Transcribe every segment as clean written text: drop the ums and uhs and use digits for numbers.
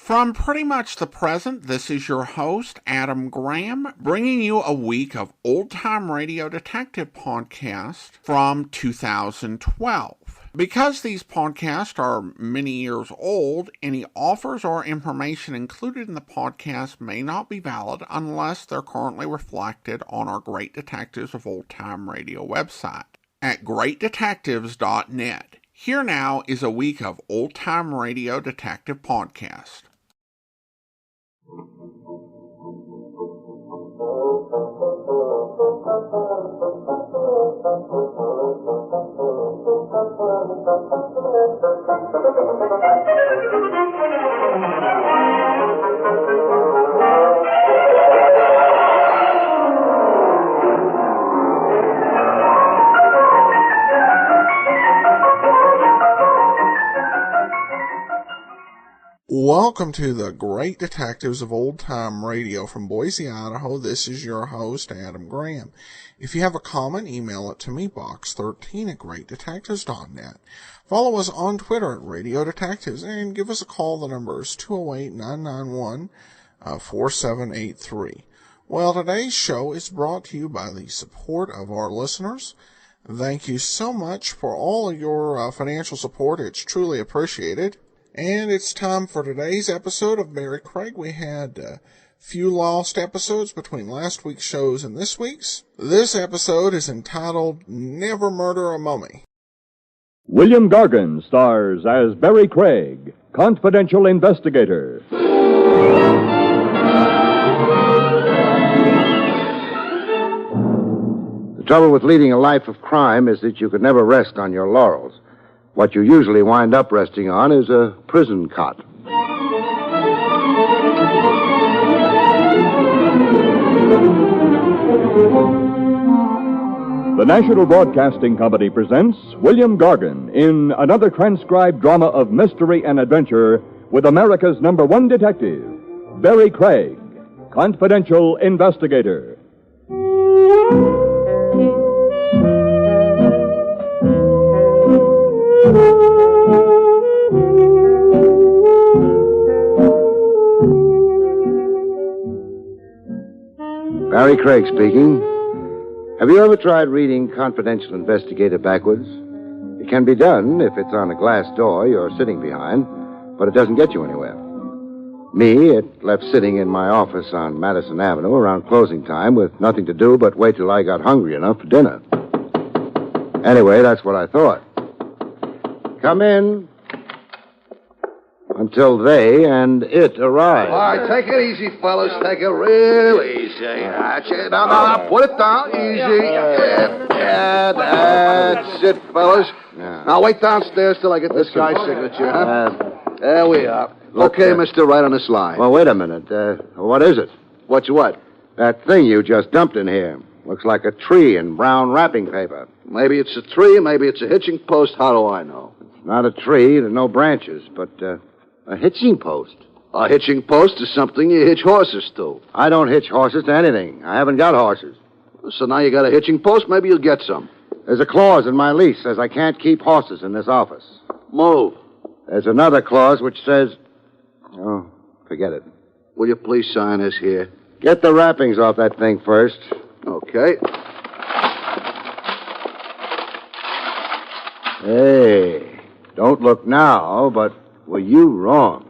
From pretty much the present, this is your host, Adam Graham, bringing you a week of old-time radio detective podcasts from 2012. Because these podcasts are many years old, any offers or information included in the podcast may not be valid unless they're currently reflected on our Great Detectives of Old Time Radio website at greatdetectives.net. Here now is a week of old-time radio detective podcast. Welcome to the Great Detectives of Old Time Radio from Boise, Idaho. This is your host, Adam Graham. If you have a comment, email it to me, box13@greatdetectives.net. Follow us on Twitter at Radio Detectives and give us a call. The number is 208-991-4783. Well, today's show is brought to you by the support of our listeners. Thank you so much for all of your financial support. It's truly appreciated. And it's time for today's episode of Barrie Craig. We had a few lost episodes between last week's shows and this week's. This episode is entitled Never Murder a Mummy. William Gargan stars as Barrie Craig, confidential investigator. The trouble with leading a life of crime is that you could never rest on your laurels. What you usually wind up resting on is a prison cot. The National Broadcasting Company presents William Gargan in another transcribed drama of mystery and adventure with America's #1 detective, Barrie Craig, confidential investigator. Barrie Craig speaking. Have you ever tried reading Confidential Investigator backwards? It can be done if it's on a glass door you're sitting behind, but it doesn't get you anywhere. Me, it left sitting in my office on Madison Avenue around closing time with nothing to do but wait till I got hungry enough for dinner. Anyway, that's what I thought. Come in. Until they and it arrive. All right, take it easy, fellas. Take it real easy. That's it. Now, put it down. Easy. Yeah, that's it, fellas. Yeah. Now, wait downstairs till I get this guy's signature, huh? There we are. Okay, mister, right on this line. Well, wait a minute. What is it? What's what? That thing you just dumped in here. Looks like a tree in brown wrapping paper. Maybe it's a tree, maybe it's a hitching post. How do I know? It's not a tree. There's no branches, but a hitching post. A hitching post is something you hitch horses to. I don't hitch horses to anything. I haven't got horses. So now you got a hitching post, maybe you'll get some. There's a clause in my lease says I can't keep horses in this office. Move. There's another clause which says... Oh, forget it. Will you please sign this here? Get the wrappings off that thing first. Okay. Hey, don't look now, but were you wrong?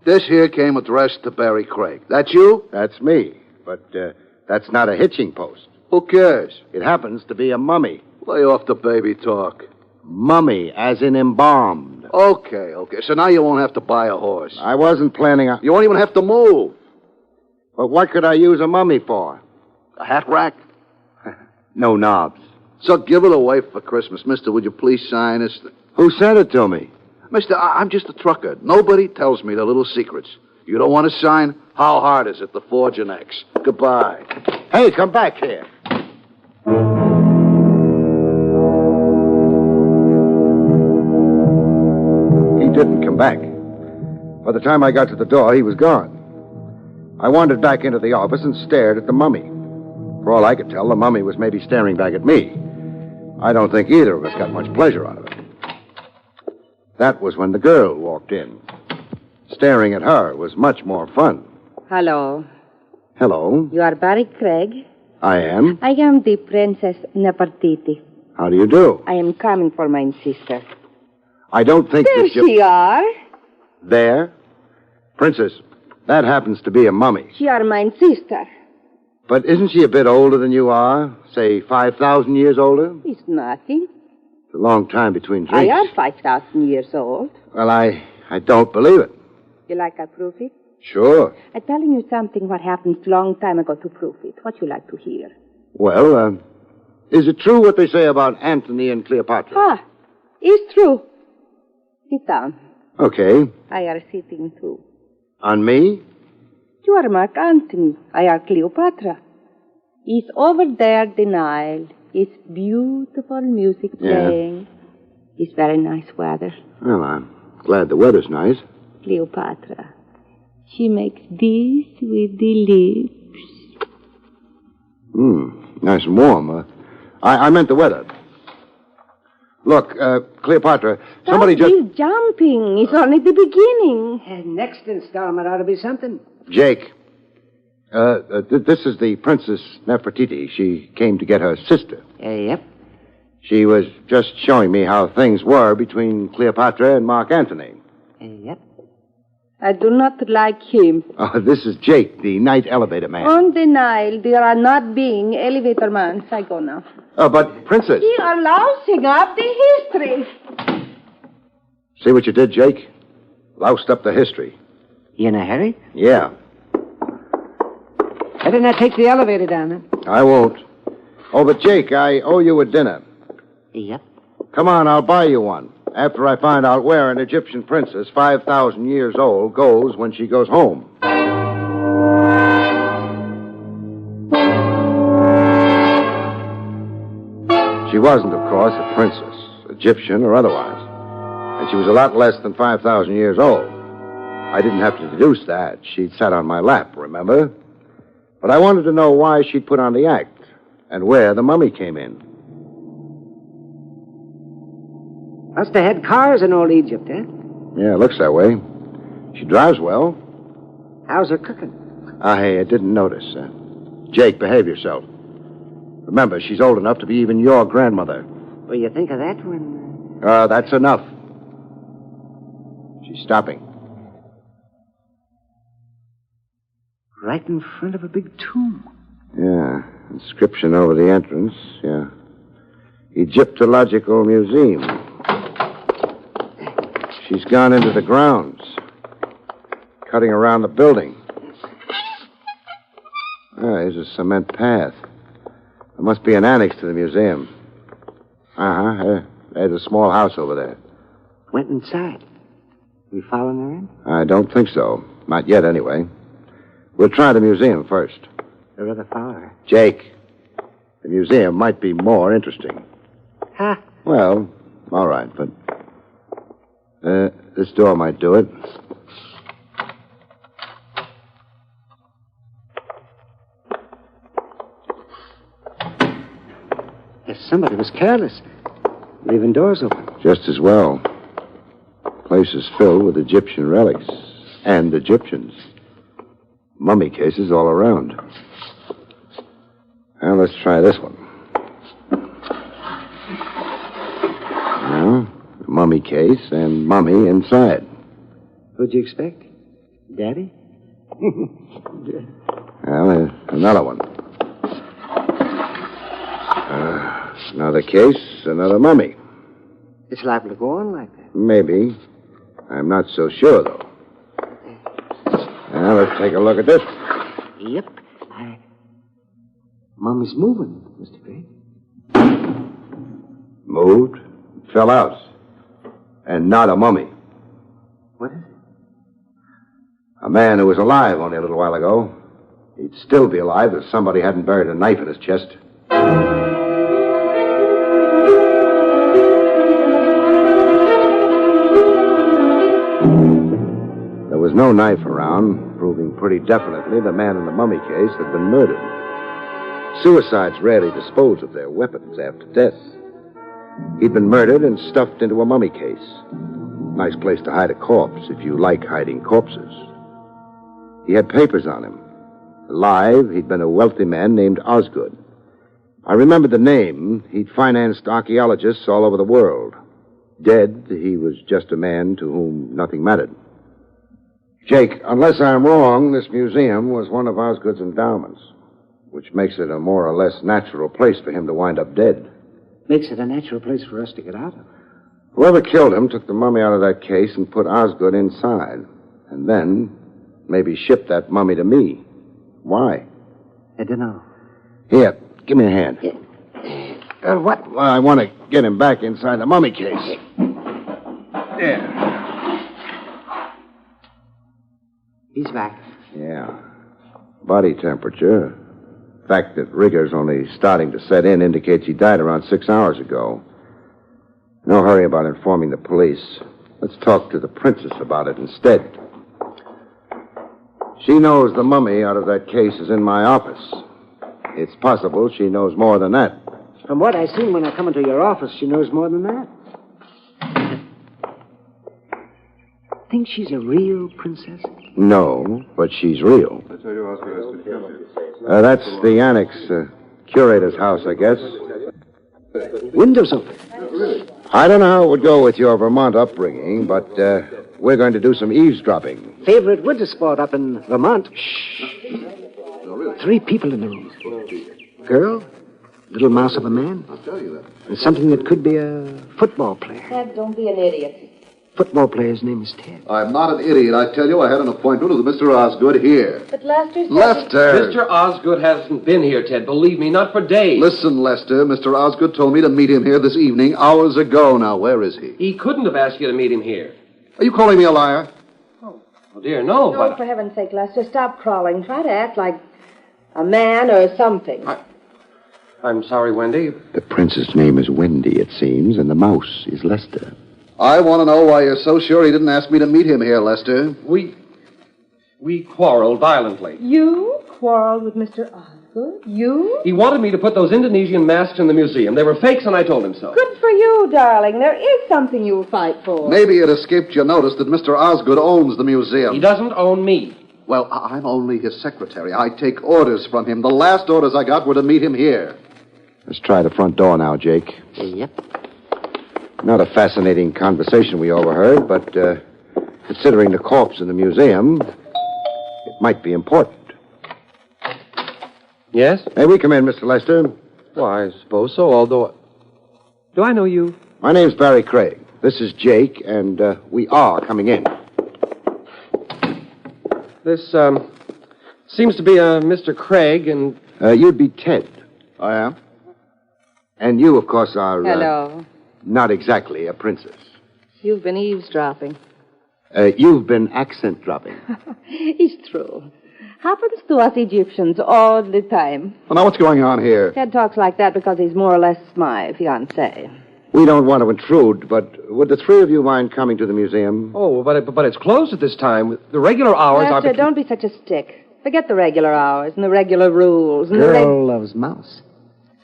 This here came addressed to Barrie Craig. That you? That's me, but that's not a hitching post. Who cares? It happens to be a mummy. Lay off the baby talk. Mummy, as in embalmed. Okay. So now you won't have to buy a horse. I wasn't planning on... You won't even have to move. But what could I use a mummy for? A hat rack? No knobs. So give it away for Christmas. Mister, would you please sign this? Who sent it to me? Mister, I'm just a trucker. Nobody tells me the little secrets. You don't want to sign? How hard is it to forge an X? Goodbye. Hey, come back here. He didn't come back. By the time I got to the door, he was gone. I wandered back into the office and stared at the mummy. For all I could tell, the mummy was maybe staring back at me. I don't think either of us got much pleasure out of it. That was when the girl walked in. Staring at her was much more fun. Hello. Hello. You are Barrie Craig? I am. I am the Princess Nefertiti. How do you do? I am coming for my sister. I don't think There that you... she are. There? Princess, that happens to be a mummy. She are my sister. But isn't she a bit older than you are? Say, 5,000 years older? It's nothing. It's a long time between I drinks. am 5,000 years old. Well, I don't believe it. You like I prove it? Sure. I'm telling you something what happened long time ago to prove it. What you like to hear? Well, is it true what they say about Antony and Cleopatra? Ah, it's true. Sit down. Okay. I are sitting too. On me? You are Mark Antony. I are Cleopatra. It's over there, the Nile. It's beautiful music playing. Yeah. It's very nice weather. Well, I'm glad the weather's nice. Cleopatra. She makes this with the lips. Nice and warm. I meant the weather. Look, Cleopatra, somebody just... Stop this jumping. It's only the beginning. Next installment ought to be something. Jake, this is the Princess Nefertiti. She came to get her sister. Yep. She was just showing me how things were between Cleopatra and Mark Antony. Yep. I do not like him. Oh, this is Jake, the night elevator man. On the Nile, there are not being elevator mans. I go now. But, Princess... You are lousing up the history. See what you did, Jake? Loused up the history. You in a hurry? Yeah. Better not take the elevator down, then. I won't. Oh, but, Jake, I owe you a dinner. Yep. Come on, I'll buy you one. After I find out where an Egyptian princess, 5,000 years old, goes when she goes home. She wasn't, of course, a princess, Egyptian or otherwise. And she was a lot less than 5,000 years old. I didn't have to deduce that. She'd sat on my lap, remember? But I wanted to know why she'd put on the act and where the mummy came in. Must have had cars in old Egypt, eh? Yeah, it looks that way. She drives well. How's her cooking? I didn't notice. Jake, behave yourself. Remember, she's old enough to be even your grandmother. Well, you think of that when... That's enough. She's stopping. Right in front of a big tomb. Yeah, inscription over the entrance. Yeah. Egyptological Museum. She's gone into the grounds. Cutting around the building. Here's a cement path. There must be an annex to the museum. There's a small house over there. Went inside. We following her in? I don't think so. Not yet, anyway. We'll try the museum first. I'd rather follow her. Jake, the museum might be more interesting. Huh? Well, all right, but... this door might do it. If somebody was careless, leaving doors open. Just as well. Place is filled with Egyptian relics. And Egyptians. Mummy cases all around. Now, let's try this one. Now, mummy case and mummy inside. What'd you expect? Daddy? Well, there's another one. Another case, another mummy. It's liable to go on like that. Maybe. I'm not so sure, though. Now, let's take a look at this. Yep. Mummy's moving, Mr. Gray. Moved, fell out. And not a mummy. What is it? A man who was alive only a little while ago. He'd still be alive if somebody hadn't buried a knife in his chest. There was no knife around, proving pretty definitely the man in the mummy case had been murdered. Suicides rarely dispose of their weapons after death. He'd been murdered and stuffed into a mummy case. Nice place to hide a corpse if you like hiding corpses. He had papers on him. Alive, he'd been a wealthy man named Osgood. I remembered the name. He'd financed archaeologists all over the world. Dead, he was just a man to whom nothing mattered. Jake, unless I'm wrong, this museum was one of Osgood's endowments, which makes it a more or less natural place for him to wind up dead. Makes it a natural place for us to get out of. Whoever killed him took the mummy out of that case and put Osgood inside. And then maybe shipped that mummy to me. Why? I don't know. Here, give me a hand. What? Well, I want to get him back inside the mummy case. There. He's back. Yeah. Body temperature. The fact that rigor's only starting to set in indicates he died around 6 hours ago. No hurry about informing the police. Let's talk to the princess about it instead. She knows the mummy out of that case is in my office. It's possible she knows more than that. From what I seen when I come into your office, she knows more than that. Think she's a real princess? No, but she's real. That's the annex, curator's house, I guess. Windows open. I don't know how it would go with your Vermont upbringing, but we're going to do some eavesdropping. Favorite winter sport up in Vermont. Shh. 3 people in the room. Girl, little mouse of a man, and something that could be a football player. Ted, don't be an idiot. Football player's name is Ted. I'm not an idiot. I tell you, I had an appointment with Mr. Osgood here. But Lester said... Lester! Mr. Osgood hasn't been here, Ted. Believe me, not for days. Listen, Lester, Mr. Osgood told me to meet him here this evening, hours ago. Now, where is he? He couldn't have asked you to meet him here. Are you calling me a liar? Oh, dear, no. No, but... for heaven's sake, Lester, stop crawling. Try to act like a man or something. I'm sorry, Wendy. The prince's name is Wendy, it seems, and the mouse is Lester. I want to know why you're so sure he didn't ask me to meet him here, Lester. We quarreled violently. You quarreled with Mr. Osgood? You? He wanted me to put those Indonesian masks in the museum. They were fakes, and I told him so. Good for you, darling. There is something you'll fight for. Maybe it escaped your notice that Mr. Osgood owns the museum. He doesn't own me. Well, I'm only his secretary. I take orders from him. The last orders I got were to meet him here. Let's try the front door now, Jake. Yep. Not a fascinating conversation we overheard, but considering the corpse in the museum, it might be important. Yes? May we come in, Mr. Lester? Why, I suppose so, although... Do I know you? My name's Barrie Craig. This is Jake, and we are coming in. This, seems to be a Mr. Craig, and... You'd be Ted. I am? And you, of course, are... Hello. Not exactly a princess. You've been eavesdropping. You've been accent dropping. It's true. Happens to us Egyptians all the time. Well, now what's going on here? Ted talks like that because he's more or less my fiancé. We don't want to intrude, but would the 3 of you mind coming to the museum? Oh, but it's closed at this time. The regular hours Lester, are... don't be such a stick. Forget the regular hours and the regular rules. And Girl loves mouse.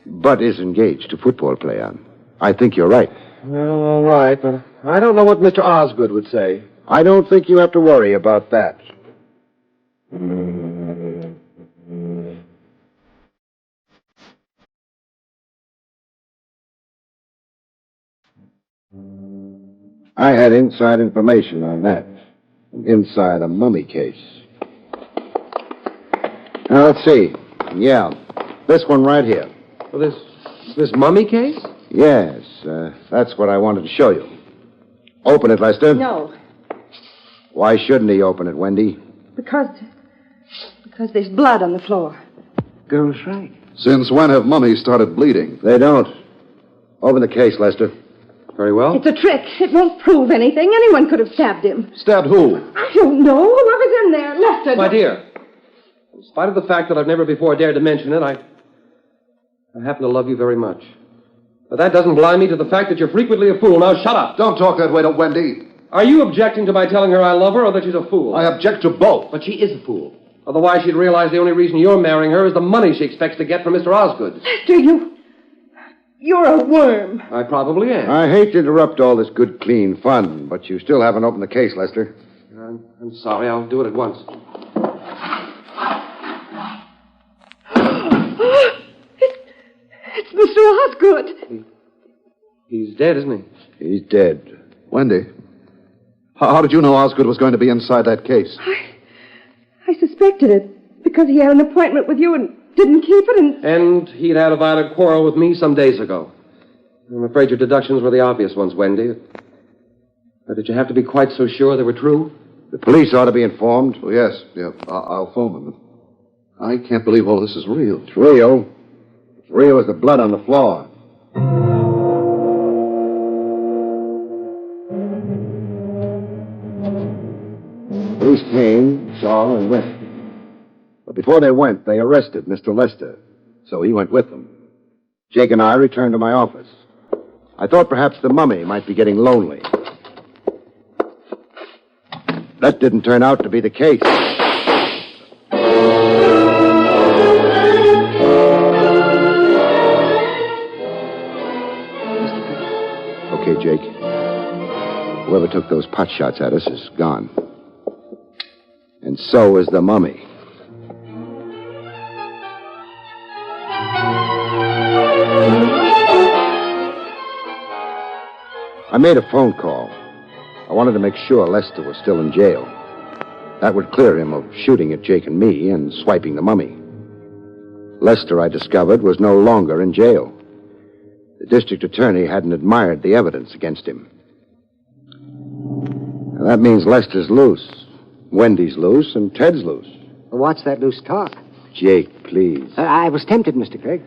But is engaged to football player. I think you're right. Well, all right, but I don't know what Mr. Osgood would say. I don't think you have to worry about that. I had inside information on that. Inside a mummy case. Now, let's see. Yeah, this one right here. Well, this mummy case? Yes, that's what I wanted to show you. Open it, Lester. No, Why shouldn't he open it, Wendy? because there's blood on the floor. Girl's right. Since when have mummies started bleeding? They don't. Open the case, Lester. Very well. It's a trick. It won't prove anything. Anyone could have stabbed him. Stabbed who? I don't know. Whoever's in there. Lester. My dear, in spite of the fact that I've never before dared to mention it, I happen to love you very much. But that doesn't blind me to the fact that you're frequently a fool. Now, shut up. Don't talk that way to Wendy. Are you objecting to my telling her I love her or that she's a fool? I object to both. But she is a fool. Otherwise, she'd realize the only reason you're marrying her is the money she expects to get from Mr. Osgood. Lester, you You're a worm. I probably am. I hate to interrupt all this good, clean fun, but you still haven't opened the case, Lester. I'm sorry. I'll do it at once. It's Mr. Osgood. He's dead, isn't he? He's dead. Wendy, how did you know Osgood was going to be inside that case? I suspected it because he had an appointment with you and didn't keep it And he'd had a violent quarrel with me some days ago. I'm afraid your deductions were the obvious ones, Wendy. But did you have to be quite so sure they were true? The police ought to be informed. Oh, yes. Yeah, I'll phone them. I can't believe all this is real. It's real. It's real as the blood on the floor. Police came, saw, and went. But before they went, they arrested Mr. Lester. So he went with them. Jake and I returned to my office. I thought perhaps the mummy might be getting lonely. That didn't turn out to be the case. Okay, Jake. Whoever took those pot shots at us is gone. And so is the mummy. I made a phone call. I wanted to make sure Lester was still in jail. That would clear him of shooting at Jake and me and swiping the mummy. Lester, I discovered, was no longer in jail. The district attorney hadn't admired the evidence against him. Now, that means Lester's loose, Wendy's loose, and Ted's loose. What's that loose talk? Jake, please. I was tempted, Mr. Craig.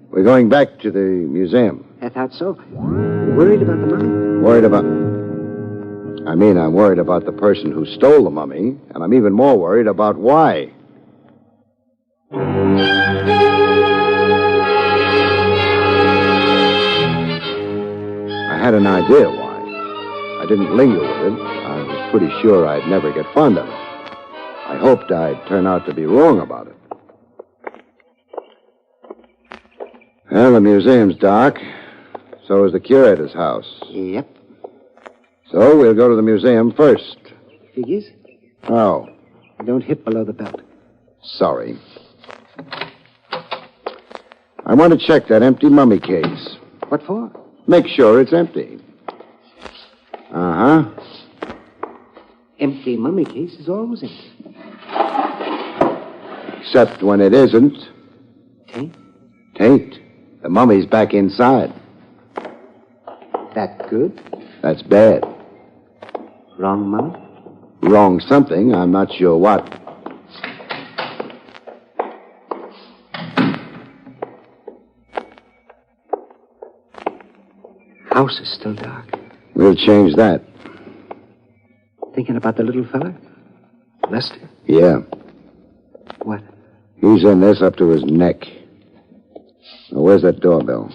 We're going back to the museum. I thought so. Worried about the mummy? Worried about... I'm worried about the person who stole the mummy, and I'm even more worried about why. I had an idea why. I didn't linger with it. I was pretty sure I'd never get fond of it. I hoped I'd turn out to be wrong about it. Well, the museum's dark. So is the curator's house. Yep. So we'll go to the museum first. Figures? Oh. Don't hit below the belt. Sorry. I want to check that empty mummy case. What for? Make sure it's empty. Uh-huh. Empty mummy case is always empty. Except when it isn't. Taint? Taint. The mummy's back inside. That good? That's bad. Wrong mummy? Wrong something. I'm not sure what. House is still dark. We'll change that. Thinking about the little fella? Lester? Yeah. What? He's in this up to his neck. Now, where's that doorbell?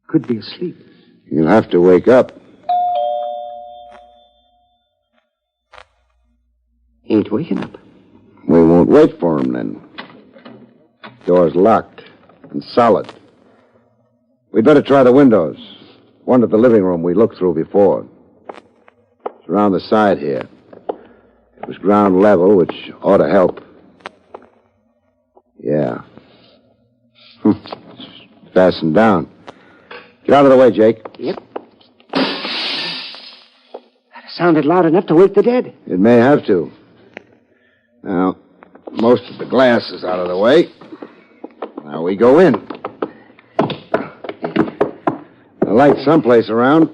Could be asleep. You'll have to wake up. Ain't waking up. We won't wait for him, then. Door's locked and solid. We'd better try the windows. One at the living room we looked through before. It's around the side here. It was ground level, which ought to help. Yeah. It's fastened down. Get out of the way, Jake. Yep. That sounded loud enough to wake the dead. It may have to. Now, most of the glass is out of the way. Now we go in. A light someplace around.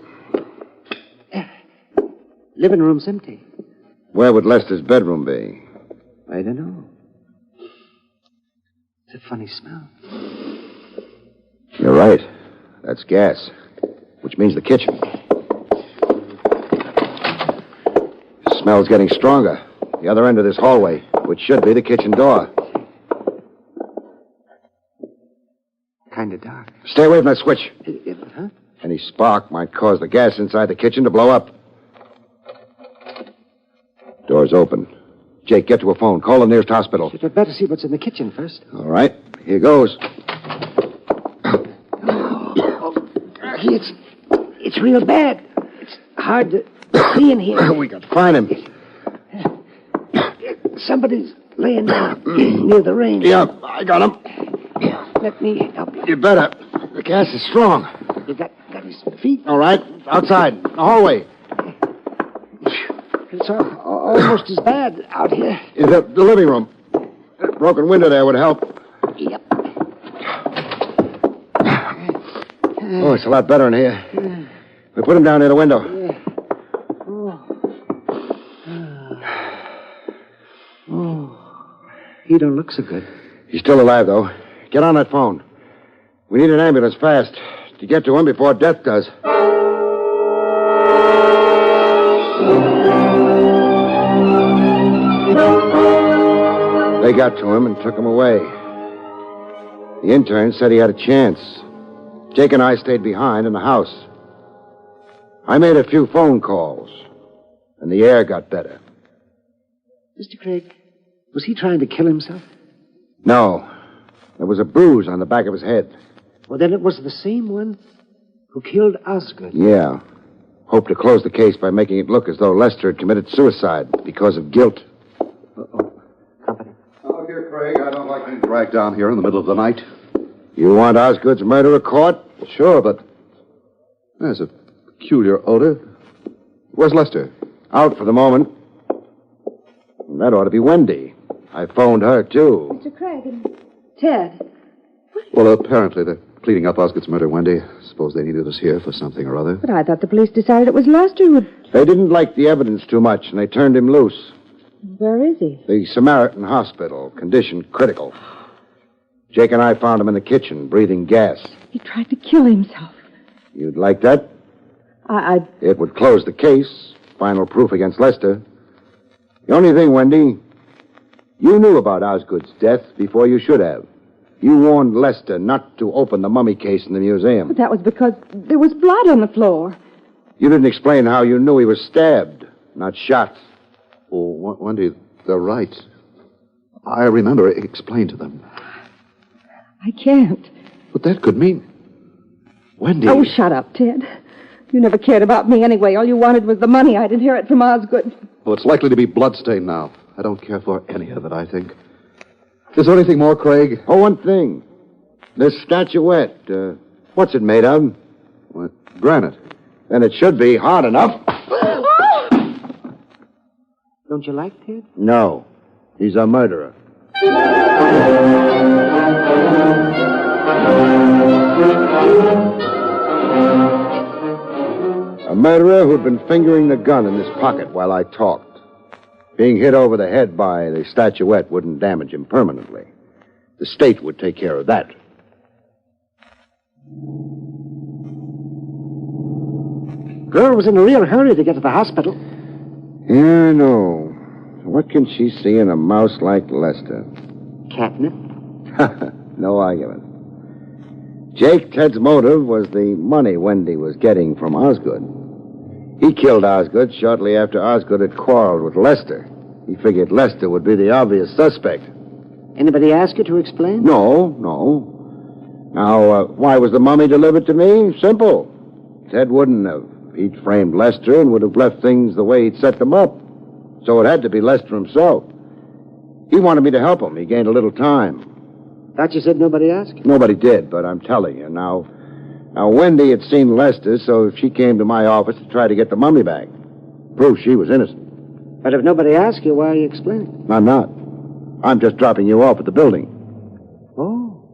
Living room's empty. Where would Lester's bedroom be? I don't know. It's a funny smell. You're right. That's gas, which means the kitchen. The smell's getting stronger. The other end of this hallway, which should be the kitchen door. Kind of dark. Stay away from that switch. Huh? Any spark might cause the gas inside the kitchen to blow up. Door's open. Jake, get to a phone. Call the nearest hospital. You'd better see what's in the kitchen first. All right. Here goes. It's real bad. It's hard to see in here. We got to find him. Somebody's laying down near the range. Yeah, I got him. Let me help you. You better. The gas is strong. You got his feet? All right. Outside. The hallway. It's almost as bad out here. In the living room. That broken window there would help. Yep. Oh, it's a lot better in here. We put him down near the window. He don't look so good. He's still alive, though. Get on that phone. We need an ambulance fast to get to him before death does. They got to him and took him away. The intern said he had a chance. Jake and I stayed behind in the house. I made a few phone calls, and the air got better. Mr. Craig, was he trying to kill himself? No. There was a bruise on the back of his head. Well, then it was the same one who killed Osgood. Yeah. Hoped to close the case by making it look as though Lester had committed suicide because of guilt. Uh-oh. Company. Oh, dear Craig, I don't like being dragged down here in the middle of the night. You want Osgood's murderer caught? Sure, but there's a peculiar odor. Where's Lester? Out for the moment. That ought to be Wendy. I phoned her, too. Mr. Craig and Ted. Well, apparently they're cleaning up Osgood's murder, Wendy. Suppose they needed us here for something or other. But I thought the police decided it was Lester who... They didn't like the evidence too much, and they turned him loose. Where is he? The Samaritan Hospital. Condition critical. Jake and I found him in the kitchen, breathing gas. He tried to kill himself. You'd like that? It would close the case. Final proof against Lester. The only thing, Wendy, you knew about Osgood's death before you should have. You warned Lester not to open the mummy case in the museum. But that was because there was blood on the floor. You didn't explain how you knew he was stabbed, not shot. Oh, Wendy, they're right. I remember. Explain to them. I can't. But that could mean... Wendy... Oh, shut up, Ted. You never cared about me anyway. All you wanted was the money I'd inherit from Osgood. Well, it's likely to be bloodstained now. I don't care for any of it, I think. Is there anything more, Craig? Oh, one thing. This statuette, what's it made of? What? Granite. Then it should be hard enough. Don't you like Ted? No. He's a murderer. A murderer who'd been fingering the gun in his pocket while I talked. Being hit over the head by the statuette wouldn't damage him permanently. The state would take care of that. Girl was in a real hurry to get to the hospital. Yeah, I know. What can she see in a mouse like Lester? Catnip? No argument. Jake Ted's motive was the money Wendy was getting from Osgood. He killed Osgood shortly after Osgood had quarreled with Lester. He figured Lester would be the obvious suspect. Anybody ask you to explain? No. Now, why was the mummy delivered to me? Simple. Ted wouldn't have. He'd framed Lester and would have left things the way he'd set them up. So it had to be Lester himself. He wanted me to help him. He gained a little time. Thought you said nobody asked? Nobody did, but I'm telling you. Now, Wendy had seen Lester, so she came to my office to try to get the mummy back. Proof she was innocent. But if nobody asked you, why are you explaining? I'm not. I'm just dropping you off at the building. Oh.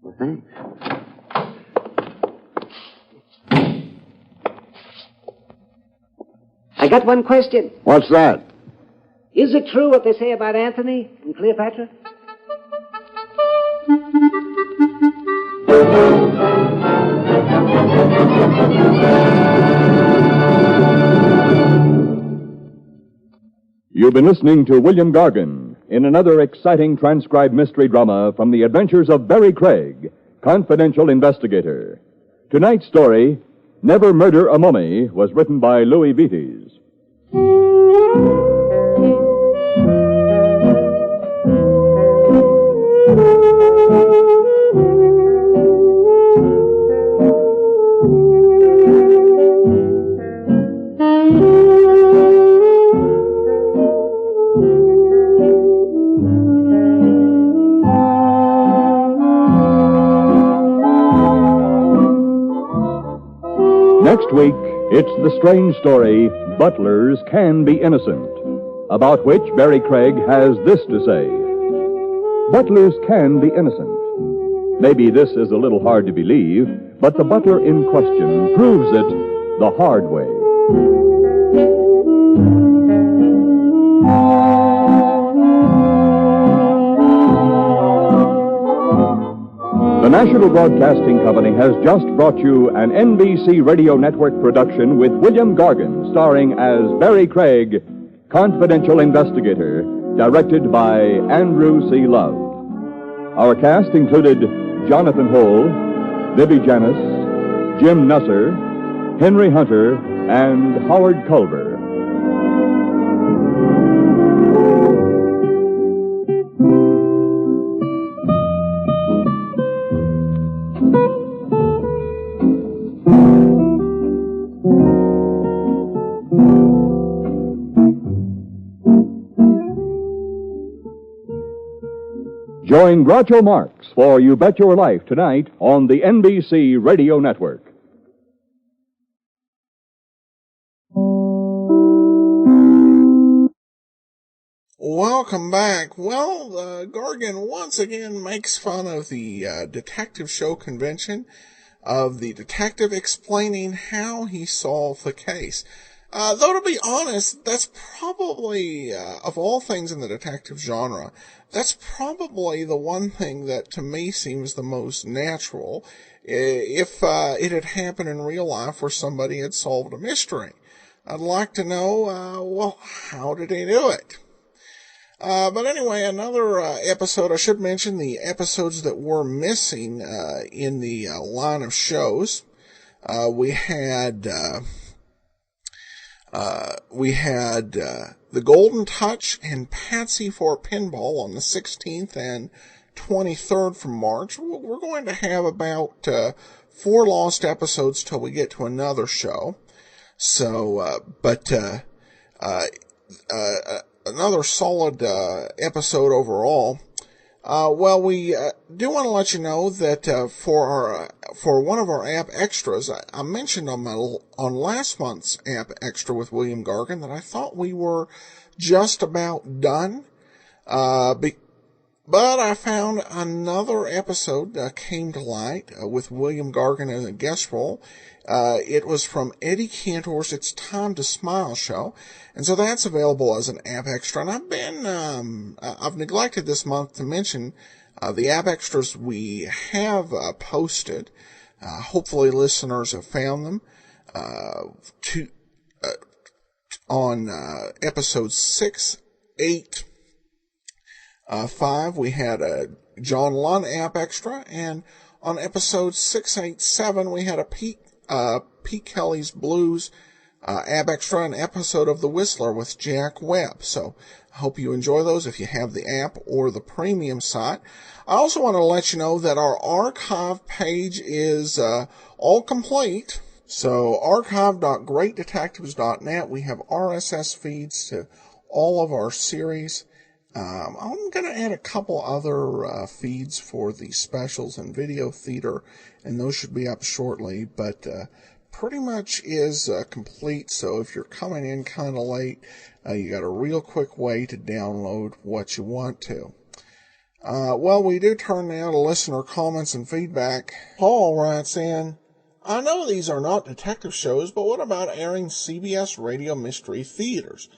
Well, thanks. I got one question. What's that? Is it true what they say about Anthony and Cleopatra? You've been listening to William Gargan in another exciting transcribed mystery drama from the adventures of Barrie Craig, confidential investigator. Tonight's story, Never Murder a Mummy, was written by Louis Vites. It's the strange story, Butlers Can Be Innocent, about which Barrie Craig has this to say. Butlers can be innocent. Maybe this is a little hard to believe, but the butler in question proves it the hard way. The National Broadcasting Company has just brought you an NBC Radio Network production with William Gargan, starring as Barrie Craig, Confidential Investigator, directed by Andrew C. Love. Our cast included Jonathan Hull, Libby Janis, Jim Nusser, Henry Hunter, and Howard Culver. Join Groucho Marx for You Bet Your Life tonight on the NBC Radio Network. Welcome back. Well, Gargan once again makes fun of the detective show convention of the detective explaining how he solved the case. Though, to be honest, that's probably, of all things in the detective genre, that's probably the one thing that to me seems the most natural if it had happened in real life where somebody had solved a mystery. I'd like to know, well, how did he do it? But anyway, another episode, I should mention the episodes that were missing in the line of shows. We had The Golden Touch and Patsy for Pinball on the 16th and 23rd from March. We're going to have about 4 lost episodes till we get to another show. So, another solid episode overall. Well, we do want to let you know that for one of our app extras, I mentioned on last month's app extra with William Gargan that I thought we were just about done. But I found another episode came to light with William Gargan as a guest role. It was from Eddie Cantor's It's Time to Smile show, and so that's available as an app extra. And I've neglected this month to mention the app extras we have posted. Hopefully listeners have found them. On episode 6, 8, 5, we had a John Lunn app extra, and on episode 687, we had a Pete Kelly's Blues app extra, an episode of The Whistler with Jack Webb. So I hope you enjoy those if you have the app or the premium site. I also want to let you know that our archive page is all complete. So archive.greatdetectives.net. We have RSS feeds to all of our series. I'm going to add a couple other feeds for the specials and video theater, and those should be up shortly, but pretty much is complete. So if you're coming in kind of late, you got a real quick way to download what you want to. Well, we do turn now to listener comments and feedback. Paul writes in, I know these are not detective shows, but what about airing CBS radio mystery theaters?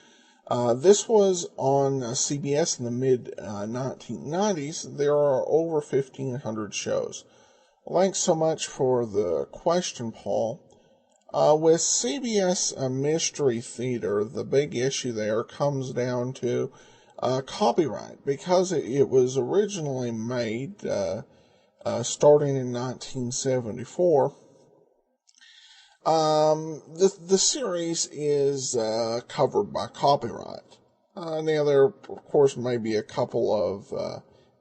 This was on CBS in the mid-1990s. There are over 1,500 shows. Well, thanks so much for the question, Paul. With CBS Mystery Theater, the big issue there comes down to copyright, because it was originally made starting in 1974. The series is covered by copyright. Now, there, of course, may be a couple of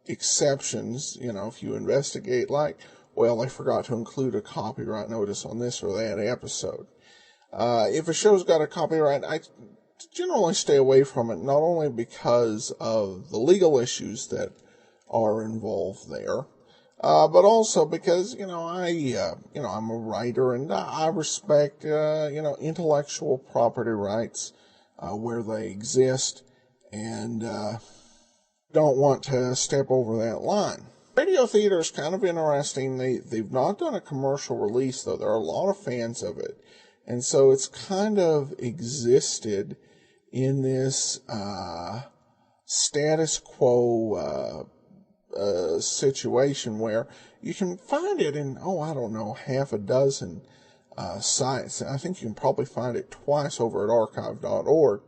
exceptions, if you investigate, like, well, they forgot to include a copyright notice on this or that episode. If a show's got a copyright, I generally stay away from it, not only because of the legal issues that are involved there, but also because, I'm a writer and I respect, intellectual property rights where they exist and don't want to step over that line. Radio theater is kind of interesting. They've not done a commercial release, though. There are a lot of fans of it. And so it's kind of existed in this status quo situation where you can find it in, half a dozen sites. I think you can probably find it twice over at archive.org,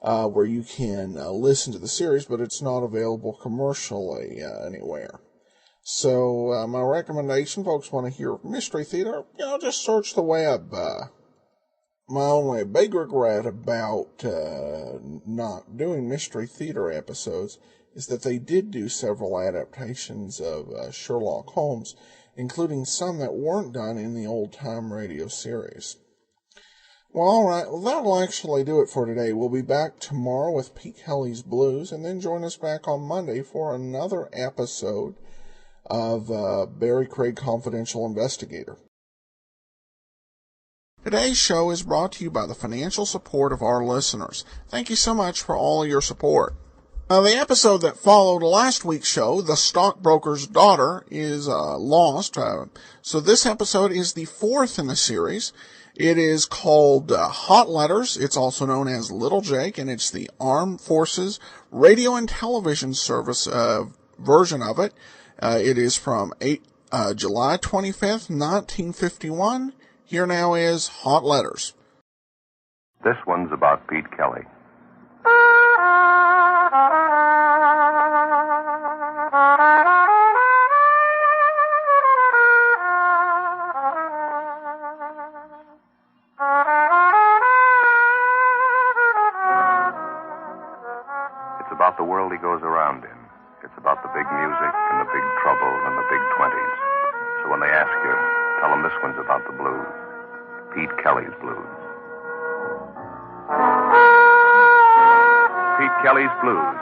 where you can listen to the series, but it's not available commercially anywhere. So my recommendation, folks want to hear Mystery Theater, just search the web. My only big regret about not doing Mystery Theater episodes is that they did do several adaptations of Sherlock Holmes, including some that weren't done in the old-time radio series. Well, all right. Well, that'll actually do it for today. We'll be back tomorrow with Pete Kelly's Blues, and then join us back on Monday for another episode of Barrie Craig Confidential Investigator. Today's show is brought to you by the financial support of our listeners. Thank you so much for all your support. The episode that followed last week's show, The Stockbroker's Daughter, is lost. So this episode is the fourth in the series. It is called Hot Letters. It's also known as Little Jake, and it's the Armed Forces Radio and Television Service version of it. It is from July 25th, 1951. Here now is Hot Letters. This one's about Pete Kelly. It's about the world he goes around in. It's about the big music and the big trouble and the big 20s. So when they ask you, tell them this one's about the blues. Pete Kelly's Blues. Pete Kelly's Blues,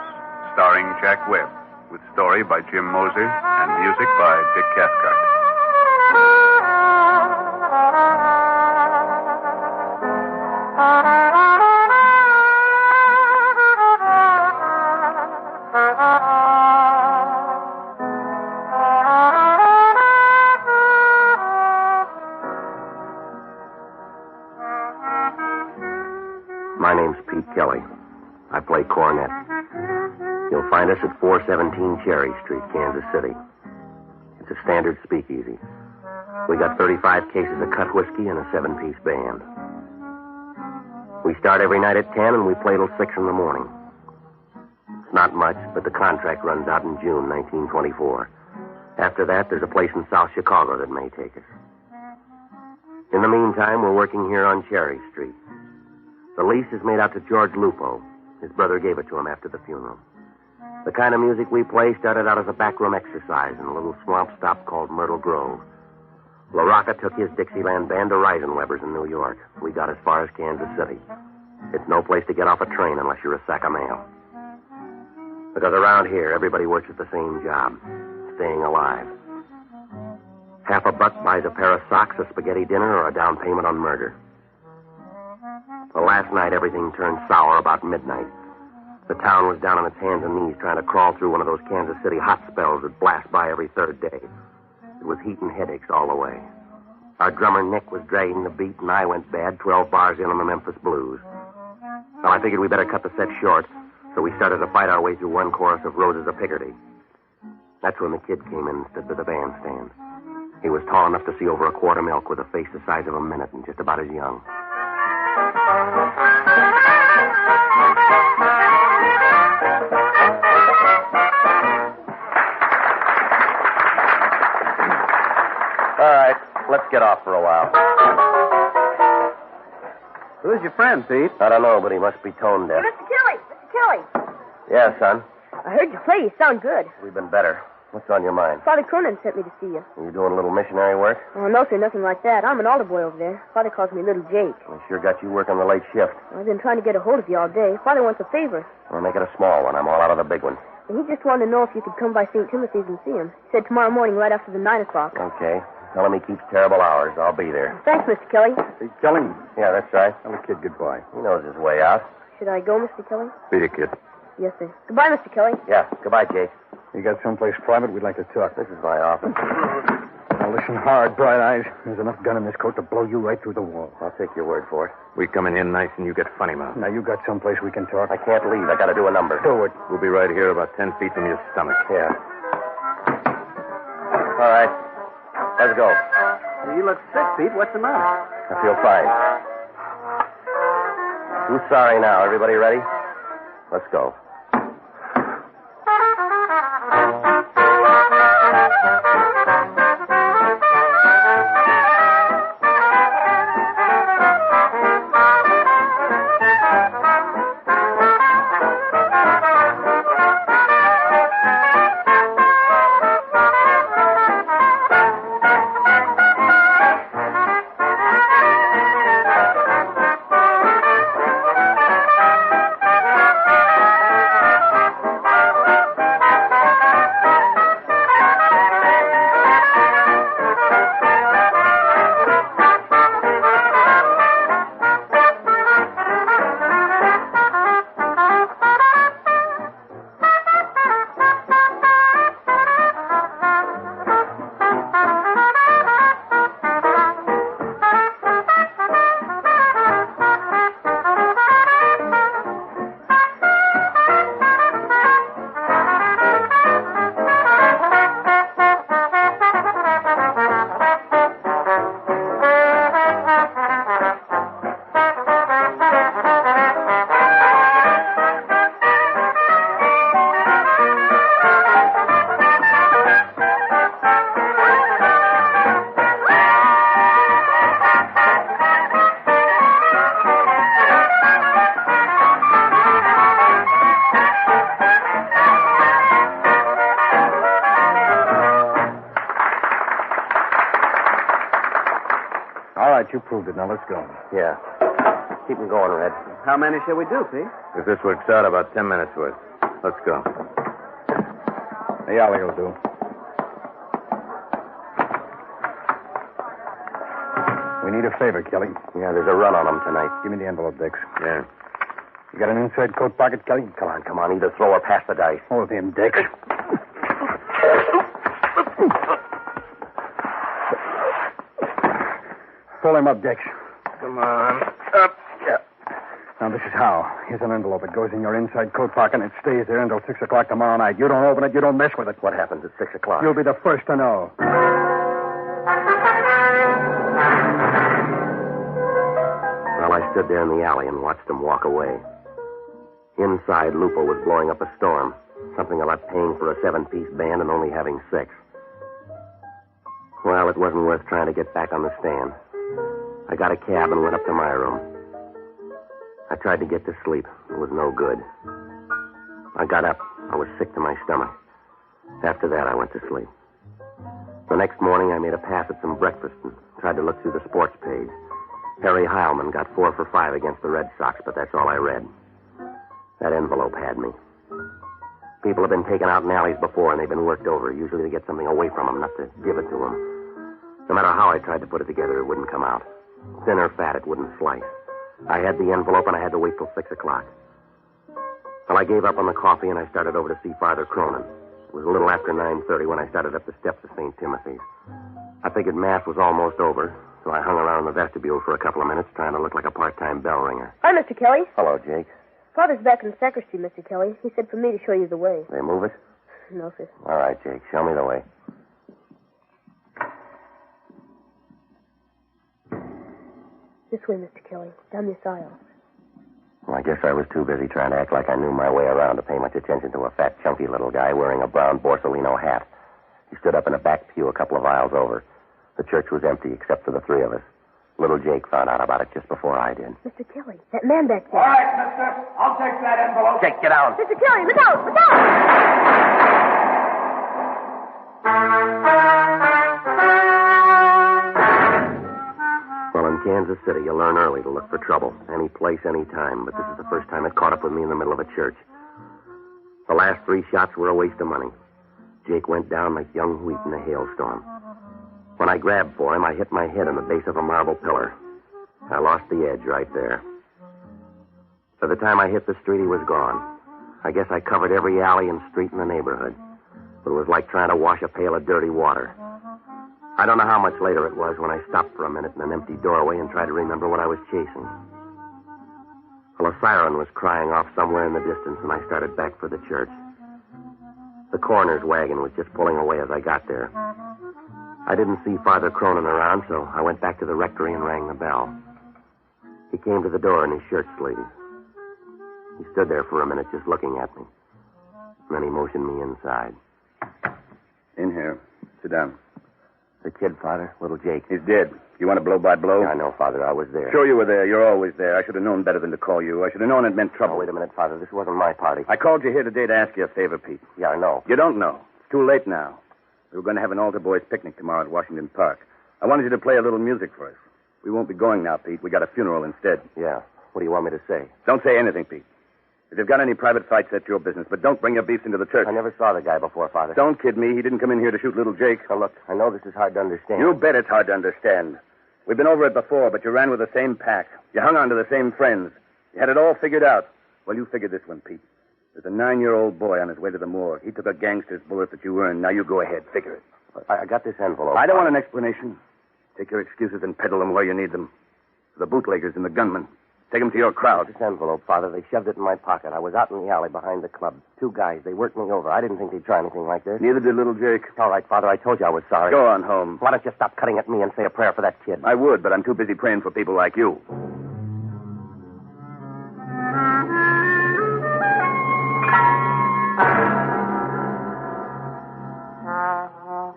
starring Jack Webb, with story by Jim Moser and music by Dick Cathcart. My name's Pete Kelly. I play cornet. You'll find us at 417 Cherry Street, Kansas City. It's a standard speakeasy. We got 35 cases of cut whiskey and a 7-piece band. We start every night at 10 and we play till 6 in the morning. It's not much, but the contract runs out in June 1924. After that, there's a place in South Chicago that may take us. In the meantime, we're working here on Cherry Street. The lease is made out to George Lupo. His brother gave it to him after the funeral. The kind of music we play started out as a backroom exercise in a little swamp stop called Myrtle Grove. LaRocca took his Dixieland band to Reisenweber's in New York. We got as far as Kansas City. It's no place to get off a train unless you're a sack of mail. Because around here, everybody works at the same job, staying alive. $50 buys a pair of socks, a spaghetti dinner, or a down payment on murder. Well, last night, everything turned sour about midnight. The town was down on its hands and knees trying to crawl through one of those Kansas City hot spells that blast by every third day. It was heat and headaches all the way. Our drummer, Nick, was dragging the beat, and I went bad 12 bars in on the Memphis Blues. Well, I figured we better cut the set short, so we started to fight our way through one chorus of Roses of Picardy. That's when the kid came in and stood by the bandstand. He was tall enough to see over a quart of milk with a face the size of a minute and just about as young. All right, let's get off for a while. Who's your friend, Pete? I don't know, but he must be tone deaf. Mr. Kelly! Mr. Kelly! Yeah, son. I heard you play. You sound good. We've been better. What's on your mind? Father Cronin sent me to see you. Are you doing a little missionary work? Oh, no, sir, nothing like that. I'm an altar boy over there. Father calls me Little Jake. We sure got you working the late shift. I've been trying to get a hold of you all day. Father wants a favor. Well, make it a small one. I'm all out of the big one. And he just wanted to know if you could come by St. Timothy's and see him. He said tomorrow morning right after the 9 o'clock. Okay. Tell him he keeps terrible hours. I'll be there. Thanks, Mr. Kelly. Hey, Kelly. Yeah, that's right. Tell the kid goodbye. He knows his way out. Should I go, Mr. Kelly? Beat it, kid. Yes, sir. Goodbye, Mr. Kelly. Yeah, goodbye, Jake. You got someplace private? We'd like to talk. This is my office. Now listen hard, Bright Eyes. There's enough gun in this coat to blow you right through the wall. I'll take your word for it. We coming in nice and you get funny mouth. Now you got someplace we can talk. I can't leave. I got to do a number. Do it. We'll be right here about 10 feet from your stomach. Yeah. All right. Let's go. You look sick, Pete. What's the matter? I feel fine. Who's sorry now? Everybody ready? Let's go. You proved it. Now let's go. Yeah. Keep them going, Red. How many shall we do, Pete? If this works out, about 10 minutes worth. Let's go. The alley will do. We need a favor, Kelly. Yeah, there's a run on them tonight. Give me the envelope, Dix. Yeah. You got an inside coat pocket, Kelly? Come on. Either throw or pass the dice. Hold him, Dix. Pull him up, Dix. Come on. Up. Yeah. Now, this is how. Here's an envelope. It goes in your inside coat pocket, and it stays there until 6 o'clock tomorrow night. You don't open it, you don't mess with it. What happens at 6 o'clock? You'll be the first to know. Well, I stood there in the alley and watched them walk away. Inside, Lupo was blowing up a storm. Something about paying for a 7-piece band and only having 6. Well, it wasn't worth trying to get back on the stand. I got a cab and went up to my room. I tried to get to sleep. It was no good. I got up. I was sick to my stomach. After that, I went to sleep. The next morning, I made a pass at some breakfast and tried to look through the sports page. Harry Heilman got 4 for 5 against the Red Sox, but that's all I read. That envelope had me. People have been taken out in alleys before, and they've been worked over, usually to get something away from them, not to give it to them. No matter how I tried to put it together, it wouldn't come out. Thin or fat, it wouldn't slice. I had the envelope, and I had to wait till 6 o'clock. Well, I gave up on the coffee, and I started over to see Father Cronin. It was a little after 9:30 when I started up the steps of St. Timothy's. I figured Mass was almost over, so I hung around in the vestibule for a couple of minutes, trying to look like a part-time bell ringer. Hi, Mr. Kelly. Hello, Jake. Father's back in the sacristy, Mr. Kelly. He said for me to show you the way. They move it? No, sir. All right, Jake. Show me the way. This way, Mr. Kelly. Down this aisle. Well, I guess I was too busy trying to act like I knew my way around to pay much attention to a fat, chunky little guy wearing a brown Borsalino hat. He stood up in a back pew a couple of aisles over. The church was empty except for the 3 of us. Little Jake found out about it just before I did. Mr. Kelly, that man back there. All right, mister. I'll take that envelope. Jake, get down. Mr. Kelly, look out! Look out! Well, in Kansas City, you learn early to look for trouble. Any place, any time. But this is the first time it caught up with me in the middle of a church. The last 3 shots were a waste of money. Jake went down like young wheat in a hailstorm. When I grabbed for him, I hit my head on the base of a marble pillar. I lost the edge right there. By the time I hit the street, he was gone. I guess I covered every alley and street in the neighborhood. But it was like trying to wash a pail of dirty water. I don't know how much later it was when I stopped for a minute in an empty doorway and tried to remember what I was chasing. Well, a siren was crying off somewhere in the distance, and I started back for the church. The coroner's wagon was just pulling away as I got there. I didn't see Father Cronin around, so I went back to the rectory and rang the bell. He came to the door in his shirt sleeves. He stood there for a minute just looking at me. And then he motioned me inside. In here. Sit down. The kid, Father, little Jake. He's dead. You want a blow-by-blow? Yeah, I know, Father. I was there. Sure you were there. You're always there. I should have known better than to call you. I should have known it meant trouble. Oh, wait a minute, Father. This wasn't my party. I called you here today to ask you a favor, Pete. Yeah, I know. You don't know. It's too late now. We were going to have an altar boys picnic tomorrow at Washington Park. I wanted you to play a little music for us. We won't be going now, Pete. We got a funeral instead. Yeah. What do you want me to say? Don't say anything, Pete. If you've got any private fights, that's your business. But don't bring your beefs into the church. I never saw the guy before, Father. Don't kid me. He didn't come in here to shoot little Jake. Now, look, I know this is hard to understand. You bet it's hard to understand. We've been over it before, but you ran with the same pack. You hung on to the same friends. You had it all figured out. Well, you figured this one, Pete. There's a 9-year-old boy on his way to the morgue. He took a gangster's bullet that you earned. Now you go ahead. Figure it. I got this envelope. I don't want an explanation. Take your excuses and peddle them where you need them. To the bootleggers and the gunmen. Take them to your crowd. This envelope, Father, they shoved it in my pocket. I was out in the alley behind the club. 2 guys, they worked me over. I didn't think they'd try anything like this. Neither did little Jake. All right, Father, I told you I was sorry. Go on home. Why don't you stop cutting at me and say a prayer for that kid? I would, but I'm too busy praying for people like you.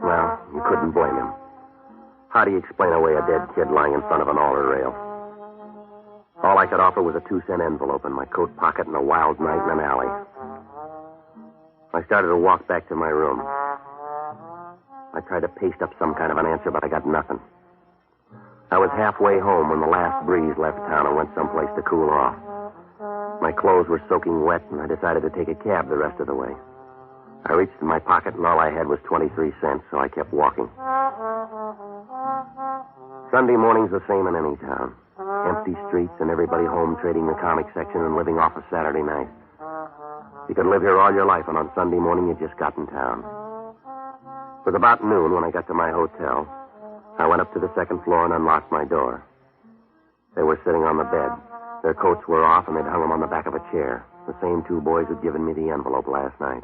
Well, you couldn't blame him. How do you explain away a dead kid lying in front of an altar rail? All I could offer was a 2-cent envelope in my coat pocket and a wild night in an alley. I started to walk back to my room. I tried to paste up some kind of an answer, but I got nothing. I was halfway home when the last breeze left town and went someplace to cool off. My clothes were soaking wet, and I decided to take a cab the rest of the way. I reached in my pocket, and all I had was 23 cents, so I kept walking. Sunday morning's the same in any town. Empty streets and everybody home trading the comic section and living off a Saturday night. You could live here all your life, and on Sunday morning you just got in town. It was about noon when I got to my hotel. I went up to the 2nd floor and unlocked my door. They were sitting on the bed. Their coats were off, and they'd hung them on the back of a chair. The same 2 boys who'd given me the envelope last night.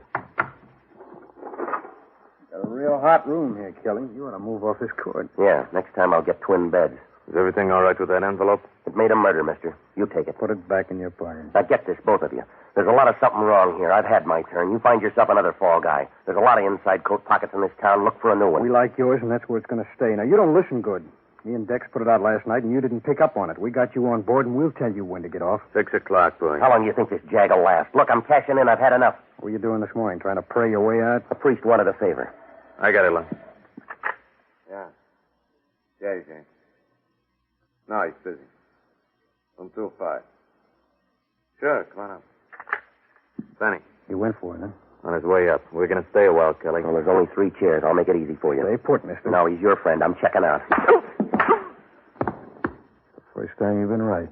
Got a real hot room here, Kelly. You ought to move off this cord. Yeah, next time I'll get twin beds. Is everything all right with that envelope? It made a murder, mister. You take it. Put it back in your pocket. Now get this, both of you. There's a lot of something wrong here. I've had my turn. You find yourself another fall guy. There's a lot of inside coat pockets in this town. Look for a new one. We like yours, and that's where it's going to stay. Now, you don't listen good. Me and Dex put it out last night, and you didn't pick up on it. We got you on board, and we'll tell you when to get off. 6 o'clock, boy. How long do you think this jag will last? Look, I'm cashing in. I've had enough. What were you doing this morning? Trying to pray your way out? The priest wanted a favor. I got it, Lon. Yeah. Yeah, he's in. No, he's busy. Until 5. Sure, come on up. Sonny. You went for it, huh? On his way up. We're going to stay a while, Kelly. Well, there's only 3 chairs. I'll make it easy for you. Stay put, mister. No, he's your friend. I'm checking out. First time you've been right.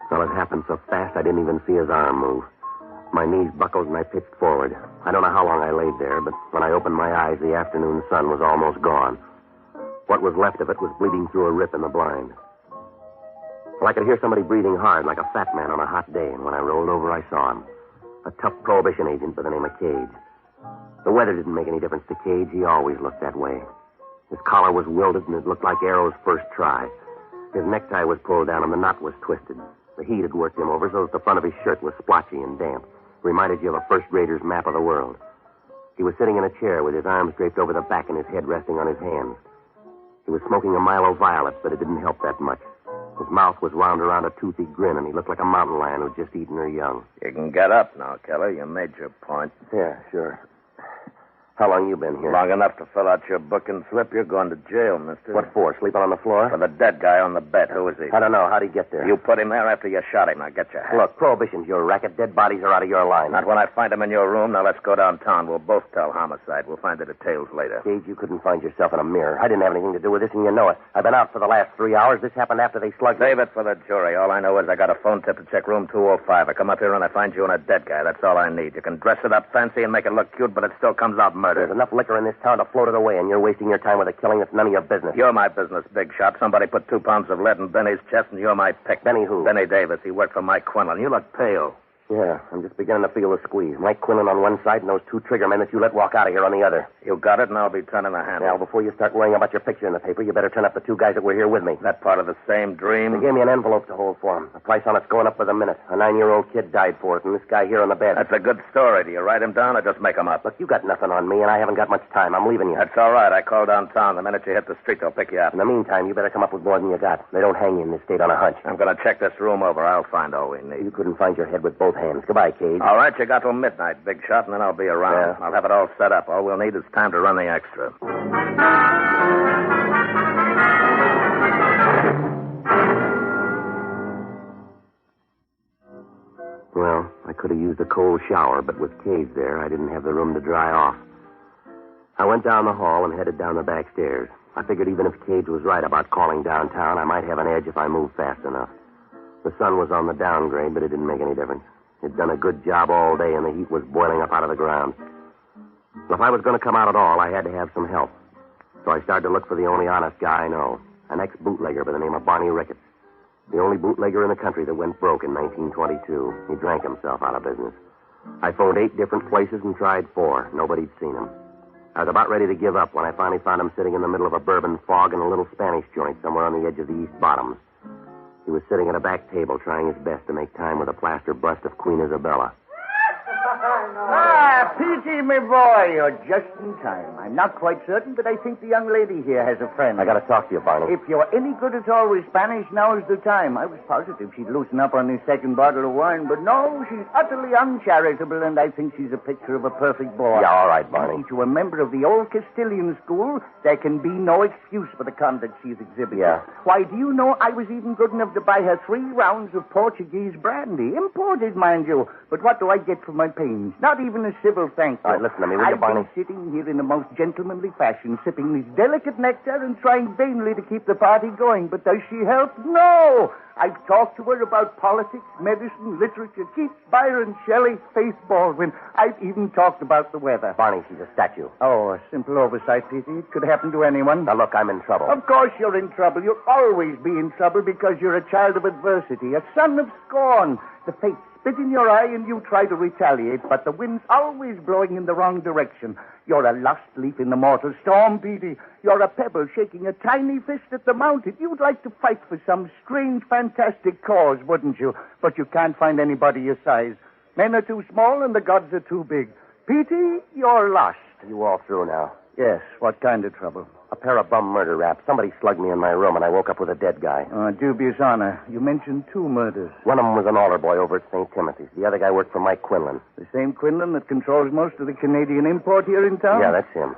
Well, it happened so fast I didn't even see his arm move. My knees buckled and I pitched forward. I don't know how long I laid there, but when I opened my eyes, the afternoon sun was almost gone. What was left of it was bleeding through a rip in the blind. Well, I could hear somebody breathing hard like a fat man on a hot day, and when I rolled over, I saw him. A tough prohibition agent by the name of Cage. The weather didn't make any difference to Cage. He always looked that way. His collar was wilted, and it looked like Arrow's first try. His necktie was pulled down, and the knot was twisted. The heat had worked him over so that the front of his shirt was splotchy and damp. Reminded you of a first grader's map of the world. He was sitting in a chair with his arms draped over the back and his head resting on his hands. He was smoking a Milo Violet, but it didn't help that much. His mouth was wound around a toothy grin, and he looked like a mountain lion who'd just eaten her young. You can get up now, Kelly. You made your point. Yeah, sure. How long you been here? Long enough to fill out your booking slip. You're going to jail, mister. What for? Sleeping on the floor? For the dead guy on the bed. Who is he? I don't know. How'd he get there? You put him there after you shot him. Now get your hat. Look, Prohibition's your racket. Dead bodies are out of your line. Not when I find him in your room. Now let's go downtown. We'll both tell homicide. We'll find the details later. Gage, you couldn't find yourself in a mirror. I didn't have anything to do with this, and you know it. I've been out for the last 3 hours. This happened after they slugged me. Save it for the jury. All I know is I got a phone tip to check room 205. I come up here and I find you and a dead guy. That's all I need. You can dress it up fancy and make it look cute, but it still comes out murder. There's enough liquor in this town to float it away, and you're wasting your time with a killing that's none of your business. You're my business, big shot. Somebody put 2 pounds of lead in Benny's chest, and you're my pick. Benny who? Benny Davis. He worked for Mike Quinlan. You look pale. Yeah, I'm just beginning to feel the squeeze. Mike Quinlan on one side and those 2 trigger men that you let walk out of here on the other. You got it, and I'll be turning the handle. Now, before you start worrying about your picture in the paper, you better turn up the 2 guys that were here with me. That part of the same dream? They gave me an envelope to hold for them. The price on it's going up by the minute. A 9-year-old kid died for it, and this guy here on the bed. That's a good story. Do you write him down or just make him up? Look, you got nothing on me, and I haven't got much time. I'm leaving you. That's all right. I called downtown. The minute you hit the street, they'll pick you up. In the meantime, you better come up with more than you got. They don't hang you in this state on a hunch. I'm going to check this room over. I'll find all we need. You couldn't find your head with both hands. Goodbye, Cage. All right, you got till midnight, big shot, and then I'll be around. Yeah. I'll have it all set up. All we'll need is time to run the extra. Well, I could have used a cold shower, but with Cage there, I didn't have the room to dry off. I went down the hall and headed down the back stairs. I figured even if Cage was right about calling downtown, I might have an edge if I moved fast enough. The sun was on the downgrade, but it didn't make any difference. It'd done a good job all day, and the heat was boiling up out of the ground. If I was going to come out at all, I had to have some help. So I started to look for the only honest guy I know, an ex-bootlegger by the name of Barney Ricketts. The only bootlegger in the country that went broke in 1922. He drank himself out of business. I phoned 8 different places and tried 4. Nobody'd seen him. I was about ready to give up when I finally found him sitting in the middle of a bourbon fog in a little Spanish joint somewhere on the edge of the East Bottoms. He was sitting at a back table trying his best to make time with a plaster bust of Queen Isabella. P.T., my boy, you're just in time. I'm not quite certain, but I think the young lady here has a friend. I got to talk to you, Barney. If you're any good at all with Spanish, now's the time. I was positive she'd loosen up on this second bottle of wine, but no, she's utterly uncharitable, and I think she's a picture of a perfect boy. Yeah, all right, Barney. To a member of the old Castilian school, there can be no excuse for the conduct she's exhibited. Yeah. Why, do you know I was even good enough to buy her 3 rounds of Portuguese brandy? Imported, mind you. But what do I get for my pains? Not even a civil thank you. All right, listen to me, will you, Barney? I've been sitting here in the most gentlemanly fashion, sipping this delicate nectar and trying vainly to keep the party going. But does she help? No! I've talked to her about politics, medicine, literature, Keats, Byron, Shelley, Faith Baldwin. I've even talked about the weather. Barney, she's a statue. Oh, a simple oversight, P.T. It could happen to anyone. Now, look, I'm in trouble. Of course you're in trouble. You'll always be in trouble because you're a child of adversity, a son of scorn. The fates spit in your eye and you try to retaliate, but the wind's always blowing in the wrong direction. You're a lost leaf in the mortal storm, Petey. You're a pebble shaking a tiny fist at the mountain. You'd like to fight for some strange, fantastic cause, wouldn't you? But you can't find anybody your size. Men are too small and the gods are too big. Petey, you're lost. Are you all through now? Yes. What kind of trouble? A pair of bum murder raps. Somebody slugged me in my room, and I woke up with a dead guy. Dubious honor. You mentioned 2 murders. One of them was an altar boy over at St. Timothy's. The other guy worked for Mike Quinlan. The same Quinlan that controls most of the Canadian import here in town? Yeah, that's him.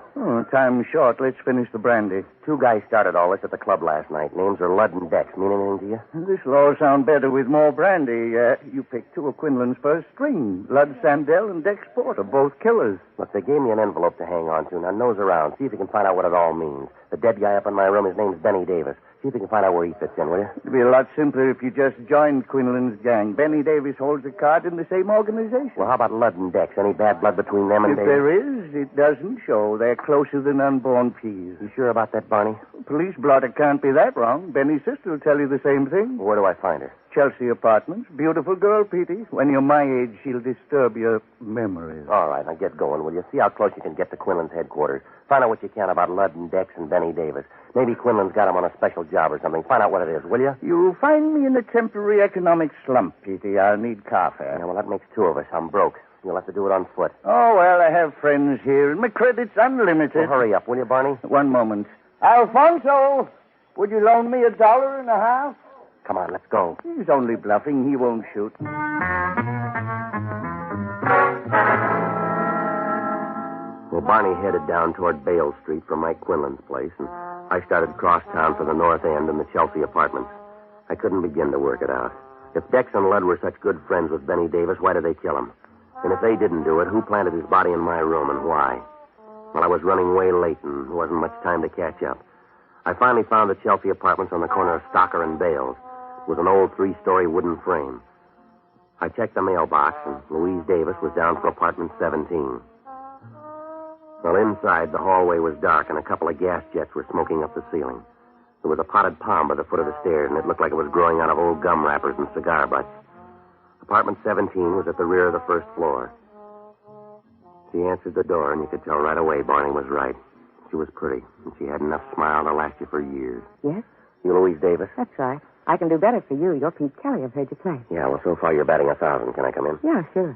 Time's short. Let's finish the brandy. 2 guys started all this at the club last night. Names are Ludd and Dex. Mean anything to you? This'll all sound better with more brandy. You picked 2 of Quinlan's first string. Ludd Sandell and Dex Porter, both killers. Look, they gave me an envelope to hang on to. Now, nose around. See if you can find out what it all means. The dead guy up in my room, his name's Benny Davis. See if you can find out where he fits in, will you? It'd be a lot simpler if you just joined Quinlan's gang. Benny Davis holds a card in the same organization. Well, how about Ludd and Dex? Any bad blood between them and If Davis? there is, it doesn't show. They're closer than unborn peas. You sure about that, Barney? Police blotter can't be that wrong. Benny's sister will tell you the same thing. Where do I find her? Chelsea Apartments. Beautiful girl, Petey. When you're my age, she'll disturb your memories. All right, now get going, will you? See how close you can get to Quinlan's headquarters. Find out what you can about Ludd and Dex and Benny Davis. Maybe Quinlan's got him on a special job or something. Find out what it is, will you? You'll find me in a temporary economic slump, Petey. I'll need car fare. Yeah, well, that makes 2 of us. I'm broke. You'll have to do it on foot. Oh, well, I have friends here, and my credit's unlimited. Well, hurry up, will you, Barney? One moment. Alfonso, would you loan me $1.50? Come on, let's go. He's only bluffing. He won't shoot. Well, Barney headed down toward Bale Street from Mike Quinlan's place, and I started across town for the North End and the Chelsea apartments. I couldn't begin to work it out. If Dex and Ludd were such good friends with Benny Davis, why did they kill him? And if they didn't do it, who planted his body in my room and why? Well, I was running way late and there wasn't much time to catch up. I finally found the Chelsea apartments on the corner of Stocker and Bales with an old 3-story wooden frame. I checked the mailbox, and Louise Davis was down for apartment 17. Well, inside, the hallway was dark, and a couple of gas jets were smoking up the ceiling. There was a potted palm by the foot of the stairs, and it looked like it was growing out of old gum wrappers and cigar butts. Apartment 17 was at the rear of the first floor. She answered the door, and you could tell right away Barney was right. She was pretty, and she had enough smile to last you for years. Yes? You Louise Davis? That's right. I can do better for you. You're Pete Kelly. I've heard you play. Yeah, well, so far you're batting 1,000. Can I come in? Yeah, sure.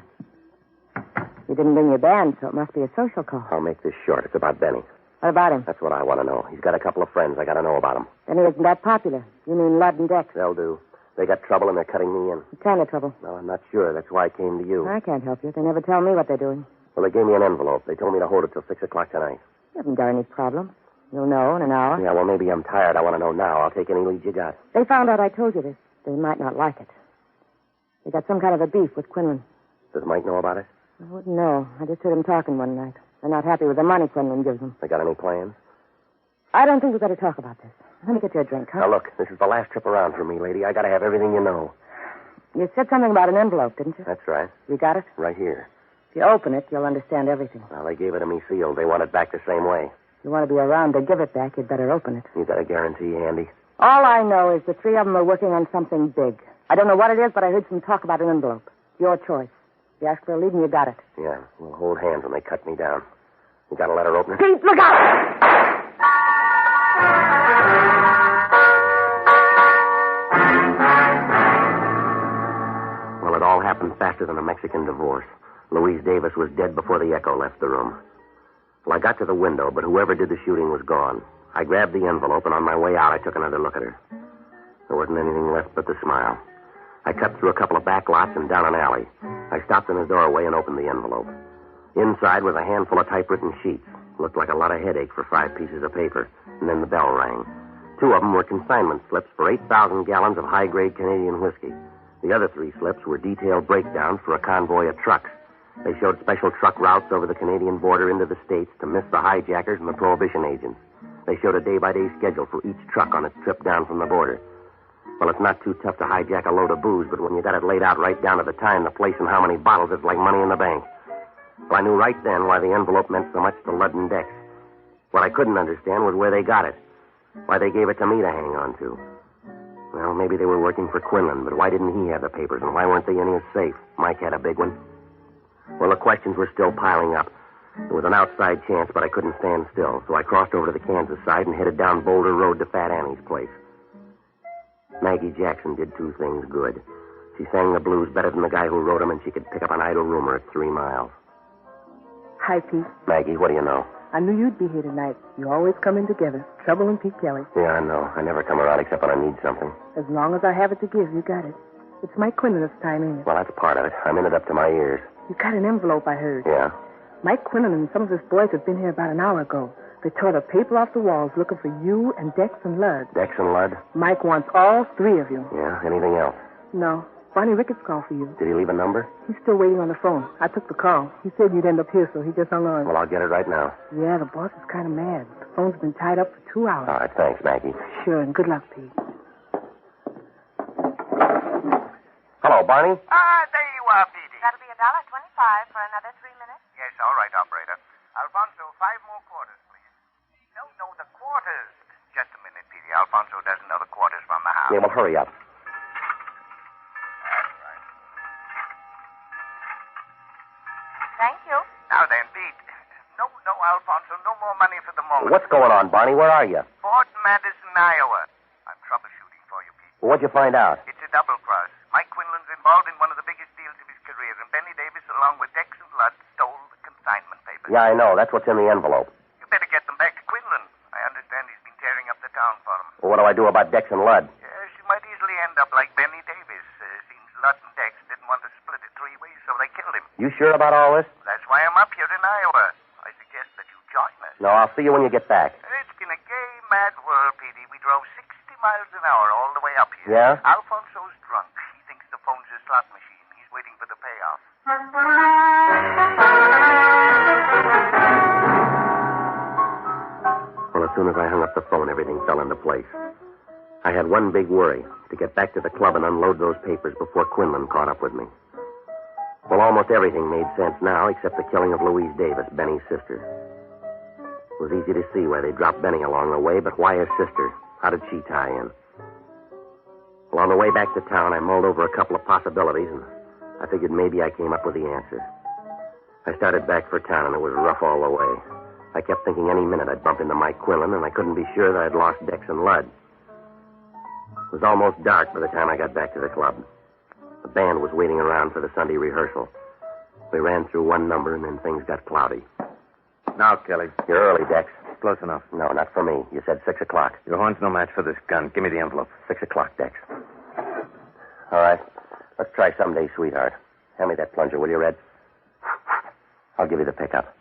You didn't bring your band, so it must be a social call. I'll make this short. It's about Benny. What about him? That's what I want to know. He's got a couple of friends. I got to know about him. Benny isn't that popular. You mean Ludd and Dex? They'll do. They got trouble, and they're cutting me in. What kind of trouble? No, I'm not sure. That's why I came to you. I can't help you. They never tell me what they're doing. Well, they gave me an envelope. They told me to hold it till 6 o'clock tonight. You haven't got any problem. You'll know in an hour. Yeah, well, maybe I'm tired. I want to know now. I'll take any lead you got. They found out I told you this. They might not like it. They got some kind of a beef with Quinlan. Does Mike know about it? I wouldn't know. I just heard him talking one night. They're not happy with the money Quinlan gives them. They got any plans? I don't think we better talk about this. Let me get you a drink, huh? Now, look, this is the last trip around for me, lady. I got to have everything you know. You said something about an envelope, didn't you? That's right. You got it? Right here. If you open it, you'll understand everything. Well, they gave it to me sealed. They want it back the same way. If you want to be around to give it back, you'd better open it. You got a guarantee handy? All I know is the three of them are working on something big. I don't know what it is, but I heard some talk about an envelope. Your choice. You asked for a lead and you got it. Yeah, we'll hold hands when they cut me down. You got a letter opener? Pete, look out! Well, it all happened faster than a Mexican divorce. Louise Davis was dead before the echo left the room. Well, I got to the window, but whoever did the shooting was gone. I grabbed the envelope, and on my way out, I took another look at her. There wasn't anything left but the smile. I cut through a couple of back lots and down an alley. I stopped in the doorway and opened the envelope. Inside was a handful of typewritten sheets. Looked like a lot of headache for 5 pieces of paper. And then the bell rang. 2 of them were consignment slips for 8,000 gallons of high-grade Canadian whiskey. The other 3 slips were detailed breakdowns for a convoy of trucks. They showed special truck routes over the Canadian border into the States to miss the hijackers and the prohibition agents. They showed a day-by-day schedule for each truck on its trip down from the border. Well, it's not too tough to hijack a load of booze, but when you got it laid out right down to the time, the place, and how many bottles, it's like money in the bank. Well, I knew right then why the envelope meant so much to Ludd and Dex. What I couldn't understand was where they got it. Why they gave it to me to hang on to. Well, maybe they were working for Quinlan, but why didn't he have the papers, and why weren't they in his safe? Mike had a big one. Well, the questions were still piling up. There was an outside chance, but I couldn't stand still, so I crossed over to the Kansas side and headed down Boulder Road to Fat Annie's place. Maggie Jackson did 2 things good. She sang the blues better than the guy who wrote them, and she could pick up an idle rumor at 3 miles. Hi, Pete. Maggie, what do you know? I knew you'd be here tonight. You always come in together. Trouble and Pete Kelly. Yeah, I know. I never come around except when I need something. As long as I have it to give, you got it. It's Mike Quinlan this time, ain't it? Well, that's part of it. I'm in it up to my ears. You got an envelope, I heard. Yeah? Mike Quinlan and some of his boys have been here about an hour ago. They tore the paper off the walls looking for you and Dex and Ludd. Dex and Ludd? Mike wants all 3 of you. Yeah, anything else? No. Barney Ricketts called for you. Did he leave a number? He's still waiting on the phone. I took the call. He said you'd end up here, so he just hung on. Well, I'll get it right now. Yeah, the boss is kind of mad. The phone's been tied up for 2 hours. All right, thanks, Maggie. Sure, and good luck, Pete. Hello, Barney? There you are, Petey. That'll be $1.25 for another 3 minutes. Yes, all right, operator. Alfonso, 5 more quarters, please. No, the quarters. Just a minute, Petey. Alfonso doesn't know the quarters from the house. Yeah, well, hurry up. That's right. Thank you. Now then, Pete. No, Alfonso, no more money for the moment. What's going on, Barney? Where are you? Fort Madison, Iowa. I'm troubleshooting for you, Pete. Well, what'd you find out? It's a double cross. Mike Quinlan's involved in one of the biggest deals of his career, and Benny Davis, along with Dex and Ludd, stole the consignment papers. Yeah, I know. That's what's in the envelope. You better get them back to Quinlan. I understand he's been tearing up the town for him. Well, what do I do about Dex and Ludd? Yes, you might easily end up like Benny Davis. Seems Ludd and Dex didn't want to split it 3 ways, so they killed him. You sure about all this? That's why I'm up here in Iowa. I suggest No, I'll see you when you get back. It's been a gay, mad world, Petey. We drove 60 miles an hour all the way up here. Yeah? Alfonso's drunk. He thinks the phone's a slot machine. He's waiting for the payoff. Well, as soon as I hung up the phone, everything fell into place. I had one big worry, to get back to the club and unload those papers before Quinlan caught up with me. Well, almost everything made sense now, except the killing of Louise Davis, Benny's sister. It was easy to see why they dropped Benny along the way, but why his sister? How did she tie in? Well, on the way back to town, I mulled over a couple of possibilities, and I figured maybe I came up with the answer. I started back for town, and it was rough all the way. I kept thinking any minute I'd bump into Mike Quinlan, and I couldn't be sure that I'd lost Dex and Ludd. It was almost dark by the time I got back to the club. The band was waiting around for the Sunday rehearsal. We ran through one number, and then things got cloudy. Now, Kelly. You're early, Dex. Close enough. No, not for me. You said 6 o'clock. Your horn's no match for this gun. Give me the envelope. 6 o'clock, Dex. All right. Let's try someday, sweetheart. Hand me that plunger, will you, Red? I'll give you the pickup.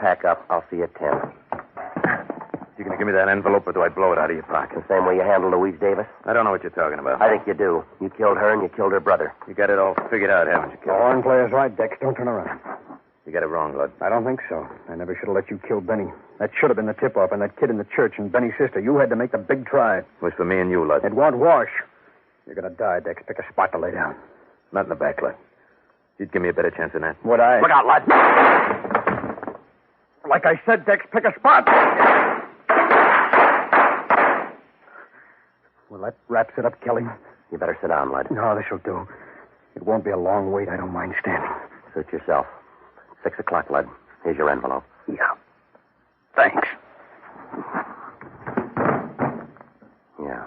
Pack up. I'll see you at 10. You gonna give me that envelope, or do I blow it out of your pocket? The same way you handled Louise Davis? I don't know what you're talking about. I think you do. You killed her and you killed her brother. You got it all figured out, haven't you, The Kelly? horn player's right, Dex. Don't turn around. You got it wrong, Lud. I don't think so. I never should have let you kill Benny. That should have been the tip-off, and that kid in the church and Benny's sister. You had to make the big try. It was for me and you, Lud. It won't wash. You're gonna die, Dex. Pick a spot to lay down. Not in the back, Lud. You'd give me a better chance than that. Would I? Look out, Lud! Like I said, Dex, pick a spot. Well, that wraps it up, Kelly. You better sit down, Lud. No, this'll do. It won't be a long wait. I don't mind standing. Suit yourself. 6 o'clock, Lud. Here's your envelope. Yeah. Thanks. Yeah.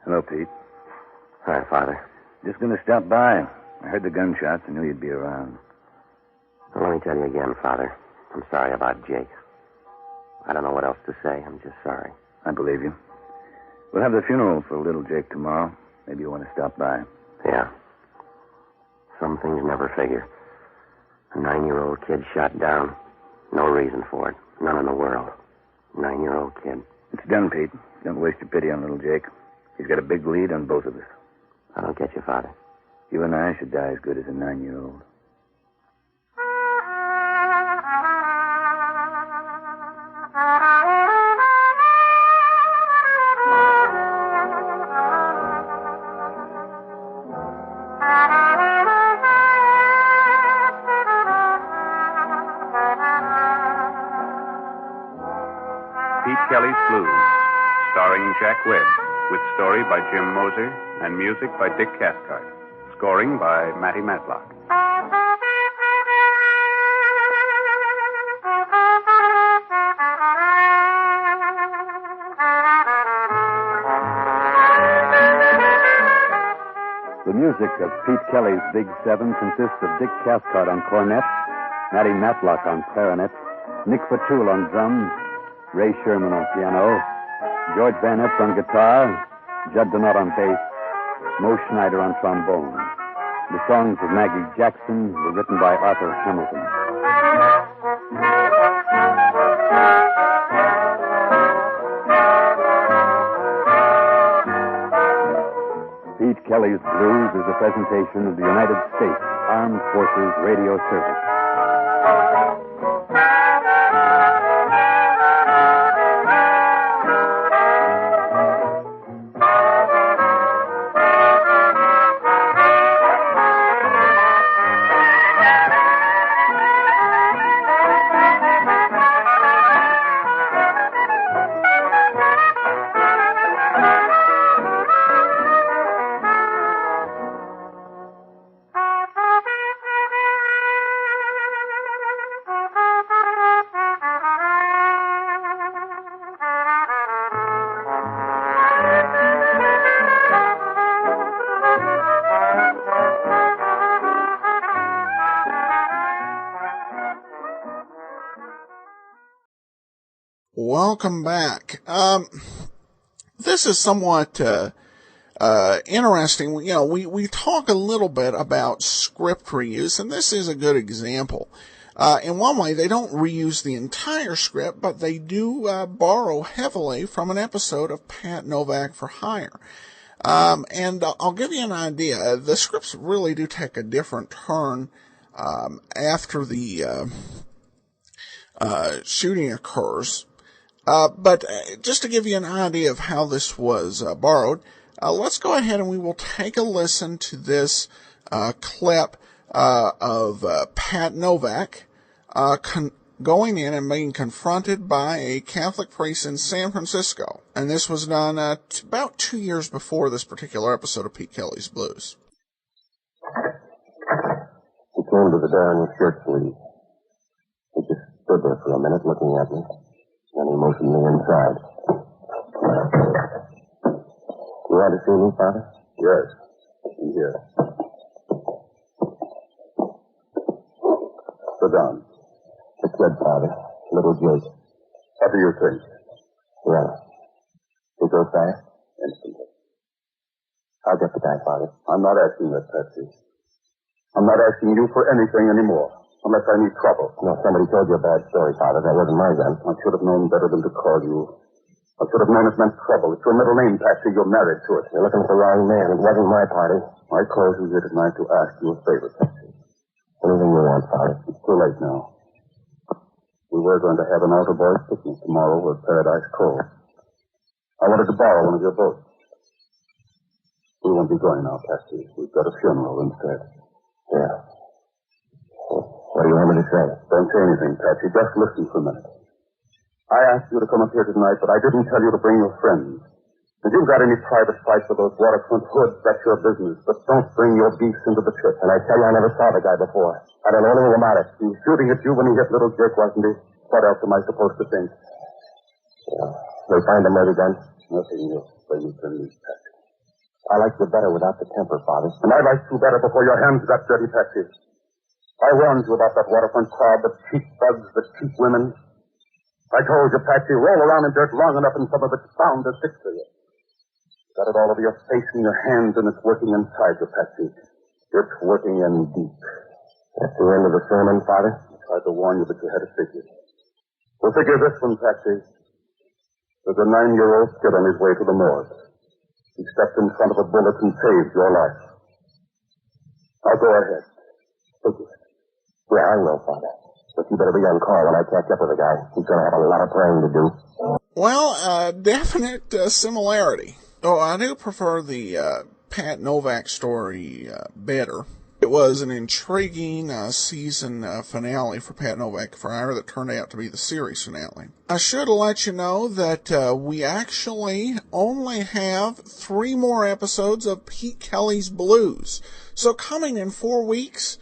Hello, Pete. Hi, Father. Just going to stop by. I heard the gunshots. I knew you'd be around. Well, let me tell you again, Father. I'm sorry about Jake. I don't know what else to say. I'm just sorry. I believe you. We'll have the funeral for little Jake tomorrow. Maybe you want to stop by. Yeah. Some things never figure. A 9-year-old kid shot down. No reason for it. None in the world. 9-year-old kid. It's done, Pete. Don't waste your pity on little Jake. He's got a big lead on both of us. I don't get you, Father. You and I should die as good as a 9-year-old. Pete Kelly's Blues, starring Jack Webb. with story by Jim Moser and music by Dick Cathcart. Scoring by Matty Matlock. The music of Pete Kelly's Big Seven consists of Dick Cathcart on cornet, Matty Matlock on clarinet, Nick Patul on drums, Ray Sherman on piano, George Van Etz on guitar, Judd Donat on bass, Mo Schneider on trombone. The songs of Maggie Jackson were written by Arthur Hamilton. Pete Kelly's Blues is a presentation of the United States Armed Forces Radio Service. Welcome back. This is somewhat interesting. You know, we talk a little bit about script reuse, and this is a good example. In one way, they don't reuse the entire script, but they do borrow heavily from an episode of Pat Novak for Hire. And I'll give you an idea. The scripts really do take a different turn after the shooting occurs. But just to give you an idea of how this was borrowed, let's go ahead and we will take a listen to this clip of Pat Novak going in and being confronted by a Catholic priest in San Francisco. And this was done about 2 years before this particular episode of Pete Kelly's Blues. He came to the door in his shirt sleeve. He just stood there for a minute looking at me. Then he motioned me inside. You want to see me, Father? Yes. I'm here. Sit down. The kid, Father. Little Jake. What do you think? Well, he goes fast? Instantly. I'll get the guy, Father. I'm not asking that, Patsy. I'm not asking you for anything anymore. Unless I need trouble. No, somebody told you a bad story, Father. That wasn't my gun. I should have known better than to call you. I should have known it meant trouble. It's your middle name, Patsy. You're married to it. You're looking for the wrong man. It wasn't my party. I called you here tonight to ask you a favor, Patsy. Anything you want, Father. It's too late now. We were going to have an outer boys picnic tomorrow at Paradise Cove. I wanted to borrow one of your boats. We won't be going now, Patsy. We've got a funeral instead. Yeah. What do you want me to say? Don't say anything, Patsy. Just listen for a minute. I asked you to come up here tonight, but I didn't tell you to bring your friends. If you've got any private fights with those waterfront hoods, that's your business. But don't bring your beefs into the trip. And I tell you, I never saw the guy before. I don't know anything about it. He was shooting at you when he hit little Jake, wasn't he? What else am I supposed to think? Yeah. They find a murder gun? Nothing else than you can leave, Patsy. I like you better without the temper, Father. And I liked you better before your hands got dirty, Patsy. I warned you about that waterfront crowd, the cheap bugs, the cheap women. I told you, Patsy, roll around in dirt long enough and some of it's bound to stick to you. You got it all over your face and your hands, and it's working inside you, Patsy. It's working in deep. That's the end of the sermon, Father? I tried to warn you, but you had to figure. Well, figure this one, Patsy. There's a 9-year-old kid on his way to the morgue. He stepped in front of a bullet and saved your life. Now go ahead. Figure it. Yeah, I will, Father. But you better be on call when I catch up with the guy. He's going to have a lot of praying to do. Well, definite similarity. Oh, I do prefer the Pat Novak story better. It was an intriguing season finale for Pat Novak Fryer that turned out to be the series finale. I should let you know that we actually only have 3 more episodes of Pete Kelly's Blues. So coming in 4 weeks,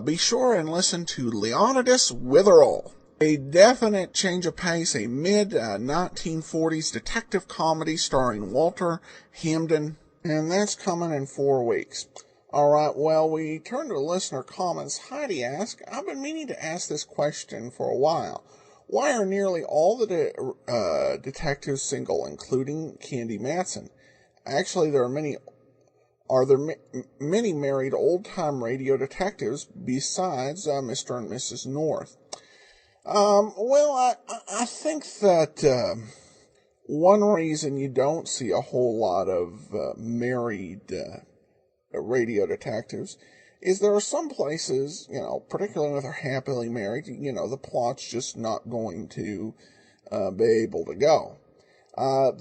be sure and listen to Leonidas Witherell. A definite change of pace, a mid-1940s detective comedy starring Walter Hamden, and that's coming in 4 weeks. All right, well, we turn to listener comments. Heidi asks, I've been meaning to ask this question for a while. Why are nearly all the detectives single, including Candy Matson? Actually, there are many married old-time radio detectives besides Mr. and Mrs. North? Well, I think that one reason you don't see a whole lot of married radio detectives is there are some places, particularly when they're happily married, the plot's just not going to be able to go.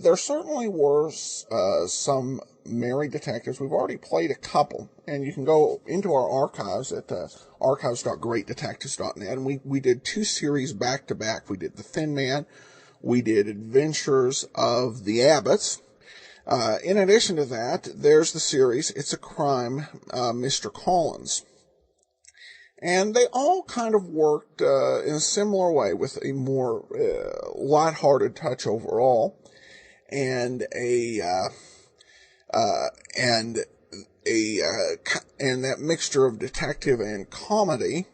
There certainly were some married detectives. We've already played a couple, and you can go into our archives at archives.greatdetectives.net, and we did 2 series back-to-back. We did The Thin Man. We did Adventures of the Abbotts. In addition to that, there's the series It's a Crime, Mr. Collins. And they all kind of worked in a similar way with a more lighthearted touch overall, and that mixture of detective and comedy.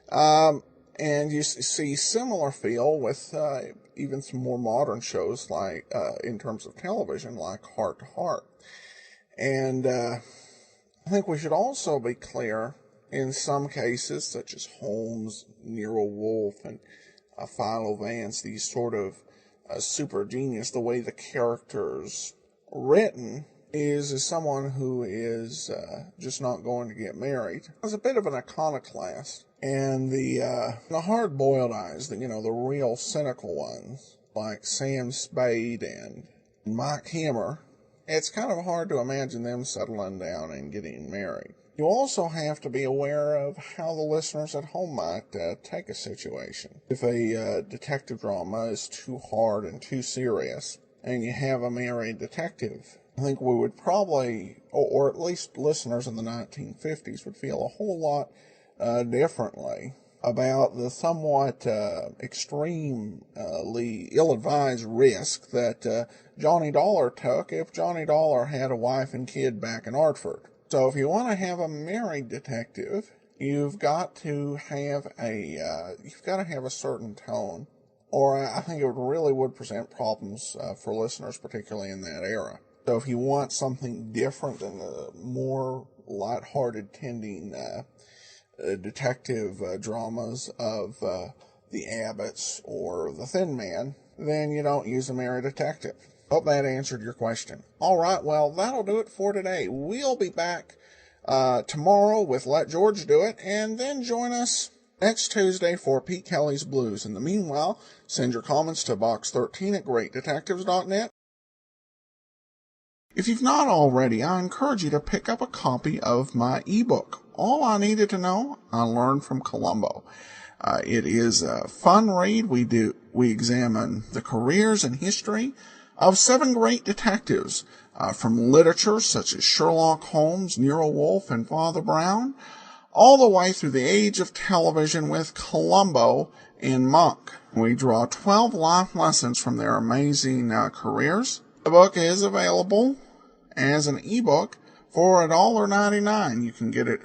And you see similar feel with even some more modern shows, like in terms of television, like Heart to Heart. And I think we should also be clear, in some cases, such as Holmes, Nero Wolfe, and Philo Vance, these sort of super genius, the way the character's written is someone who is just not going to get married. As a bit of an iconoclast. And the hard-boiled eyes, the real cynical ones, like Sam Spade and Mike Hammer, it's kind of hard to imagine them settling down and getting married. You also have to be aware of how the listeners at home might take a situation. If a detective drama is too hard and too serious, and you have a married detective, I think we would probably, or at least listeners in the 1950s, would feel a whole lot differently about the somewhat extremely ill-advised risk that Johnny Dollar took if Johnny Dollar had a wife and kid back in Hartford. So if you want to have a married detective, you've got to have a certain tone, or I think it really would present problems for listeners, particularly in that era. So if you want something different than the more lighthearted tending detective dramas of the Abbotts or the Thin Man, then you don't use a married detective. Hope that answered your question. All right, well, that'll do it for today. We'll be back tomorrow with Let George Do It, and then join us next Tuesday for Pete Kelly's Blues. In the meanwhile, send your comments to box 13 at greatdetectives.net. If you've not already, I encourage you to pick up a copy of my ebook, All I Needed to Know, I Learned from Columbo. It is a fun read. We examine the careers and history of 7 great detectives from literature such as Sherlock Holmes, Nero Wolfe, and Father Brown, all the way through the age of television with Columbo and Monk. We draw 12 life lessons from their amazing careers. The book is available as an ebook for $1.99. You can get it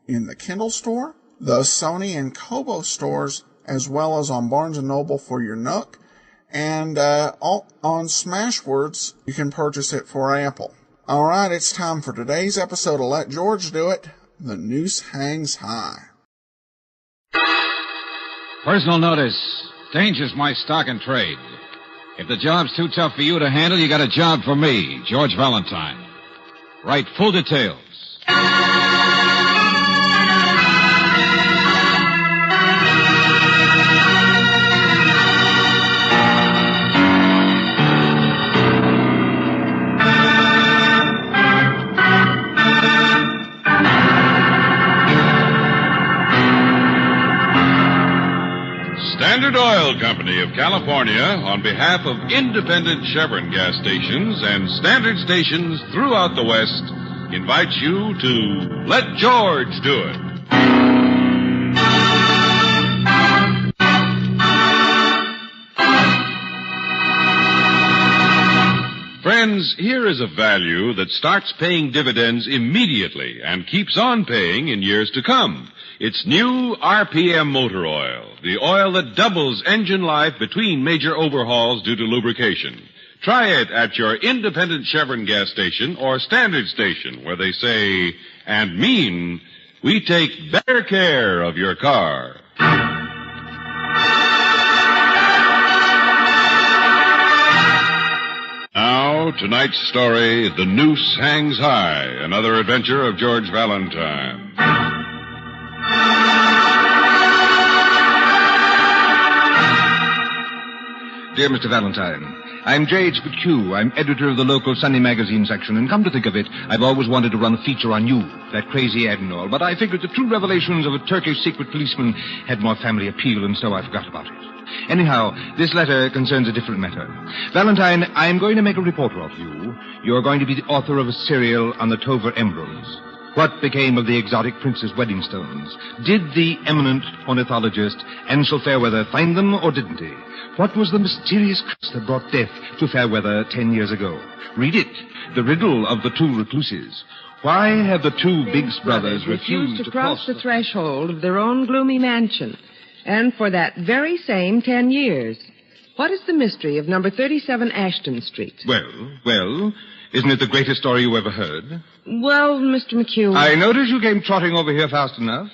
in the Kindle store, the Sony and Kobo stores, as well as on Barnes & Noble for your Nook, and on Smashwords, you can purchase it for Apple. All right, it's time for today's episode of Let George Do It. The noose hangs high. Personal notice. Danger's my stock and trade. If the job's too tough for you to handle, you got a job for me, George Valentine. Write full details. Standard Oil Company of California, on behalf of independent Chevron gas stations and standard stations throughout the West, invites you to Let George Do It. Friends, here is a value that starts paying dividends immediately and keeps on paying in years to come. It's new RPM motor oil, the oil that doubles engine life between major overhauls due to lubrication. Try it at your independent Chevron gas station or standard station where they say and mean, we take better care of your car. Now, tonight's story, The Noose Hangs High, another adventure of George Valentine. Dear Mr. Valentine, I'm J.H. McHugh. I'm editor of the local Sunday magazine section, and come to think of it, I've always wanted to run a feature on you, that crazy admiral, but I figured the true revelations of a Turkish secret policeman had more family appeal, and so I forgot about it. Anyhow, this letter concerns a different matter. Valentine, I'm going to make a reporter of you. You're going to be the author of a serial on the Tover emeralds. What became of the exotic prince's wedding stones? Did the eminent ornithologist Ansel Fairweather find them, or didn't he? What was the mysterious curse that brought death to Fairweather 10 years ago? Read it. The riddle of the two recluses. Why have the two Biggs brothers refused to cross the threshold of their own gloomy mansion? And for that very same 10 years. What is the mystery of number 37 Ashton Street? Well, isn't it the greatest story you ever heard? Well, Mr. McHugh... I notice you came trotting over here fast enough.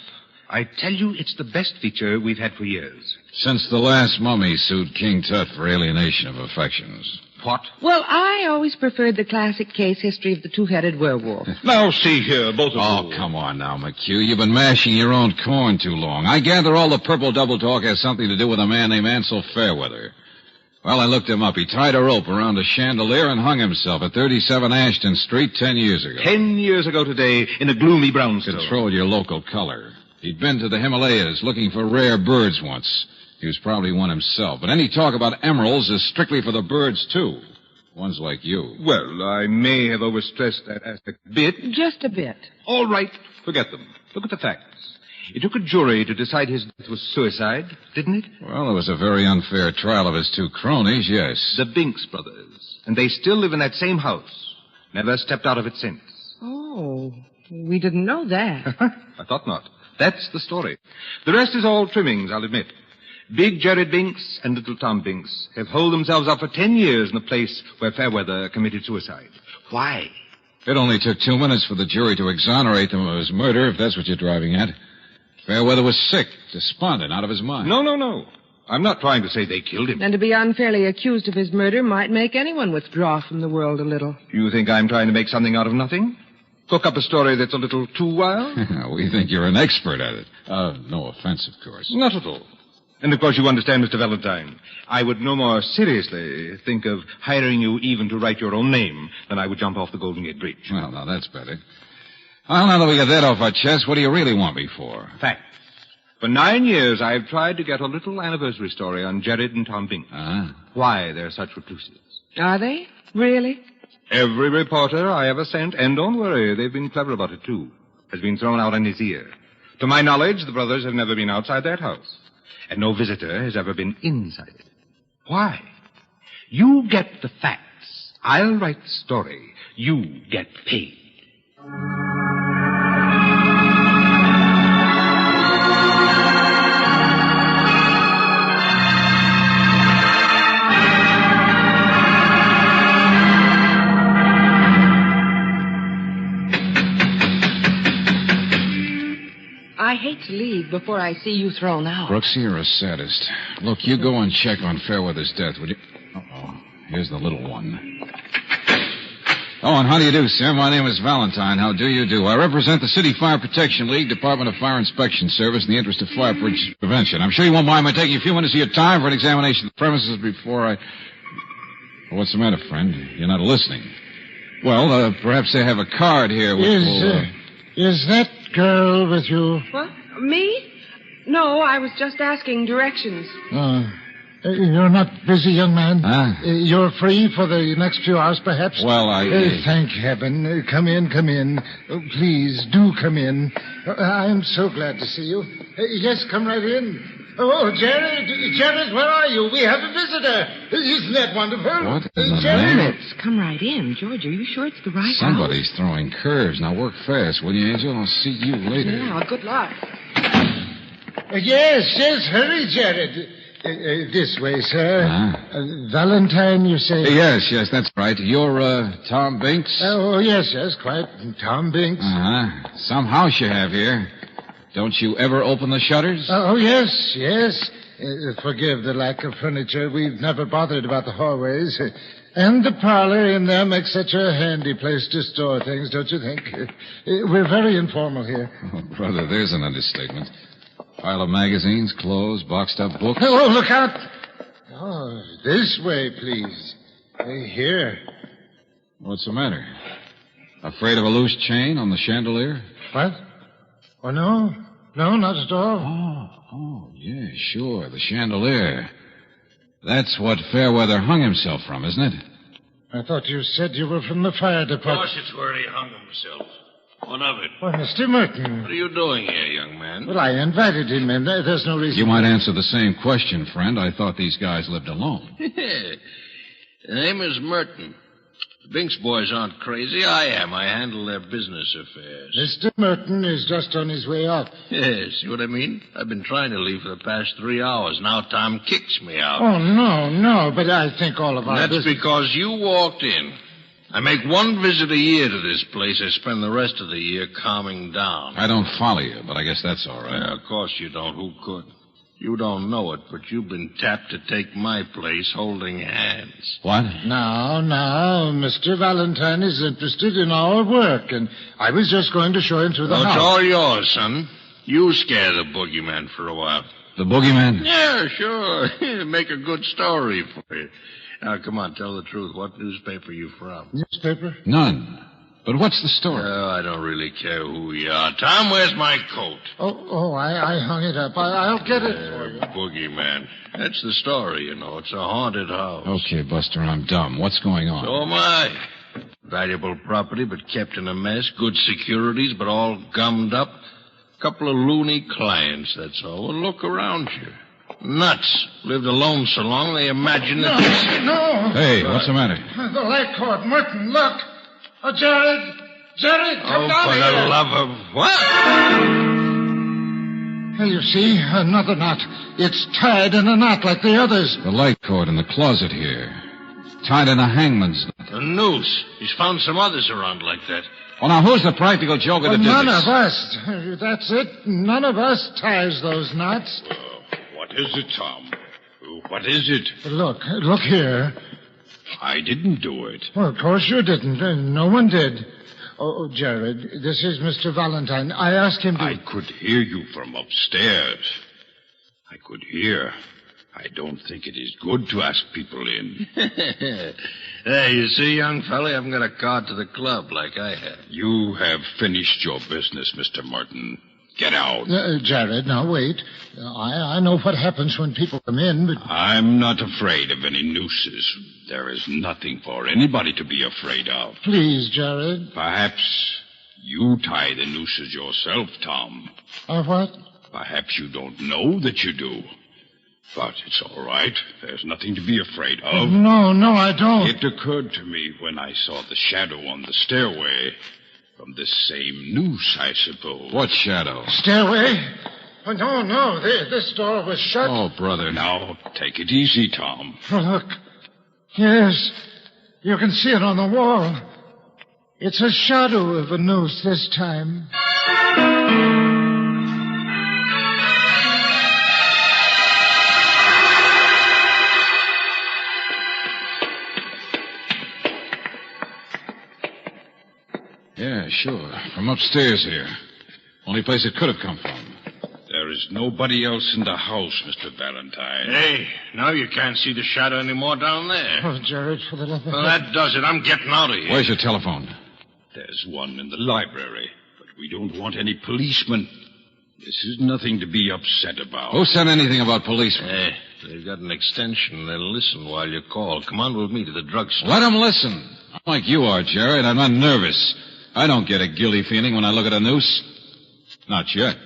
I tell you, it's the best feature we've had for years. Since the last mummy sued King Tut for alienation of affections. What? Well, I always preferred the classic case history of the two-headed werewolf. Now, see here, both of you. Oh, come on now, McHugh. You've been mashing your own corn too long. I gather all the purple double talk has something to do with a man named Ansel Fairweather. Well, I looked him up. He tied a rope around a chandelier and hung himself at 37 Ashton Street 10 years ago. 10 years ago today, in a gloomy brownstone. Control your local color. He'd been to the Himalayas looking for rare birds once. He was probably one himself. But any talk about emeralds is strictly for the birds, too. Ones like you. Well, I may have overstressed that aspect a bit. Just a bit. All right. Forget them. Look at the facts. It took a jury to decide his death was suicide, didn't it? Well, it was a very unfair trial of his two cronies, yes. The Binks brothers. And they still live in that same house. Never stepped out of it since. Oh, we didn't know that. I thought not. That's the story. The rest is all trimmings, I'll admit. Big Jared Binks and little Tom Binks have holed themselves up for 10 years in the place where Fairweather committed suicide. Why? It only took 2 minutes for the jury to exonerate them of his murder, if that's what you're driving at. Fairweather was sick, despondent, out of his mind. No. I'm not trying to say they killed him. And to be unfairly accused of his murder might make anyone withdraw from the world a little. You think I'm trying to make something out of nothing? Cook up a story that's a little too wild? We think you're an expert at it. No offense, of course. Not at all. And, of course, you understand, Mr. Valentine, I would no more seriously think of hiring you even to write your own name than I would jump off the Golden Gate Bridge. Well, now, that's better. Well, now that we got that off our chest, what do you really want me for? Facts. For 9 years, I've tried to get a little anniversary story on Jared and Tom Binks. Why they're such recluses. Are they? Really? Every reporter I ever sent, and don't worry, they've been clever about it, too, has been thrown out on his ear. To my knowledge, the brothers have never been outside that house. And no visitor has ever been inside it. Why? You get the facts. I'll write the story. You get paid. I hate to leave before I see you thrown out. Brooksy, you're a sadist. Look, you go and check on Fairweather's death, would you? Uh-oh. Here's the little one. Oh, and how do you do, sir? My name is Valentine. How do you do? I represent the City Fire Protection League, Department of Fire Inspection Service, in the interest of fire prevention. I'm sure you won't mind my taking a few minutes of your time for an examination of the premises before I... What's the matter, friend? You're not listening. Well, perhaps they have a card here which Is that girl with you? What? Me? No, I was just asking directions. You're not busy, young man? Huh? You're free for the next few hours, perhaps? Well, thank heaven. Come in, come in. Oh, please, do come in. I'm so glad to see you. Yes, come right in. Oh, Jared, where are you? We have a visitor. Isn't that wonderful? What in the Jared? name? Come right in. George, are you sure it's the right Somebody's throwing curves. Now work fast, will you, Angel? I'll see you later. Yeah, good luck. Yes, hurry, Jared. This way, sir. Valentine, you say? Yes, that's right. You're, Tom Binks? Oh, yes, quite. Tom Binks. Some house you have here. Don't you ever open the shutters? Oh, yes. Forgive the lack of furniture. We've never bothered about the hallways. And the parlor in there makes such a handy place to store things, don't you think? We're very informal here. Oh, brother, there's an understatement. Pile of magazines, clothes, boxed up books. Oh, look out. Oh, this way, please. Here. What's the matter? Afraid of a loose chain on the chandelier? What? Oh, no. No, not at all. Oh, yeah, sure. The chandelier. That's what Fairweather hung himself from, isn't it? I thought you said you were from the fire department. Of course, it's where he hung himself. What of it? Well, Mr. Merton. What are you doing here, young man? Well, I invited him in. There's no reason. You might answer the same question, friend. I thought these guys lived alone. The name is Merton. The Binks boys aren't crazy. I am. I handle their business affairs. Mr. Merton is just on his way out. Yes, see what I mean? I've been trying to leave for the past 3 hours. Now Tom kicks me out. Oh, no, but I think all of our That's because you walked in. I make one visit a year to this place. I spend the rest of the year calming down. I don't follow you, but I guess that's all right. Yeah, of course you don't. Who could? You don't know it, but you've been tapped to take my place holding hands. What? Now, Mr. Valentine is interested in our work, and I was just going to show him to the house. It's all yours, son. You scare the boogeyman for a while. The boogeyman? Yeah, sure. Make a good story for you. Now, come on, tell the truth. What newspaper you from? Newspaper? None. But what's the story? Oh, I don't really care who you are. Tom, where's my coat? I hung it up. I'll get it for you. Boogeyman. That's the story, you know. It's a haunted house. Okay, Buster, I'm dumb. What's going on? So am I. Valuable property, but kept in a mess. Good securities, but all gummed up. Couple of loony clients, that's all. Well, look around you. Nuts. Lived alone so long, they imagine that... No! Hey, what's the matter? The light cord. Merton, look. Oh, Jared, come down here. For the love of what? Hey, you see, another knot. It's tied in a knot like the others. The light cord in the closet here. Tied in a hangman's knot. A noose. He's found some others around like that. Well, now, who's the practical joker that did None this? of us. That's it. None of us ties those knots. What is it, Tom? What is it? Look here. I didn't do it. Well, of course you didn't. No one did. Oh, Jared, this is Mr. Valentine. I asked him to... I could hear you from upstairs. I could hear. I don't think it is good to ask people in. Hey, you see, young fella, you haven't got a card to the club like I have. You have finished your business, Mr. Merton. Get out. Jared, now wait. I know what happens when people come in, but... I'm not afraid of any nooses. There is nothing for anybody to be afraid of. Please, Jared. Perhaps you tie the nooses yourself, Tom. What? Perhaps you don't know that you do. But it's all right. There's nothing to be afraid of. No, I don't. It occurred to me when I saw the shadow on the stairway. From this same noose, I suppose. What shadow? Stairway? Oh, no. This door was shut. Oh, brother, now, take it easy, Tom. Oh, look. Yes. You can see it on the wall. It's a shadow of a noose this time. Yeah, sure. From upstairs here. Only place it could have come from. There is nobody else in the house, Mr. Valentine. Hey, now you can't see the shadow anymore down there. Oh, Jared, for the love of Well, that does it. I'm getting out of here. Where's your telephone? There's one in the library, but we don't want any policemen. This is nothing to be upset about. Who said anything about policemen? Hey, they've got an extension. They'll listen while you call. Come on with me to the drugstore. Let them listen. I'm like you are, Jared. I'm not nervous. I don't get a guilty feeling when I look at a noose. Not yet.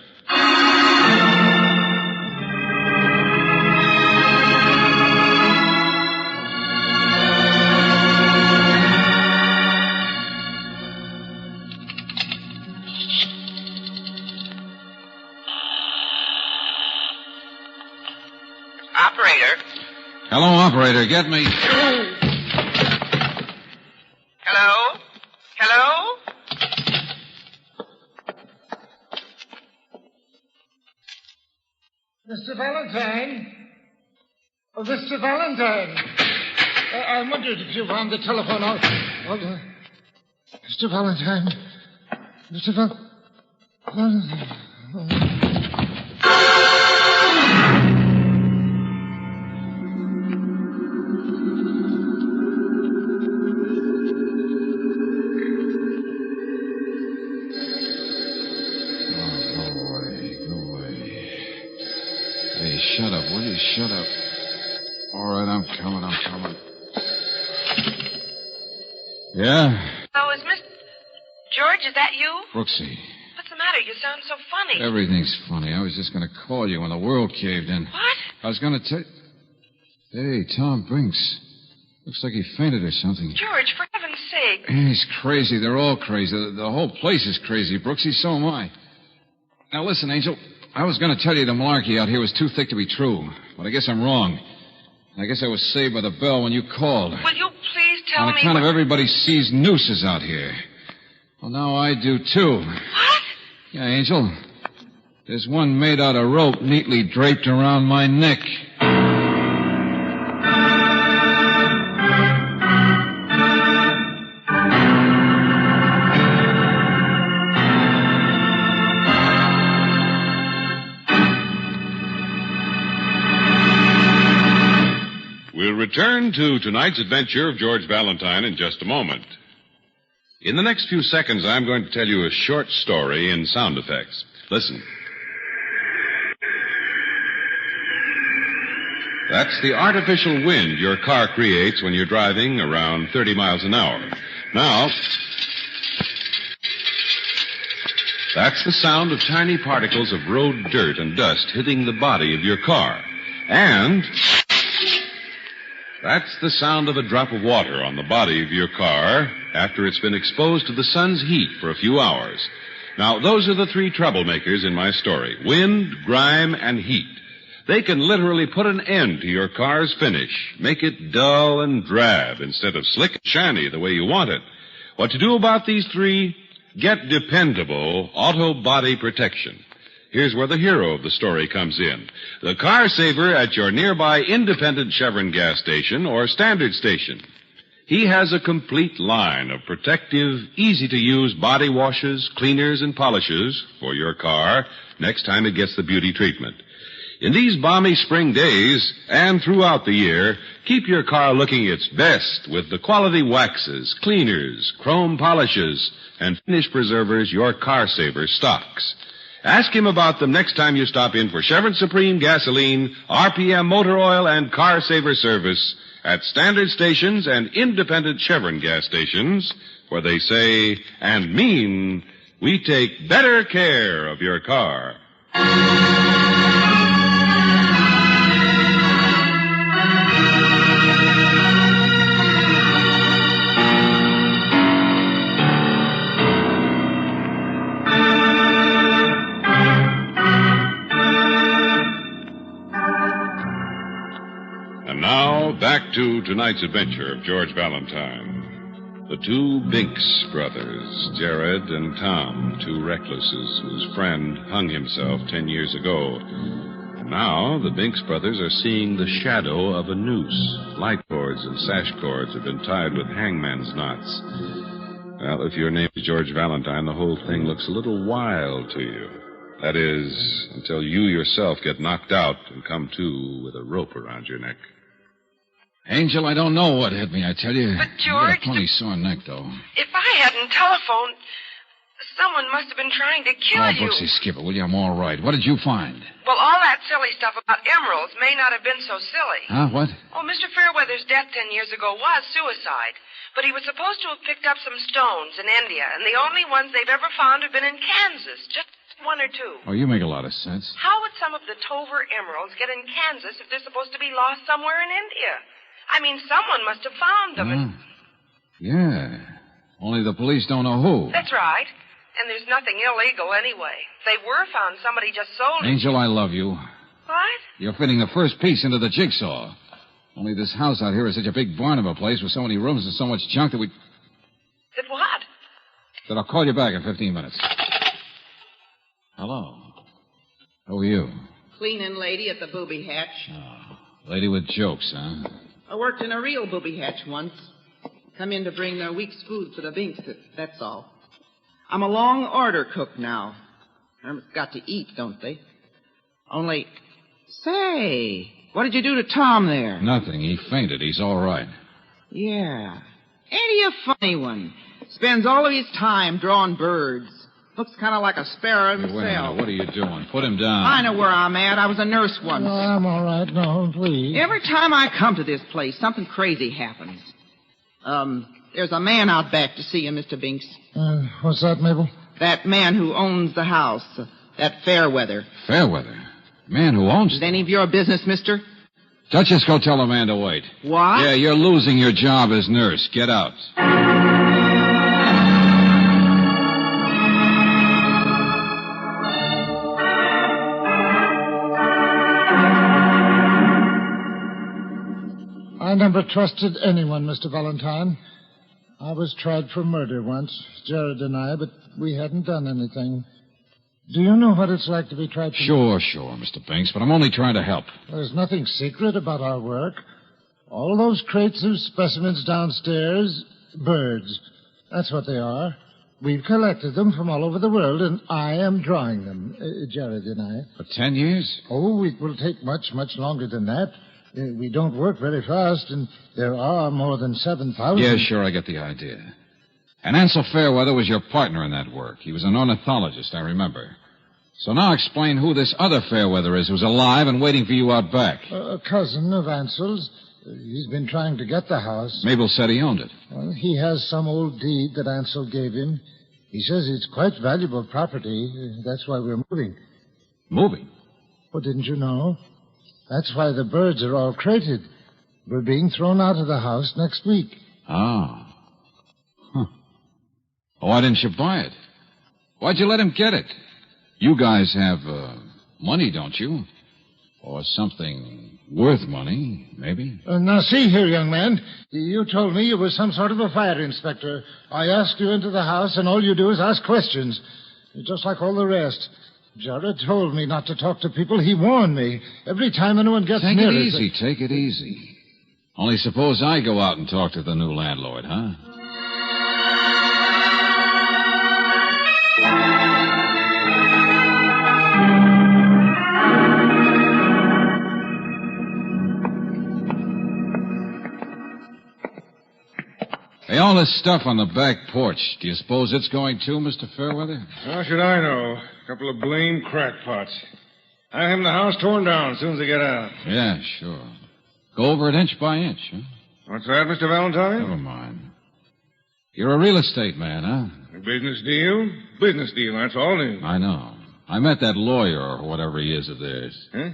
Operator. Hello, operator. Get me. Hello? Hello? Mr. Valentine? Oh, Mr. Valentine. I wondered if you were on the telephone. Mr. Valentine. Mr. Valentine. Shut up, will you? Shut up. All right, I'm coming. Yeah? Oh, is Miss... George, is that you? Brooksy, What's the matter? You sound so funny. everything's funny. I was just going to call you when the world caved in. What? I was going to tell... Hey, Tom Brinks. Looks like he fainted or something. George, for heaven's sake. He's crazy. They're all crazy. The whole place is crazy, Brooksy. So am I. Now, listen, Angel. I was going to tell you the malarkey out here was too thick to be true, but I guess I'm wrong. I guess I was saved by the bell when you called. Will you please tell me... On account of everybody sees nooses out here. Well, now I do, too. What? Yeah, Angel. There's one made out of rope neatly draped around my neck. We'll return to tonight's adventure of George Valentine in just a moment. In the next few seconds, I'm going to tell you a short story in sound effects. Listen. That's the artificial wind your car creates when you're driving around 30 miles an hour. Now, that's the sound of tiny particles of road dirt and dust hitting the body of your car. And that's the sound of a drop of water on the body of your car after it's been exposed to the sun's heat for a few hours. Now, those are the three troublemakers in my story. Wind, grime, and heat. They can literally put an end to your car's finish, make it dull and drab instead of slick and shiny the way you want it. What to do about these three? Get dependable auto body protection. Here's where the hero of the story comes in. The car saver at your nearby independent Chevron gas station or standard station. He has a complete line of protective, easy-to-use body washes, cleaners, and polishes for your car next time it gets the beauty treatment. In these balmy spring days and throughout the year, keep your car looking its best with the quality waxes, cleaners, chrome polishes, and finish preservers your car saver stocks. Ask him about them next time you stop in for Chevron Supreme gasoline, RPM motor oil, and car saver service at standard stations and independent Chevron gas stations, where they say and mean we take better care of your car. Back to tonight's adventure of George Valentine. The two Binks brothers, Jared and Tom, two recluses whose friend hung himself 10 years ago. And now the Binks brothers are seeing the shadow of a noose. Light cords and sash cords have been tied with hangman's knots. Well, if your name is George Valentine, the whole thing looks a little wild to you. That is, until you yourself get knocked out and come to with a rope around your neck. Angel, I don't know what hit me, I tell you. But, You got George... a plenty sore neck, though. If I hadn't telephoned... Someone must have been trying to kill Oh, you. Brooksy, skip it, will you? I'm all right. What did you find? Well, all that silly stuff about emeralds may not have been so silly. Huh? What? Oh, Mr. Fairweather's death 10 years ago was suicide. But he was supposed to have picked up some stones in India, and the only ones they've ever found have been in Kansas. Just one or two. Oh, you make a lot of sense. How would some of the Tover emeralds get in Kansas if they're supposed to be lost somewhere in India? I mean, someone must have found them. Yeah. Only the police don't know who. That's right. And there's nothing illegal anyway. If they were found, somebody just sold them. Angel, I love you. What? You're fitting the first piece into the jigsaw. Only this house out here is such a big barn of a place with so many rooms and so much junk that That I'll call you back in 15 minutes. Hello. Who are you? Cleaning lady at the booby hatch. Lady with jokes, huh? I worked in a real booby hatch once. Come in to bring their week's food for the binks, that's all. I'm a long order cook now. Hermits got to eat, don't they? Only, say, what did you do to Tom there? Nothing. He fainted. He's all right. Yeah. Ain't he a funny one? Spends all of his time drawing birds. Looks kind of like a sparrow Hey, himself. wait a minute. What are you doing? Put him down. I know where I'm at. I was a nurse once. No, I'm all right. No, please. Every time I come to this place, something crazy happens. There's a man out back to see you, Mr. Binks. What's that, Mabel? That man who owns the house. That Fairweather. Fairweather? Man who owns Is any of your business, mister? Duchess, go tell the man to wait. What? Yeah, you're losing your job as nurse. Get out. I never trusted anyone, Mr. Valentine. I was tried for murder once, Jared and I, but we hadn't done anything. Do you know what it's like to be tried for Sure, Mr. Binks, but I'm only trying to help. There's nothing secret about our work. All those crates of specimens downstairs, birds. That's what they are. We've collected them from all over the world, and I am drawing them, Jared and I. For 10 years? Oh, it will take much, much longer than that. We don't work very fast, and there are more than 7,000. Yeah, sure, I get the idea. And Ansel Fairweather was your partner in that work. He was an ornithologist, I remember. So now explain who this other Fairweather is who's alive and waiting for you out back. A cousin of Ansel's. He's been trying to get the house. Mabel said he owned it. Well, he has some old deed that Ansel gave him. He says it's quite valuable property. That's why we're moving. Moving? Well, didn't you know? That's why the birds are all crated. We're being thrown out of the house next week. Oh. Huh. Why didn't you buy it? Why'd you let him get it? You guys have money, don't you? Or something worth money, maybe? Now, see here, young man. You told me you were some sort of a fire inspector. I asked you into the house, and all you do is ask questions. You're just like all the rest. Jared told me not to talk to people. He warned me. Every time anyone gets Take near it us... easy, take it easy. Only suppose I go out and talk to the new landlord, huh? Hey, all this stuff on the back porch, do you suppose it's going too, Mr. Fairweather? How should I know? A couple of blame crackpots. I have the house torn down as soon as they get out. Yeah, sure. Go over it inch by inch, huh? What's that, Mr. Valentine? Never mind. You're a real estate man, huh? A business deal? Business deal, that's all it is. I know. I met that lawyer or whatever he is of theirs. Huh?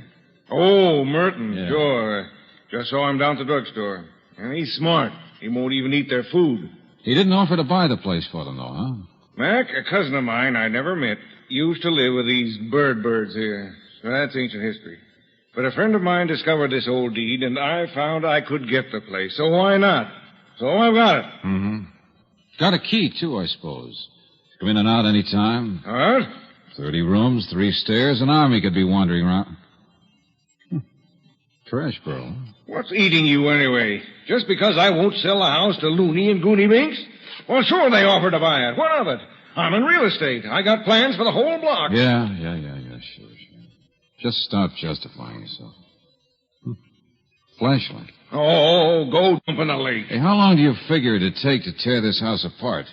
Oh, Merton, Yeah. sure. Just saw him down at the drugstore. And he's smart. He won't even eat their food. He didn't offer to buy the place for them, though, huh? Mac, a cousin of mine I never met, used to live with these birds here. So that's ancient history. But a friend of mine discovered this old deed, and I found I could get the place. So why not? So I've got it. Mm-hmm. Got a key, too, I suppose. Come in and out any time. What? 30 rooms, 3 stairs, an army could be wandering around. Trash, bro. What's eating you anyway? Just because I won't sell the house to Looney and Goony Binks? Well, sure they offered to buy it. What of it? I'm in real estate. I got plans for the whole block. Yeah, sure. Just stop justifying yourself. Flashlight. Oh, go dump in the lake. Hey, how long do you figure it'd take to tear this house apart?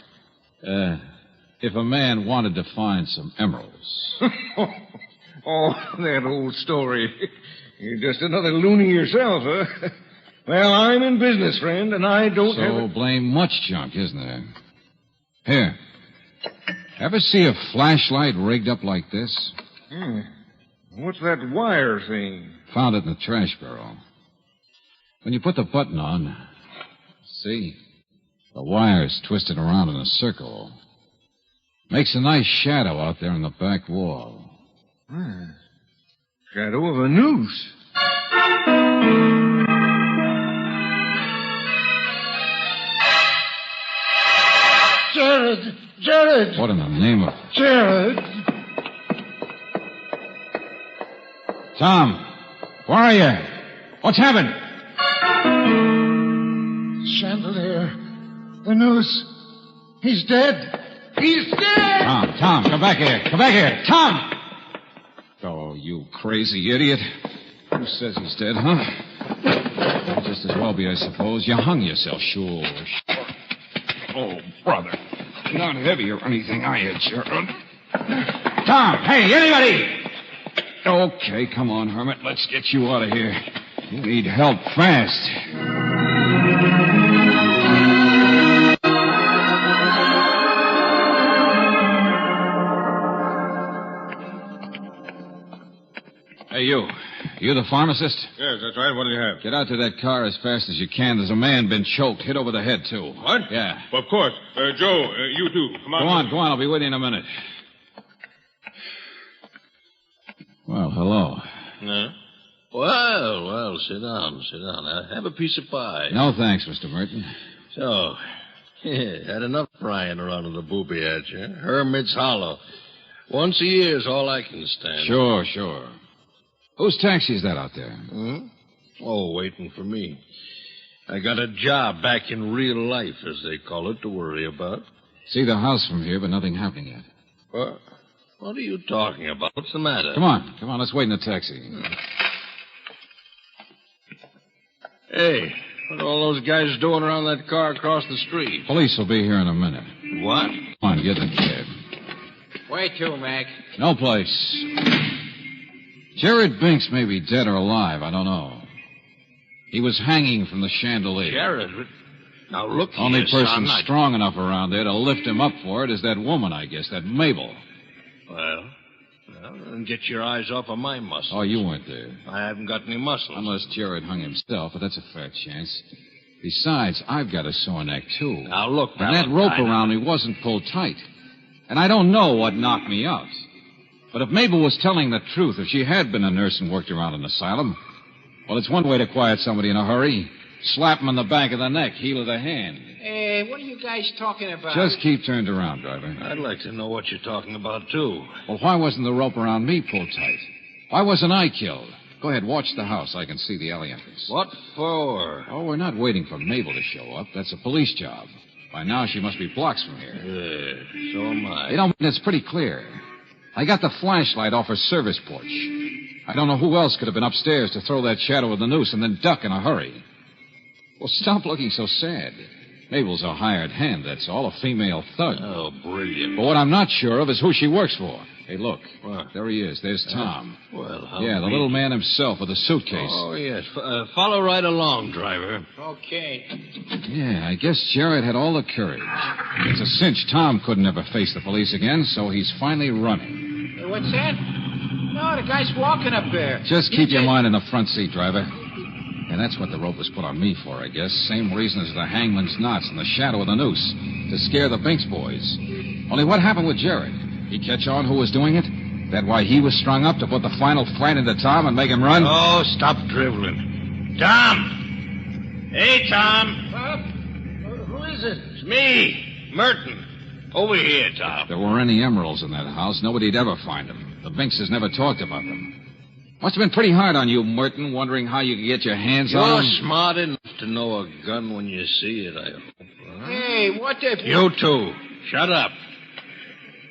if a man wanted to find some emeralds. Oh, that old story. You're just another loony yourself, huh? Well, I'm in business, friend, and I don't have... So blame much junk, isn't there? Here. Ever see a flashlight rigged up like this? What's that wire thing? Found it in the trash barrel. When you put the button on, see? The wire's twisted around in a circle. Makes a nice shadow out there in the back wall. Shadow of a noose. Jared! Jared! What in the name of... Jared! Tom! Where are you? What's happened? Chandelier. The noose. He's dead. He's dead! Tom, come back here. Come back here. Tom! Oh, you crazy idiot. Who says he's dead, huh? Just as well be, I suppose. You hung yourself, sure. Oh, brother. Not heavy or anything, are you, Gerald? Tom, hey, anybody! Okay, come on, Hermit. Let's get you out of here. You need help fast. Hey, you. You the pharmacist? Yes, that's right. What do you have? Get out to that car as fast as you can. There's a man been choked, hit over the head, too. What? Yeah. Well, of course. Joe, you too. Come on. Go on. I'll be with you in a minute. Well, hello. No? Well, sit down. Have a piece of pie. No, thanks, Mr. Merton. So, had enough frying around in the booby hatch, huh? Hermit's Hollow. Once a year is all I can stand. Sure. Whose taxi is that out there? Oh, waiting for me. I got a job back in real life, as they call it, to worry about. See the house from here, but nothing happening yet. What are you talking about? What's the matter? Come on, let's wait in the taxi. Hey, what are all those guys doing around that car across the street? Police will be here in a minute. What? Come on, get in the cab. Where to, Mac? No place. Jared Binks may be dead or alive, I don't know. He was hanging from the chandelier. Jared? Now, look here, Only person son, strong enough around there to lift him up for it is that woman, I guess, that Mabel. Well, then get your eyes off of my muscles. Oh, you weren't there. I haven't got any muscles. Unless Jared hung himself, but that's a fair chance. Besides, I've got a sore neck, too. Now, look, And that rope around me wasn't pulled tight. And I don't know what knocked me out. But if Mabel was telling the truth, if she had been a nurse and worked around an asylum, well, it's one way to quiet somebody in a hurry. Slap him on the back of the neck, heel of the hand. Hey, what are you guys talking about? Just keep turned around, driver. I'd like to know what you're talking about, too. Well, why wasn't the rope around me pulled tight? Why wasn't I killed? Go ahead, watch the house. I can see the alley entrance. What for? Oh, we're not waiting for Mabel to show up. That's a police job. By now, she must be blocks from here. Yeah, so am I. You know, it's pretty clear. I got the flashlight off her service porch. I don't know who else could have been upstairs to throw that shadow of the noose and then duck in a hurry. Well, stop looking so sad. Mabel's a hired hand, that's all, a female thug. Oh, brilliant. But what I'm not sure of is who she works for. Hey, look. What? There he is. There's Tom. Well, how Yeah, the little man himself with a suitcase. Oh, yes. Follow right along, driver. Okay. Yeah, I guess Jared had all the courage. It's a cinch Tom couldn't ever face the police again, so he's finally running. Hey, what's that? No, the guy's walking up there. Just keep your mind in the front seat, driver. And that's what the rope was put on me for, I guess. Same reason as the hangman's knots and the shadow of the noose. To scare the Binks boys. Only what happened with Jared? He catch on who was doing it? That why he was strung up to put the final fright into Tom and make him run? Oh, stop driveling. Tom! Hey, Tom! Who is it? It's me, Merton. Over here, Tom. If there were any emeralds in that house, nobody'd ever find them. The Binkses never talked about them. Must have been pretty hard on you, Merton, wondering how you could get your hands on them. You're smart enough to know a gun when you see it, I hope. Huh? Hey, what the... You too. Shut up.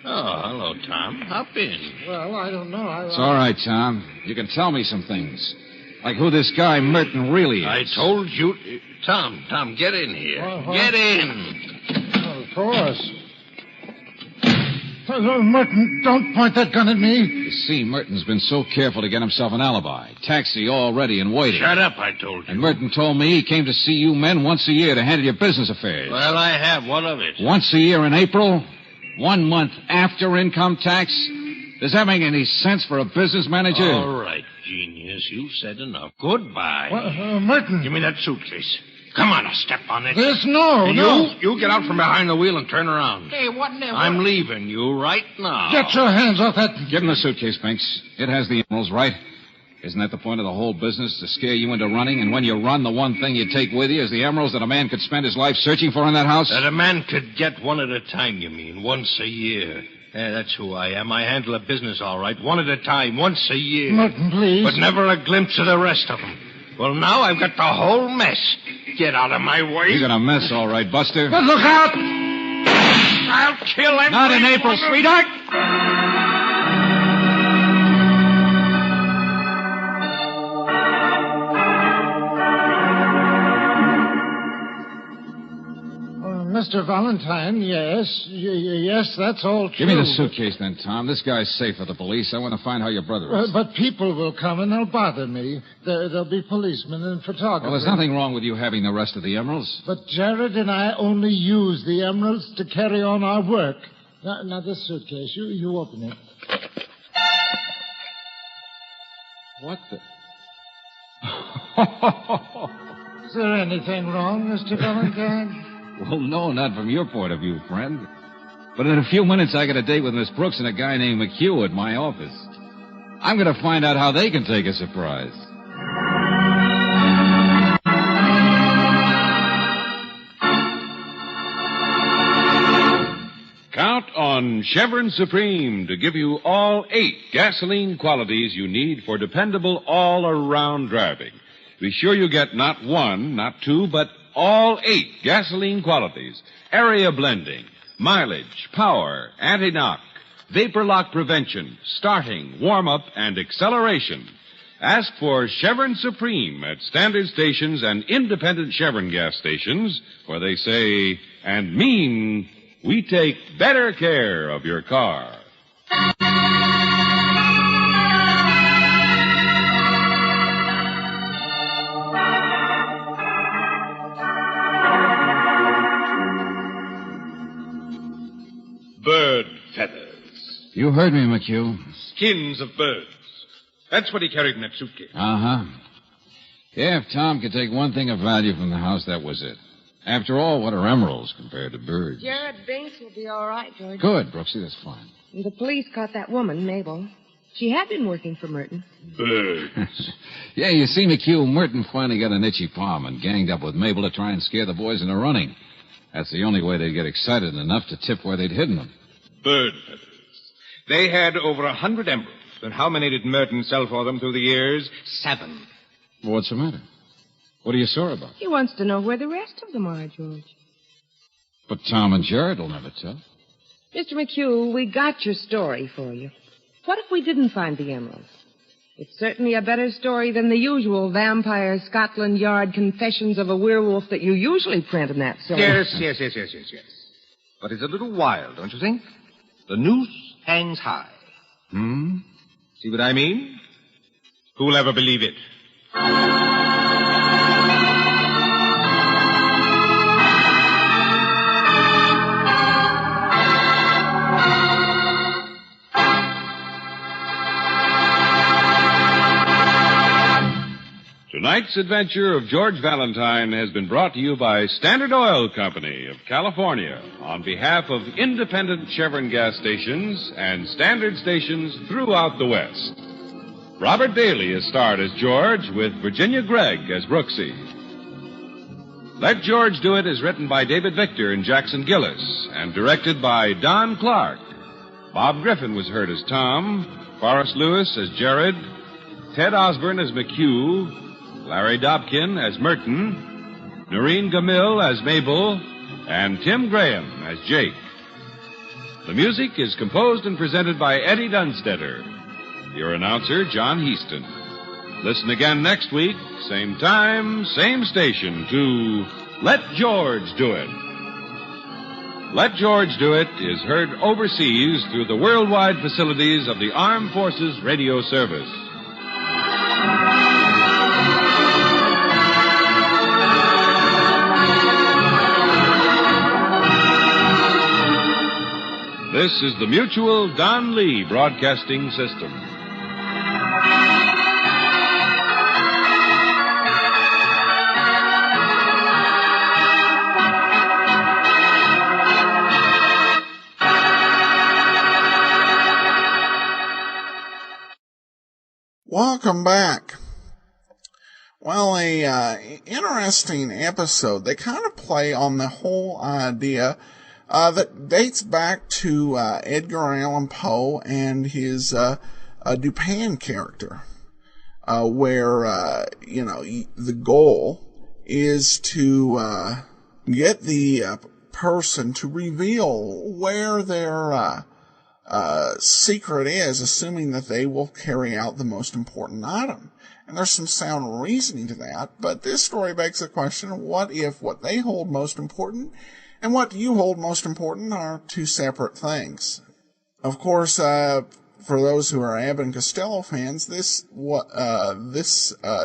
Oh, hello, Tom. Hop in. Well, I don't know. It's all right, Tom. You can tell me some things. Like who this guy Merton really is. I told you... Tom, get in here. Uh-huh. Get in. Of course. Merton, don't point that gun at me. You see, Merton's been so careful to get himself an alibi. Taxi all ready and waiting. Shut up, I told you. And Merton told me he came to see you men once a year to handle your business affairs. Well, I have. What of it? Once a year in April? 1 month after income tax? Does that make any sense for a business manager? All right, genius. You've said enough. Goodbye. Well, Merton. Give me that suitcase. Come on, now, step on it. No. You get out from behind the wheel and turn around. Hey, what in the... I'm leaving you right now. Get your hands off that... Give him the suitcase, Binks. It has the emeralds, right? Isn't that the point of the whole business, to scare you into running? And when you run, the one thing you take with you is the emeralds that a man could spend his life searching for in that house? That a man could get one at a time, you mean, once a year. Yeah, that's who I am. I handle a business all right, one at a time, once a year. Merton, please. But never a glimpse of the rest of them. Well, now I've got the whole mess. Get out of my way. You got a mess, all right, Buster. But look out! I'll kill him. Not in April, sweetheart. Mr. Valentine, yes. Yes, that's all true. Give me the suitcase then, Tom. This guy's safe for the police. I want to find how your brother is. But people will come and they'll bother me. There'll be policemen and photographers. Well, there's nothing wrong with you having the rest of the emeralds. But Jared and I only use the emeralds to carry on our work. Now this suitcase, you open it. What the... Is there anything wrong, Mr. Valentine? Well, no, not from your point of view, friend. But in a few minutes, I got a date with Miss Brooks and a guy named McHugh at my office. I'm going to find out how they can take a surprise. Count on Chevron Supreme to give you all 8 gasoline qualities you need for dependable all-around driving. Be sure you get not 1, not 2, but all 8 gasoline qualities: area blending, mileage, power, anti-knock, vapor lock prevention, starting, warm-up, and acceleration. Ask for Chevron Supreme at standard stations and independent Chevron gas stations, where they say and mean we take better care of your car. Bird feathers. You heard me, McHugh. Skins of birds. That's what he carried in that suitcase. Uh-huh. Yeah, if Tom could take one thing of value from the house, that was it. After all, what are emeralds compared to birds? Jared Binks will be all right, George. Good, Brooksy, that's fine. The police caught that woman, Mabel. She had been working for Merton. Birds. Yeah, you see, McHugh, Merton finally got an itchy palm and ganged up with Mabel to try and scare the boys into running. That's the only way they'd get excited enough to tip where they'd hidden them. Bird feathers. They had over 100 emeralds. And how many did Merton sell for them through the years? 7. What's the matter? What are you sore about? He wants to know where the rest of them are, George. But Tom and Jared will never tell. Mr. McHugh, we got your story for you. What if we didn't find the emeralds? It's certainly a better story than the usual vampire Scotland Yard confessions of a werewolf that you usually print in that story. Yes. But it's a little wild, don't you think? The noose hangs high. See what I mean? Who'll ever believe it? Tonight's adventure of George Valentine has been brought to you by Standard Oil Company of California on behalf of independent Chevron gas stations and standard stations throughout the West. Robert Daly is starred as George with Virginia Gregg as Brooksy. Let George Do It is written by David Victor and Jackson Gillis and directed by Don Clark. Bob Griffin was heard as Tom, Forrest Lewis as Jared, Ted Osborne as McHugh, Larry Dobkin as Merton, Noreen Gamil as Mabel, and Tim Graham as Jake. The music is composed and presented by Eddie Dunstetter. Your announcer, John Heaston. Listen again next week, same time, same station, to Let George Do It. Let George Do It is heard overseas through the worldwide facilities of the Armed Forces Radio Service. This is the Mutual Don Lee Broadcasting System. Welcome back. Well, interesting episode. They kind of play on the whole idea that dates back to Edgar Allan Poe and his Dupin character, where the goal is to get the person to reveal where their secret is, assuming that they will carry out the most important item. And there's some sound reasoning to that, but this story begs the question, what if what they hold most important and what you hold most important are two separate things? Of course, for those who are Abbott and Costello fans, this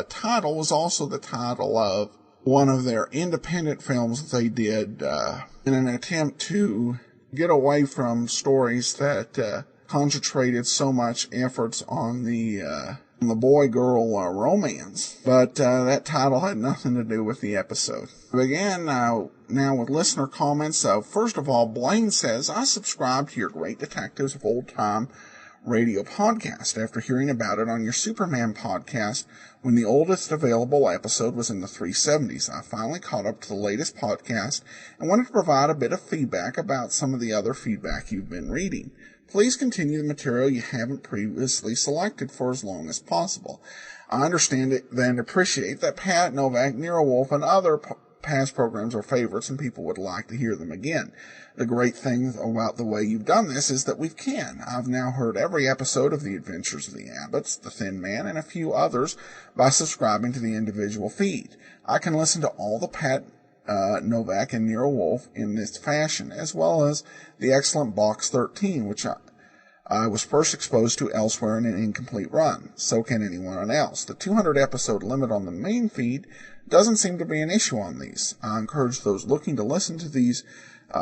title was also the title of one of their independent films that they did in an attempt to get away from stories that concentrated so much efforts on the boy-girl romance. But that title had nothing to do with the episode. We begin now with listener comments. First of all, Blaine says, I subscribe to your Great Detectives of Old Time radio podcast after hearing about it on your Superman podcast when the oldest available episode was in the 370s. I finally caught up to the latest podcast and wanted to provide a bit of feedback about some of the other feedback you've been reading. Please continue the material you haven't previously selected for as long as possible. I understand it and appreciate that Pat Novak, Nero Wolf, and other past programs are favorites and people would like to hear them again. The great thing about the way you've done this is that we can. I've now heard every episode of The Adventures of the Abbotts, The Thin Man, and a few others by subscribing to the individual feed. I can listen to all the Pat Novak and Nero Wolf in this fashion, as well as the excellent Box 13, which I was first exposed to elsewhere in an incomplete run. So can anyone else. The 200 episode limit on the main feed doesn't seem to be an issue on these. I encourage those looking to listen to these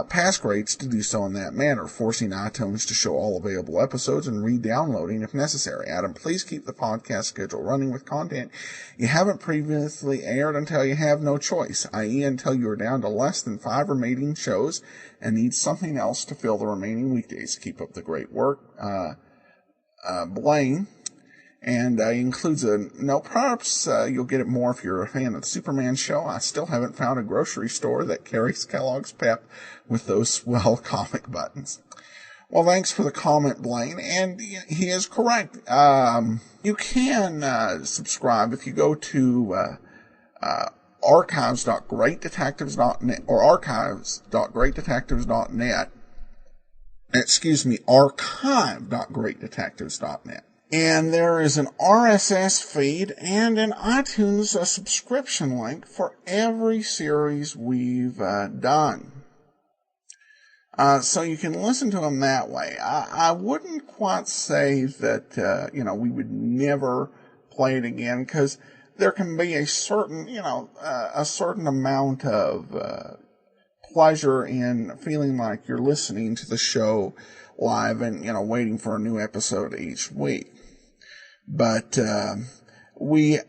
past grades to do so in that manner, forcing iTunes to show all available episodes and re-downloading if necessary. Adam, please keep the podcast schedule running with content you haven't previously aired until you have no choice, i.e. until you are down to less than 5 remaining shows and need something else to fill the remaining weekdays. Keep up the great work, Blaine. And includes a note. Perhaps you'll get it more if you're a fan of the Superman show. I still haven't found a grocery store that carries Kellogg's Pep with those swell comic buttons. Well, thanks for the comment, Blaine. And he is correct. You can subscribe if you go to archives.greatdetectives.net or archives.greatdetectives.net. Excuse me, archive.greatdetectives.net. And there is an RSS feed and an iTunes subscription link for every series we've done. So you can listen to them that way. I wouldn't quite say that, we would never play it again, because there can be a certain, a certain amount of pleasure in feeling like you're listening to the show live and, waiting for a new episode each week. But, last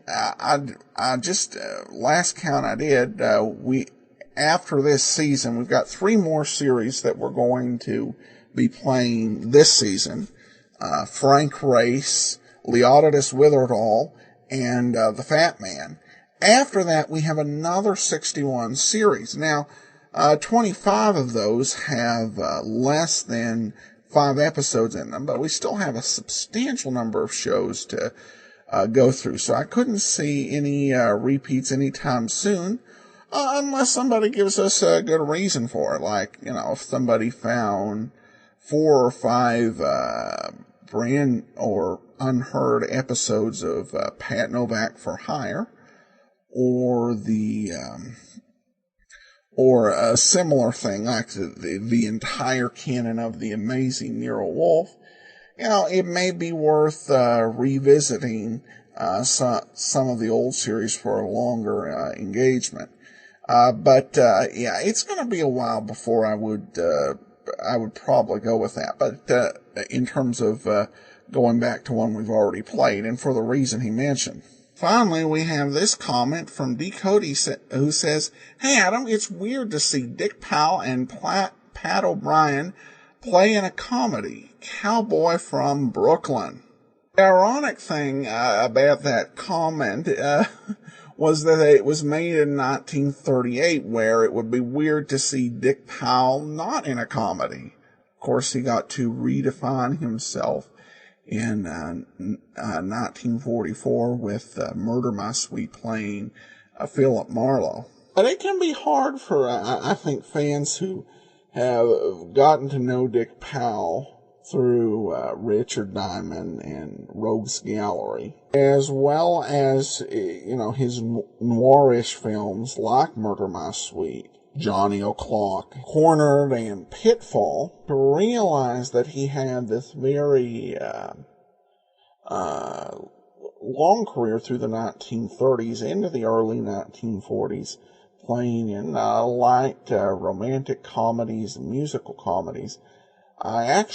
count I did, after this season, we've got 3 more series that we're going to be playing this season. Frank Race, Leonidas Witherall, and, The Fat Man. After that, we have another 61 series. Now, 25 of those have, less than 5 episodes in them, but we still have a substantial number of shows to go through. So I couldn't see any repeats anytime soon, unless somebody gives us a good reason for it. Like, if somebody found 4 or 5 brand or unheard episodes of Pat Novak for Hire, or the or a similar thing, like the entire canon of The Amazing Nero Wolfe, it may be worth revisiting some of the old series for a longer engagement. But it's going to be a while before I would probably go with that. But in terms of going back to one we've already played, and for the reason he mentioned. Finally, we have this comment from D. Cody who says, "Hey, Adam, it's weird to see Dick Powell and Pat O'Brien play in a comedy. Cowboy from Brooklyn." The ironic thing about that comment was that it was made in 1938, where it would be weird to see Dick Powell not in a comedy. Of course, he got to redefine himself in 1944 with Murder My Sweet playing Philip Marlowe. But it can be hard for, I think, fans who have gotten to know Dick Powell through Richard Diamond and Rogues Gallery, as well as, his noirish films like Murder My Sweet, Johnny O'Clock, Cornered, and Pitfall, to realize that he had this very long career through the 1930s into the early 1940s, playing in light romantic comedies and musical comedies. One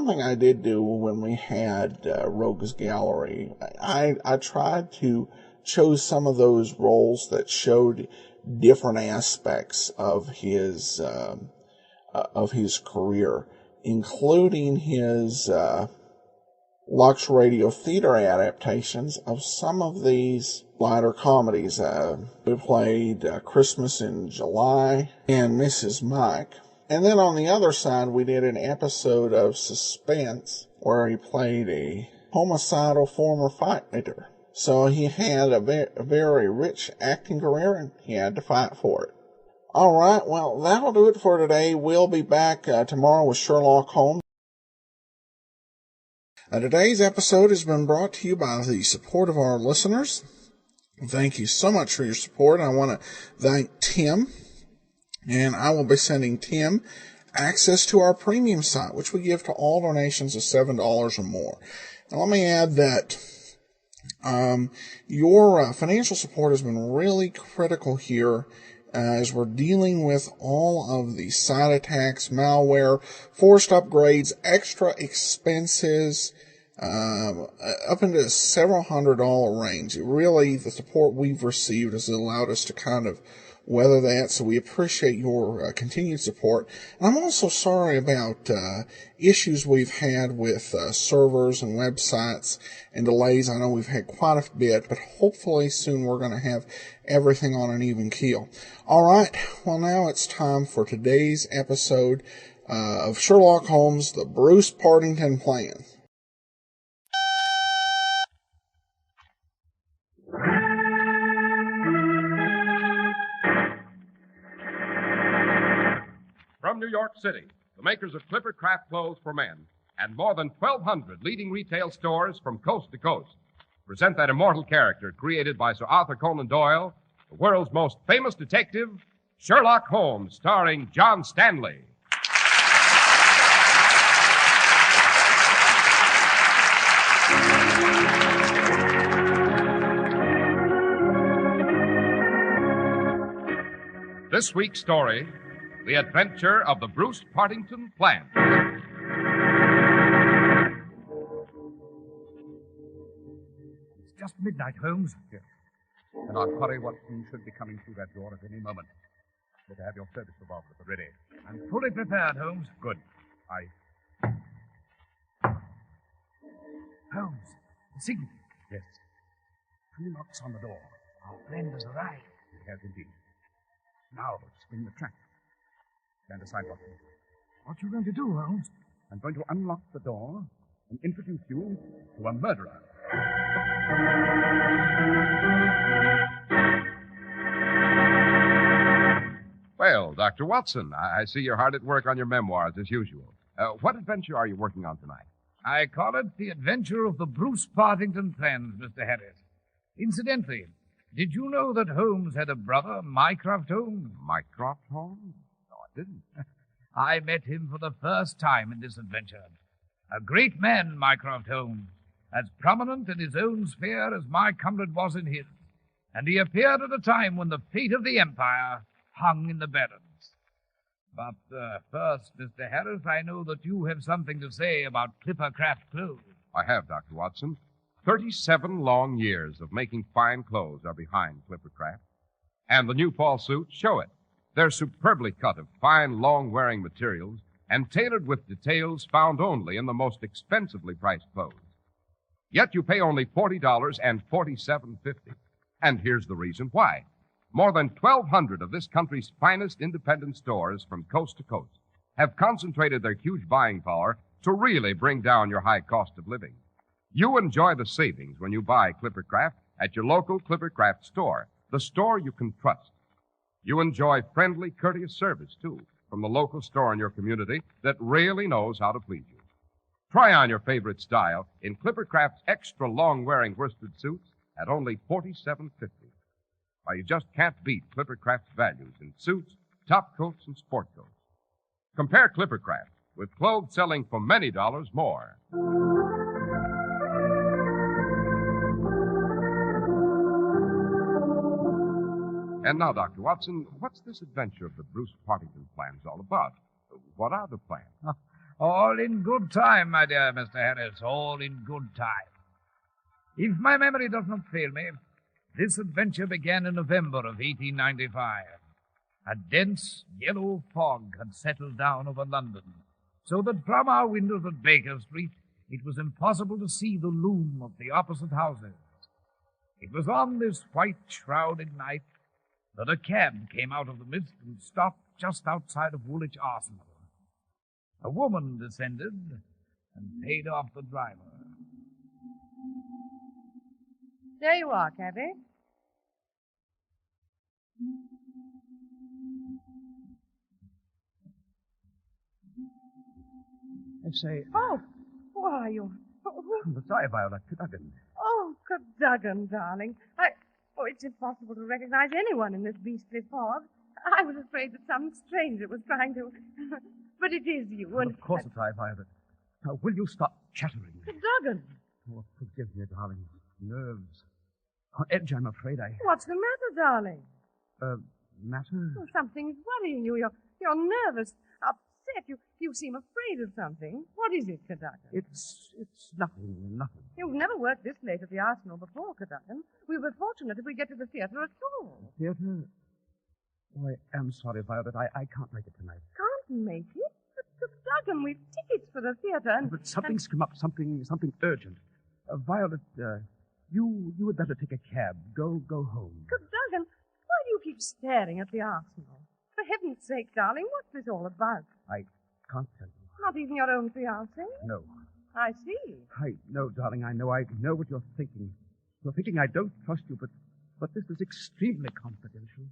thing I did do when we had Rogues Gallery, I tried to chose some of those roles that showed different aspects of his career, including his Lux Radio Theater adaptations of some of these lighter comedies. We played Christmas in July and Mrs. Mike. And then on the other side, we did an episode of Suspense where he played a homicidal former fighter. So he had a very rich acting career, and he had to fight for it. All right, well, that'll do it for today. We'll be back tomorrow with Sherlock Holmes. Today's episode has been brought to you by the support of our listeners. Thank you so much for your support. I want to thank Tim, and I will be sending Tim access to our premium site, which we give to all donations of $7 or more. And let me add that your financial support has been really critical here as we're dealing with all of the site attacks, malware, forced upgrades, extra expenses, up into several $100 range. Really, the support we've received has allowed us to kind of weather that, so we appreciate your continued support. And I'm also sorry about issues we've had with servers and websites and delays. I know we've had quite a bit, but hopefully soon we're going to have everything on an even keel. All right, well, now it's time for today's episode of Sherlock Holmes, the Bruce Partington Plan. From New York City, the makers of Clipper Craft Clothes for Men and more than 1,200 leading retail stores from coast to coast present that immortal character created by Sir Arthur Conan Doyle, the world's most famous detective, Sherlock Holmes, starring John Stanley. This week's story, The Adventure of the Bruce Partington Plan. It's just midnight, Holmes. Yes. And I'll hurry Watson should be coming through that door at any moment. Better have your service revolver at the ready. I'm fully prepared, Holmes. Good. Holmes, the signal. Yes. 2 knocks on the door. Our friend has arrived. He has indeed. Now, spring the trap. Stand aside, Watson. What are you going to do, Holmes? I'm going to unlock the door and introduce you to a murderer. Well, Dr. Watson, I see you're hard at work on your memoirs as usual. What adventure are you working on tonight? I call it The Adventure of the Bruce Partington Plans, Mr. Harris. Incidentally, Did you know that Holmes had a brother, Mycroft Holmes? Mycroft Holmes? No, I didn't. I met him for the first time in this adventure. A great man, Mycroft Holmes, as prominent in his own sphere as my comrade was in his. And he appeared at a time when the fate of the Empire hung in the balance. But first, Mr. Harris, I know that you have something to say about Clippercraft clothes. I have, Dr. Watson. 37 long years of making fine clothes are behind Clippercraft. And the new fall suits show it. They're superbly cut of fine, long-wearing materials and tailored with details found only in the most expensively priced clothes. Yet you pay only $40 and $47.50. And here's the reason why. More than 1,200 of this country's finest independent stores from coast to coast have concentrated their huge buying power to really bring down your high cost of living. You enjoy the savings when you buy Clippercraft at your local Clippercraft store, the store you can trust. You enjoy friendly, courteous service, too, from the local store in your community that really knows how to please you. Try on your favorite style in Clippercraft's extra long-wearing worsted suits at only $47.50. Why, you just can't beat Clippercraft's values in suits, top coats, and sport coats. Compare Clippercraft with clothes selling for many dollars more. And now, Dr. Watson, what's this adventure of the Bruce Partington plans all about? What are the plans? All in good time, my dear Mr. Harris, all in good time. If my memory does not fail me, this adventure began in November of 1895. A dense yellow fog had settled down over London, so that from our windows at Baker Street it was impossible to see the loom of the opposite houses. It was on this white-shrouded night that a cab came out of the mist and stopped just outside of Woolwich Arsenal. A woman descended and paid off the driver. There you are, cabby. I say, Oh, why, you're... I'm sorry, Violet. Cadogan. Oh, Cadogan, darling. Oh, it's impossible to recognize anyone in this beastly fog. I was afraid that some stranger was trying to... But it is you, and... Of course it's I, Violet. Now, will you stop chattering? Cadogan! Oh, forgive me, darling. Nerves. On edge, I'm afraid. What's the matter, darling? Matter? Oh, something's worrying you. You're nervous, upset. You seem afraid of something. What is it, Cadogan? It's nothing. You've never worked this late at the Arsenal before, Cadogan. We'll be fortunate if we get to the theatre at all. Theatre? Oh, I am sorry, Violet. I can't make it tonight. Can't make it? But, Cadogan, we've tickets for the theatre and... But something's come up, something urgent. Violet, you had better take a cab. Go home. Cadogan, why do you keep staring at the Arsenal? For heaven's sake, darling, what's this all about? I can't tell you. Not even your own fiancé? No. I see. No, darling, I know what you're thinking. You're thinking I don't trust you, but this is extremely confidential.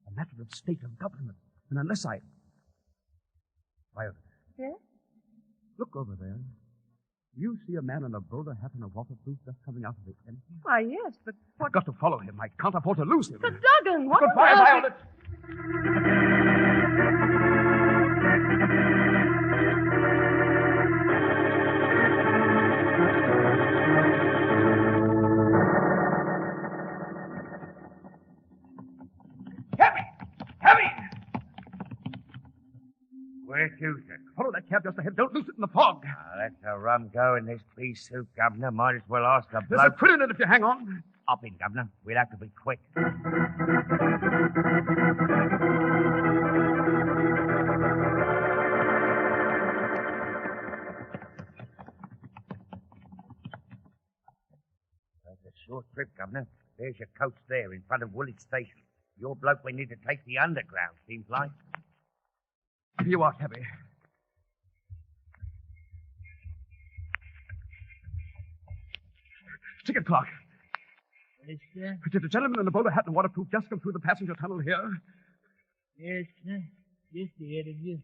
A matter of state of government. And unless I... Violet. Yes? Look over there. You see a man in a bowler hat and a waterproof just coming out of the empty? Why, yes, but what... I've got to follow him. I can't afford to lose him. Cadogan, what... Goodbye, Violet! Where to, sir? Follow that cab just ahead. Don't lose it in the fog. Let's a rum go in this beast suit, Governor. Might as well ask a There's a bloke. quid in it if you hang on. Hop in, Governor. We'll have to be quick. That's a short trip, Governor. There's your coach there in front of Woolwich Station. Your bloke we need to take the underground, seems like. Here you are, cabby. Ticket clock. Yes, sir? Did a gentleman in a bowler hat and waterproof just come through the passenger tunnel here? Yes, sir. Just ahead of you.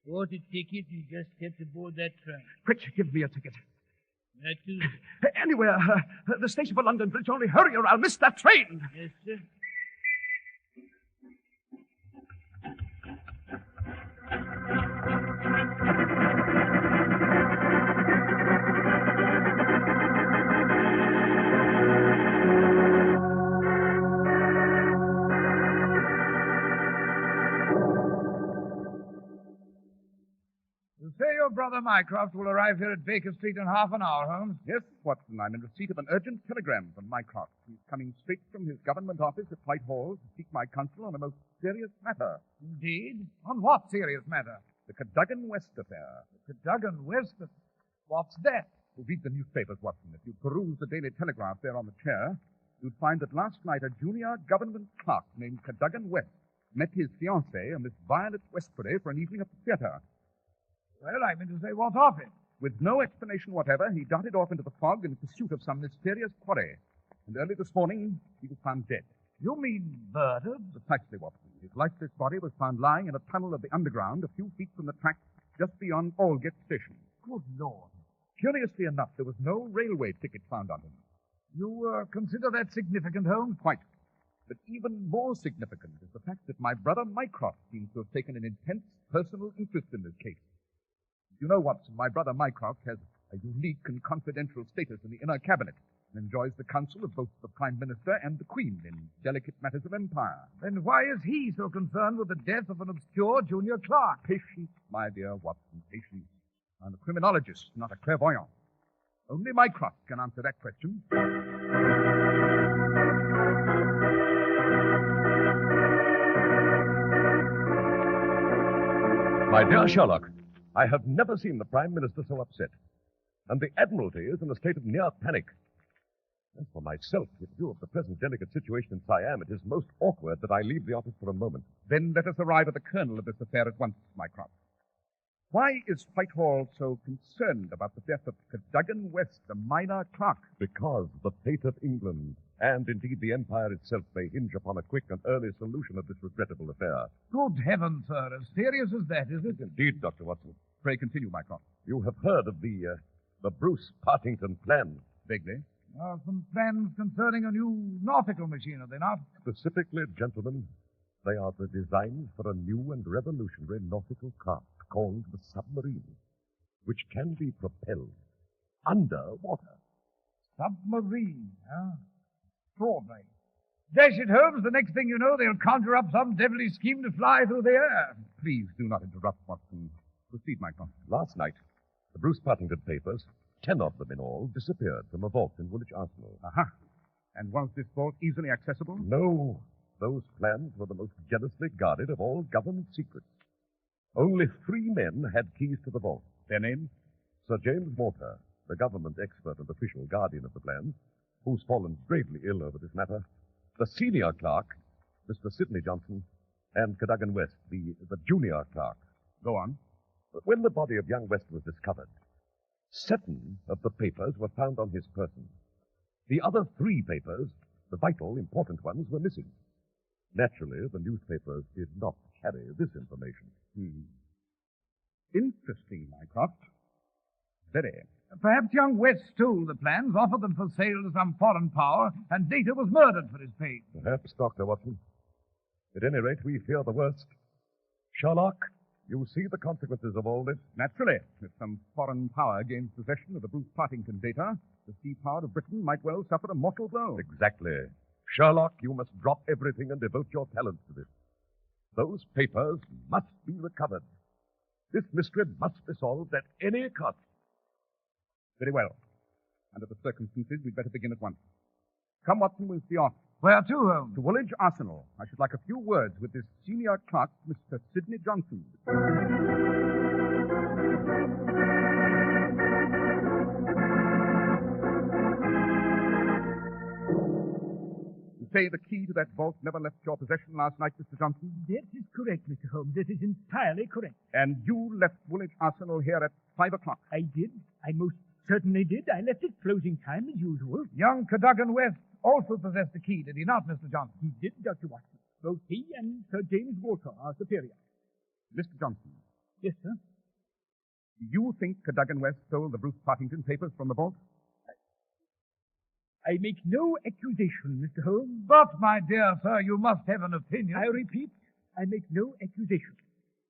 Bought a ticket and just stepped aboard that train. Quick, give me a ticket. That is... Anywhere. The station for London Bridge. Only hurry or I'll miss that train. Yes, sir. You say your brother Mycroft will arrive here at Baker Street in half an hour, Holmes? Yes, Watson. I'm in receipt of an urgent telegram from Mycroft. He's coming straight from his government office at Whitehall to seek my counsel on a most serious matter. Indeed? On what serious matter? The Cadogan West affair. The Cadogan West? What's that? Well, read the newspapers, Watson. If you peruse the Daily Telegraph there on the chair, you'd find that last night a junior government clerk named Cadogan West met his fiancée, a Miss Violet Westbury, for an evening at the theatre. Well, I mean to say, what of it? With no explanation whatever, he darted off into the fog in pursuit of some mysterious quarry. And early this morning, he was found dead. You mean murdered? Precisely, Watson. His lifeless body was found lying in a tunnel of the underground a few feet from the track just beyond Aldgate Station. Good Lord. Curiously enough, there was no railway ticket found on him. You consider that significant, Holmes? Quite. But even more significant is the fact that my brother Mycroft seems to have taken an intense personal interest in this case. You know, Watson, my brother Mycroft has a unique and confidential status in the inner cabinet and enjoys the counsel of both the Prime Minister and the Queen in delicate matters of empire. Then why is he so concerned with the death of an obscure junior clerk? Patience, my dear Watson, patience. I'm a criminologist, not a clairvoyant. Only Mycroft can answer that question. My dear Sherlock, I have never seen the Prime Minister so upset. And the Admiralty is in a state of near panic. As for myself, in view of the present delicate situation in Siam, it is most awkward that I leave the office for a moment. Then let us arrive at the kernel of this affair at once, Mycroft. Why is Whitehall so concerned about the death of Cadogan West, a minor clerk? Because the fate of England, and indeed the Empire itself, may hinge upon a quick and early solution of this regrettable affair. Good heavens, sir. As serious as that, is it? Indeed, Dr. Watson. Pray continue, Mycroft. You have heard of the Bruce Partington plan. Vaguely. Some plans concerning a new nautical machine, are they not? Specifically, gentlemen, they are the designs for a new and revolutionary nautical craft called the submarine, which can be propelled underwater. Submarine, huh? Extraordinary. Dash it, Holmes, the next thing you know, they'll conjure up some devilish scheme to fly through the air. Please do not interrupt, Watson. Proceed, Mycroft. Last night, the Bruce Partington papers, 10 of them in all, disappeared from a vault in Woolwich Arsenal. Aha. And was this vault easily accessible? No. Those plans were the most jealously guarded of all government secrets. Only 3 men had keys to the vault. Their names? Sir James Morter, the government expert and official guardian of the plans, who's fallen gravely ill over this matter, the senior clerk, Mr. Sidney Johnson, and Cadogan West, the junior clerk. Go on. But when the body of young West was discovered, 7 of the papers were found on his person. The other 3 papers, the vital, important ones, were missing. Naturally, the newspapers did not carry this information. Interesting, Mycroft. Very. Perhaps young West stole the plans, offered them for sale to some foreign power, and later was murdered for his pains. Perhaps, Dr. Watson. At any rate, we fear the worst. Sherlock, you see the consequences of all this? Naturally. If some foreign power gains possession of the Bruce Partington data, the sea power of Britain might well suffer a mortal blow. Exactly. Sherlock, you must drop everything and devote your talents to this. Those papers must be recovered. This mystery must be solved at any cost. Very well. Under the circumstances, we'd better begin at once. Come, Watson, we'll be off. Where to, Holmes? To Woolwich Arsenal. I should like a few words with this senior clerk, Mr. Sidney Johnson. You say the key to that vault never left your possession last night, Mr. Johnson? That is correct, Mr. Holmes. That is entirely correct. And you left Woolwich Arsenal here at 5 o'clock? I did. I most certainly did. I left at closing time as usual. Young Cadogan West also possessed the key, did he not, Mr. Johnson? He did, Dr. Watson. Both he and Sir James Walter are superior. Mr. Johnson. Yes, sir. Do you think Cadogan West stole the Bruce Partington papers from the vault? I make no accusation, Mr. Holmes. But, my dear sir, you must have an opinion. I repeat, I make no accusation.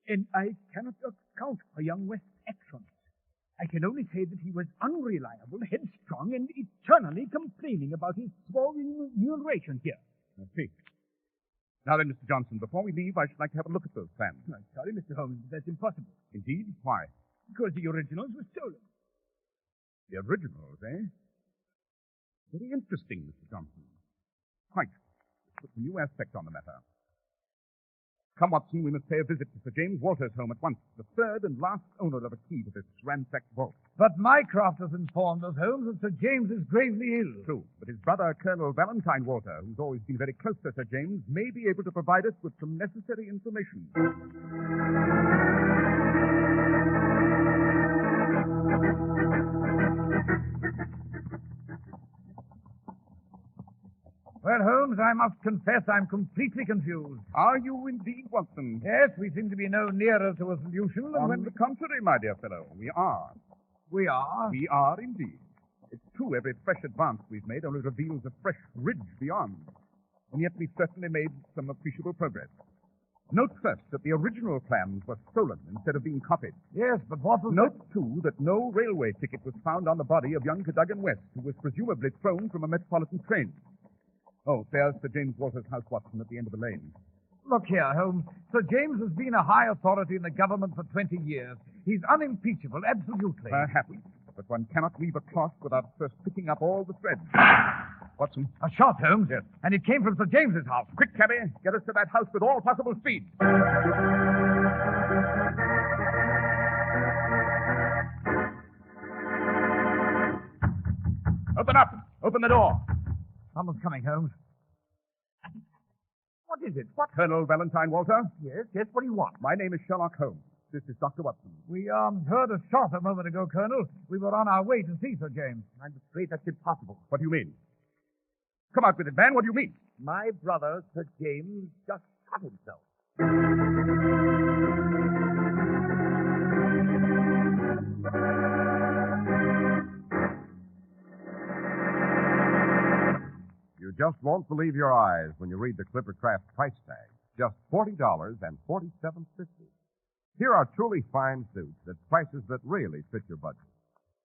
And I cannot account for young West's actions. I can only say that he was unreliable, headstrong, and eternally complaining about his small remuneration here. I see. Now then, Mr. Johnson, before we leave, I should like to have a look at those plans. I'm sorry, Mr. Holmes, but that's impossible. Indeed? Why? Because the originals were stolen. The originals, eh? Very interesting, Mr. Johnson. Quite. Puts a new aspect on the matter. Come, Watson, we must pay a visit to Sir James Walter's home at once, the third and last owner of a key to this ransacked vault. But Mycroft has informed us, Holmes, that Sir James is gravely ill. True, but his brother, Colonel Valentine Walter, who's always been very close to Sir James, may be able to provide us with some necessary information. Well, Holmes, I must confess I'm completely confused. Are you indeed, Watson? Yes, we seem to be no nearer to a solution than On the contrary, my dear fellow, we are. We are? We are indeed. It's true, every fresh advance we've made only reveals a fresh ridge beyond. And yet we've certainly made some appreciable progress. Note first that the original plans were stolen instead of being copied. Yes, but what was... Note, too, that no railway ticket was found on the body of young Cadogan West, who was presumably thrown from a metropolitan train. Oh, there's Sir James Walter's house, Watson, at the end of the lane. Look here, Holmes. Sir James has been a high authority in the government for 20 years. He's unimpeachable, absolutely. Perhaps, but one cannot weave a cloth without first picking up all the threads. Watson. A shot, Holmes? Yes. And it came from Sir James's house. Quick, cabby. Get us to that house with all possible speed. Open up. Open the door. Someone's coming, Holmes. What is it? What? Colonel Valentine Walter? Yes, what do you want? My name is Sherlock Holmes. This is Dr. Watson. We, heard a shot a moment ago, Colonel. We were on our way to see Sir James. I'm afraid that's impossible. What do you mean? Come out with it, man. What do you mean? My brother, Sir James, just shot himself. You just won't believe your eyes when you read the Clippercraft price tag. Just $40.47. Here are truly fine suits at prices that really fit your budget.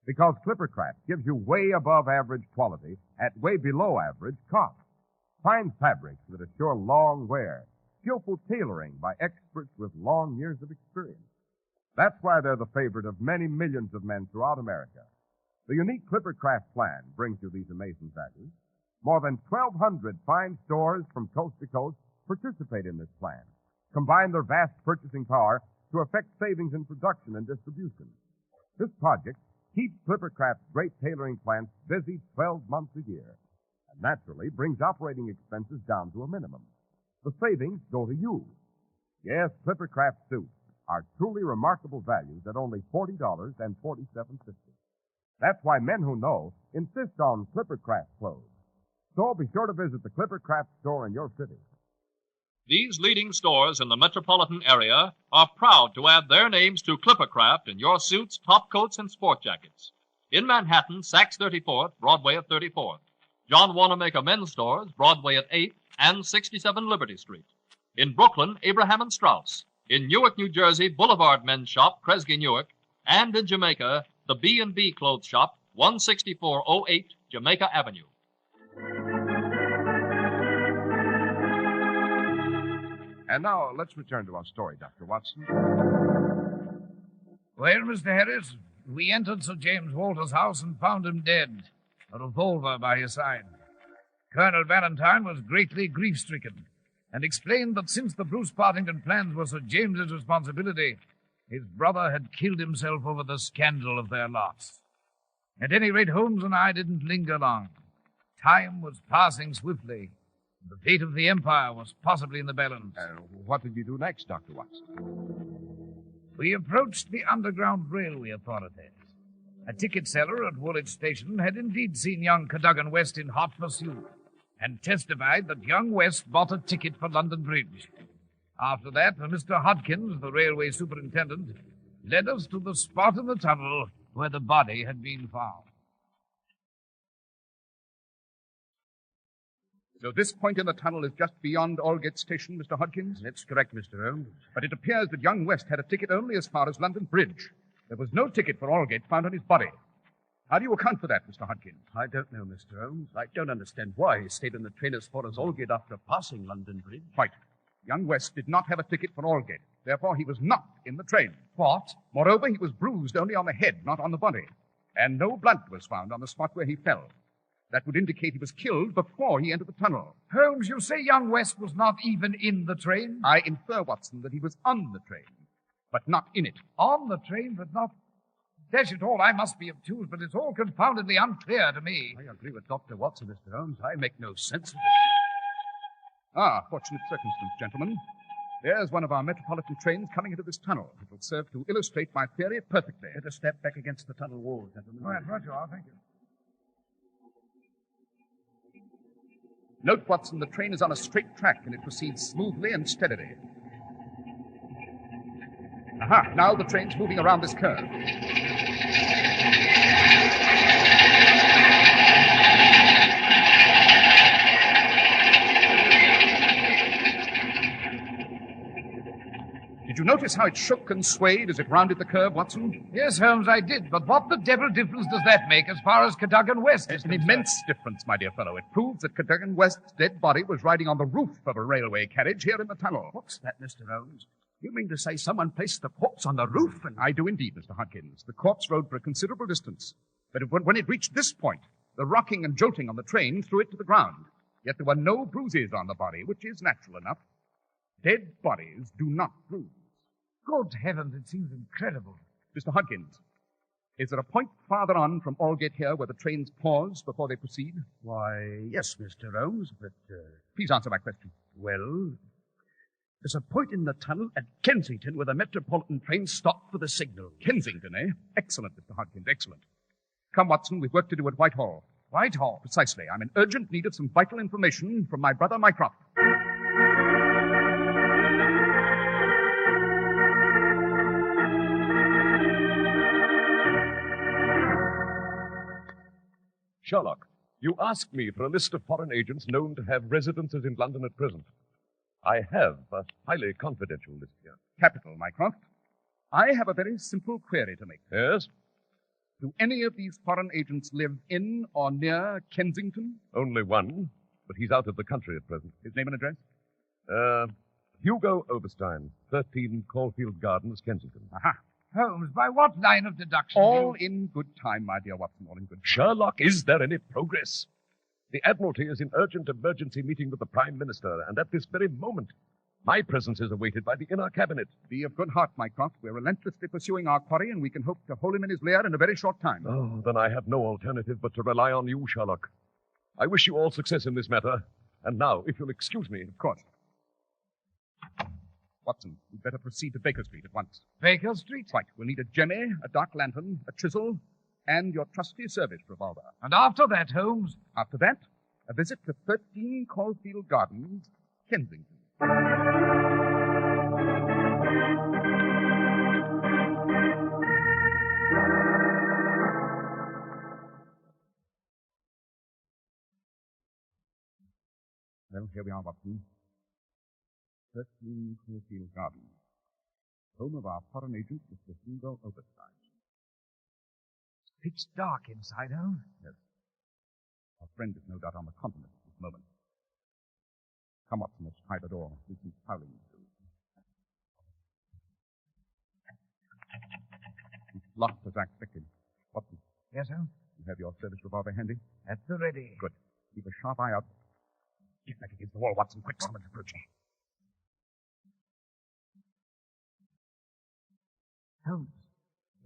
Because Clippercraft gives you way above average quality at way below average cost. Fine fabrics that assure long wear. Skillful tailoring by experts with long years of experience. That's why they're the favorite of many millions of men throughout America. The unique Clippercraft plan brings you these amazing values. More than 1,200 fine stores from coast to coast participate in this plan. Combine their vast purchasing power to effect savings in production and distribution. This project keeps Clippercraft's great tailoring plants busy 12 months a year, and naturally brings operating expenses down to a minimum. The savings go to you. Yes, Clippercraft suits are truly remarkable values at only $40.47. That's why men who know insist on Clippercraft clothes. So be sure to visit the Clippercraft store in your city. These leading stores in the metropolitan area are proud to add their names to Clippercraft in your suits, top coats, and sport jackets. In Manhattan, Saks 34th, Broadway at 34th. John Wanamaker Men's Stores, Broadway at 8th and 67 Liberty Street. In Brooklyn, Abraham and Strauss. In Newark, New Jersey, Boulevard Men's Shop, Kresge Newark. And in Jamaica, the B&B Clothes Shop, 16408 Jamaica Avenue. And now, let's return to our story, Dr. Watson. Well, Mr. Harris, we entered Sir James Walter's house and found him dead, a revolver by his side. Colonel Valentine was greatly grief-stricken and explained that since the Bruce Partington plans were Sir James's responsibility, his brother had killed himself over the scandal of their loss. At any rate, Holmes and I didn't linger long. Time was passing swiftly. The fate of the Empire was possibly in the balance. What did you do next, Dr. Watson? We approached the Underground Railway authorities. A ticket seller at Woolwich Station had indeed seen young Cadogan West in hot pursuit and testified that young West bought a ticket for London Bridge. After that, Mr. Hodkins, the railway superintendent, led us to the spot in the tunnel where the body had been found. So this point in the tunnel is just beyond Aldgate Station, Mr. Hodkins? That's correct, Mr. Holmes. But it appears that young West had a ticket only as far as London Bridge. There was no ticket for Aldgate found on his body. How do you account for that, Mr. Hodkins? I don't know, Mr. Holmes. I don't understand why he stayed in the train as far as Aldgate after passing London Bridge. Quite. Young West did not have a ticket for Aldgate. Therefore, he was not in the train. What? Moreover, he was bruised only on the head, not on the body. And no blood was found on the spot where he fell. That would indicate he was killed before he entered the tunnel. Holmes, you say young West was not even in the train? I infer, Watson, that he was on the train, but not in it. On the train, but not... Dash it all, I must be obtuse, but it's all confoundedly unclear to me. I agree with Dr. Watson, Mr. Holmes. I make no sense of it. Ah, fortunate circumstance, gentlemen. There's one of our metropolitan trains coming into this tunnel. It will serve to illustrate my theory perfectly. Better step back against the tunnel wall, gentlemen. Right you are, thank you. Note, Watson, the train is on a straight track and it proceeds smoothly and steadily. Aha, now the train's moving around this curve. Did you notice how it shook and swayed as it rounded the curve, Watson? Yes, Holmes, I did. But what the devil difference does that make as far as Cadogan West is concerned? An immense difference, my dear fellow. It proves that Cadogan West's dead body was riding on the roof of a railway carriage here in the tunnel. What's that, Mr. Holmes? You mean to say someone placed the corpse on the roof? I do indeed, Mr. Hodkins. The corpse rode for a considerable distance. But when it reached this point, the rocking and jolting on the train threw it to the ground. Yet there were no bruises on the body, which is natural enough. Dead bodies do not bruise. Good heavens, it seems incredible. Mr. Hodkins, is there a point farther on from Aldgate here where the trains pause before they proceed? Why, yes, Mr. Holmes, but... Please answer my question. Well, there's a point in the tunnel at Kensington where the Metropolitan train stopped for the signal. Kensington, eh? Excellent, Mr. Hodkins, excellent. Come, Watson, we've work to do at Whitehall. Whitehall? Precisely. I'm in urgent need of some vital information from my brother Mycroft. Sherlock, you asked me for a list of foreign agents known to have residences in London at present. I have a highly confidential list here. Capital, Mycroft. I have a very simple query to make. Yes? Do any of these foreign agents live in or near Kensington? Only one, but he's out of the country at present. His name and address? Hugo Oberstein, 13 Caulfield Gardens, Kensington. Aha. Holmes, by what line of deduction? All in good time, my dear Watson, all in good time. Sherlock, is there any progress? The Admiralty is in urgent emergency meeting with the Prime Minister, and at this very moment, my presence is awaited by the inner cabinet. Be of good heart, Mycroft. We're relentlessly pursuing our quarry, and we can hope to hold him in his lair in a very short time. Oh, then I have no alternative but to rely on you, Sherlock. I wish you all success in this matter. And now, if you'll excuse me... Of course. Watson, we'd better proceed to Baker Street at once. Baker Street? Right. We'll need a jemmy, a dark lantern, a chisel, and your trusty service revolver. And after that, Holmes? After that, a visit to 13 Caulfield Gardens, Kensington. Well, here we are, Watson. 13 Caulfield Gardens, home of our foreign agent, Mr. Hugo Oberstein. It's pitch dark inside, Holmes. Yes. Our friend is no doubt on the continent at this moment. Come, Watson, let's try the door. There's some howling to do. It's locked as I expected. Watson. Yes, Holmes? You have your service revolver handy? At the ready. Good. Keep a sharp eye out. Get back against the wall, Watson. Quick, someone's approaching. Holmes,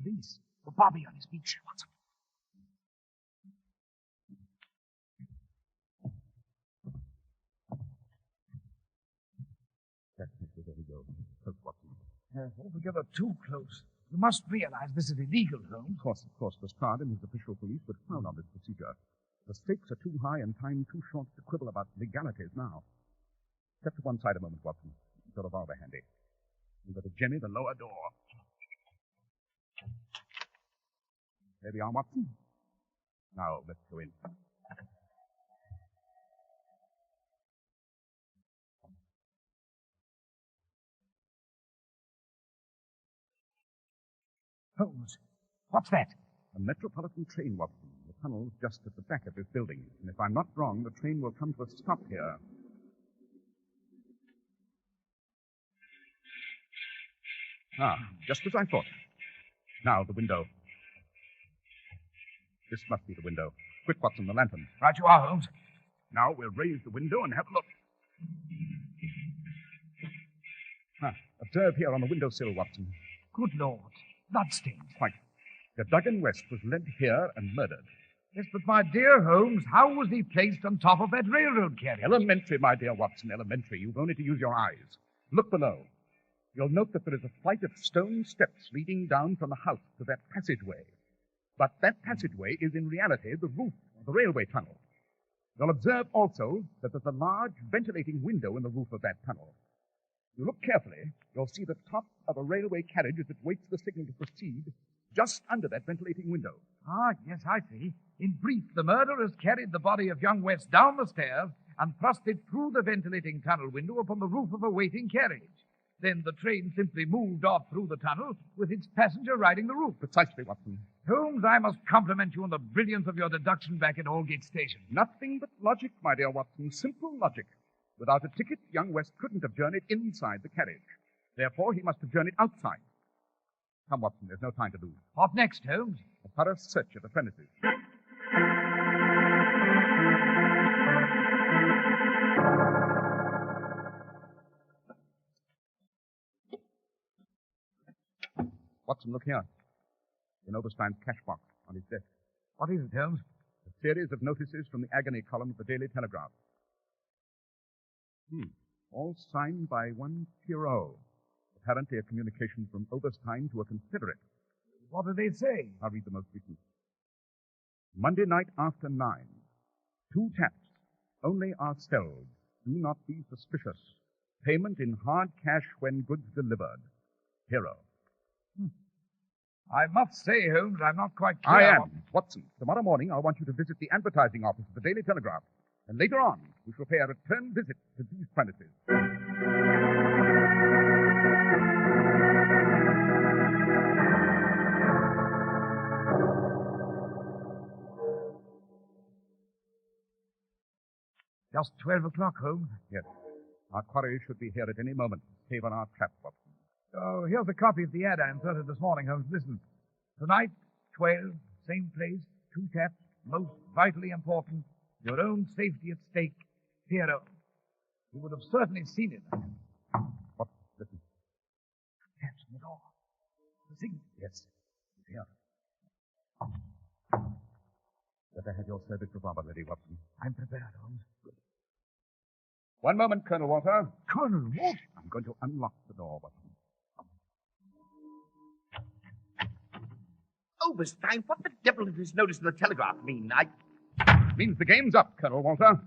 police, the Bobby on his beach, Watson. There we go. Close, Watson. Altogether too close. You must realize this is illegal, Holmes. Of course. Lestrade and his official police would frown on this procedure. The stakes are too high and time too short to quibble about legalities now. Step to one side a moment, Watson. Keep your revolver handy. You've got to jemmy the lower door. There we are, Watson. Now, let's go in. Holmes, what's that? A metropolitan train, Watson. The tunnel's just at the back of this building. And if I'm not wrong, the train will come to a stop here. Ah, just as I thought. Now, the window. This must be the window. Quick, Watson, the lantern. Right you are, Holmes. Now, we'll raise the window and have a look. Observe here on the windowsill, Watson. Good Lord. Bloodstains. Quite. Gargan West was led here and murdered. Yes, but my dear Holmes, how was he placed on top of that railroad carriage? Elementary, my dear Watson, elementary. You've only to use your eyes. Look below. You'll note that there is a flight of stone steps leading down from the house to that passageway. But that passageway is in reality the roof of the railway tunnel. You'll observe also that there's a large ventilating window in the roof of that tunnel. If you look carefully, you'll see the top of a railway carriage as it waits the signal to proceed, just under that ventilating window. Ah, yes, I see. In brief, the murderers carried the body of young West down the stairs and thrust it through the ventilating tunnel window upon the roof of a waiting carriage. Then the train simply moved off through the tunnel with its passenger riding the roof. Precisely, Watson. Holmes, I must compliment you on the brilliance of your deduction back at Aldgate Station. Nothing but logic, my dear Watson. Simple logic. Without a ticket, young West couldn't have journeyed inside the carriage. Therefore, he must have journeyed outside. Come, Watson, there's no time to lose. What next, Holmes? A thorough search of the premises. Watson, look here. In Oberstein's cash box on his desk. What is it, Holmes? A series of notices from the agony column of the Daily Telegraph. All signed by one Pierrot. Apparently a communication from Oberstein to a confederate. What do they say? I'll read the most recent. Monday night after 9. 2 taps. Only ourselves. Do not be suspicious. Payment in hard cash when goods delivered. Hero. I must say, Holmes, I'm not quite clear. I am. Watson, tomorrow morning I want you to visit the advertising office of the Daily Telegraph. And later on, we shall pay a return visit to these premises. Just 12 o'clock, Holmes. Yes. Our quarry should be here at any moment. Save on our trap, Watson. Oh, here's a copy of the ad I inserted this morning, Holmes. Listen. Tonight, 12, same place, 2 taps, most vitally important, your own safety at stake, Pierrot. You would have certainly seen it. What? Listen. Taps on the door. The signal. Yes. Here. Better have your service revolver ready, Watson. I'm prepared, Holmes. Good. One moment, Colonel Walter. Colonel Walter? I'm going to unlock the door, Watson. Oberstein, what the devil does this notice in the Telegraph mean? Means the game's up, Colonel Walter.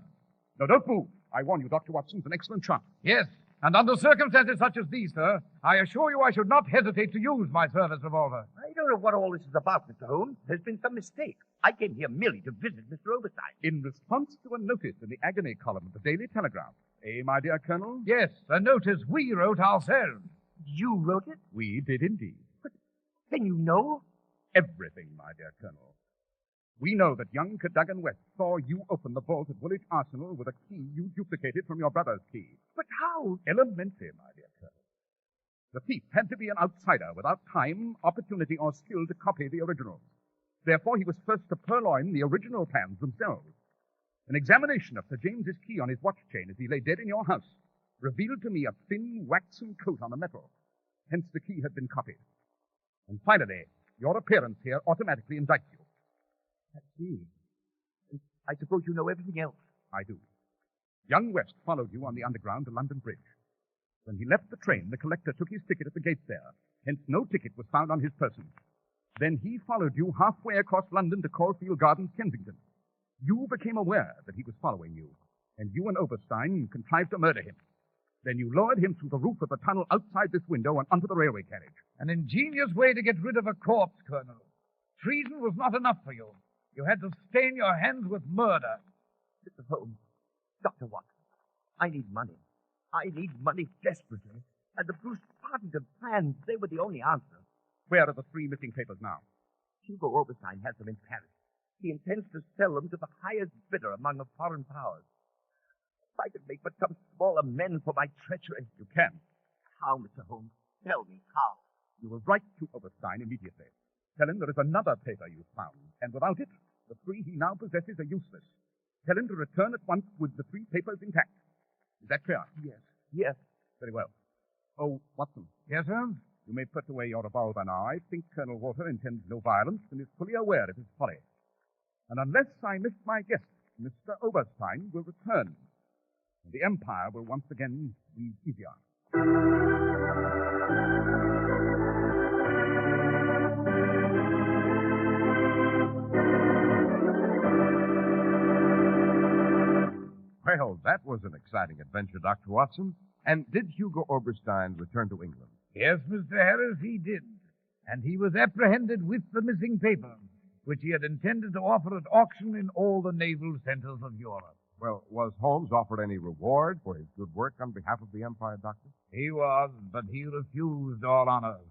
No, don't move. I warn you, Dr. Watson's an excellent shot. Yes, and under circumstances such as these, sir, I assure you I should not hesitate to use my service revolver. I don't know what all this is about, Mr. Holmes. There's been some mistake. I came here merely to visit Mr. Oberstein. In response to a notice in the agony column of the Daily Telegraph. Eh, my dear Colonel? Yes, a notice we wrote ourselves. You wrote it? We did indeed. But then you know? Everything, my dear Colonel. We know that young Gargan West saw you open the vault at Woolwich Arsenal with a key you duplicated from your brother's key. But how? Elementary, my dear Colonel. The thief had to be an outsider without time, opportunity, or skill to copy the originals. Therefore, he was first to purloin the original plans themselves. An examination of Sir James's key on his watch chain as he lay dead in your house revealed to me a thin, waxen coat on the metal. Hence, the key had been copied. And finally, your appearance here automatically indicts you. I see. I suppose you know everything else. I do. Young West followed you on the Underground to London Bridge. When he left the train, the collector took his ticket at the gate there. Hence, no ticket was found on his person. Then he followed you halfway across London to Caulfield Gardens, Kensington. You became aware that he was following you, and you and Oberstein contrived to murder him. Then you lowered him through the roof of the tunnel outside this window and onto the railway carriage. An ingenious way to get rid of a corpse, Colonel. treason was not enough for you. You had to stain your hands with murder. Mr. Holmes, Dr. Watson, I need money. I need money desperately. And the Bruce Partington plans, they were the only answer. Where are the 3 missing papers now? Hugo Oberstein has them in Paris. He intends to sell them to the highest bidder among the foreign powers. If I could make but some small amends for my treachery. You can. How, Mr. Holmes? Tell me how. You will write to Oberstein immediately. Tell him there is another paper you found, and without it, the 3 he now possesses are useless. Tell him to return at once with the 3 papers intact. Is that clear? Yes. Yes. Very well. Oh, Watson. Yes, sir? You may put away your revolver now. I think Colonel Walter intends no violence and is fully aware of his folly. And unless I miss my guess, Mr. Oberstein will return. And the Empire will once again be easier. Well, that was an exciting adventure, Dr. Watson. And did Hugo Oberstein return to England? Yes, Mr. Harris, he did. And he was apprehended with the missing papers, which he had intended to offer at auction in all the naval centers of Europe. Well, was Holmes offered any reward for his good work on behalf of the Empire, Doctor? He was, but he refused all honors.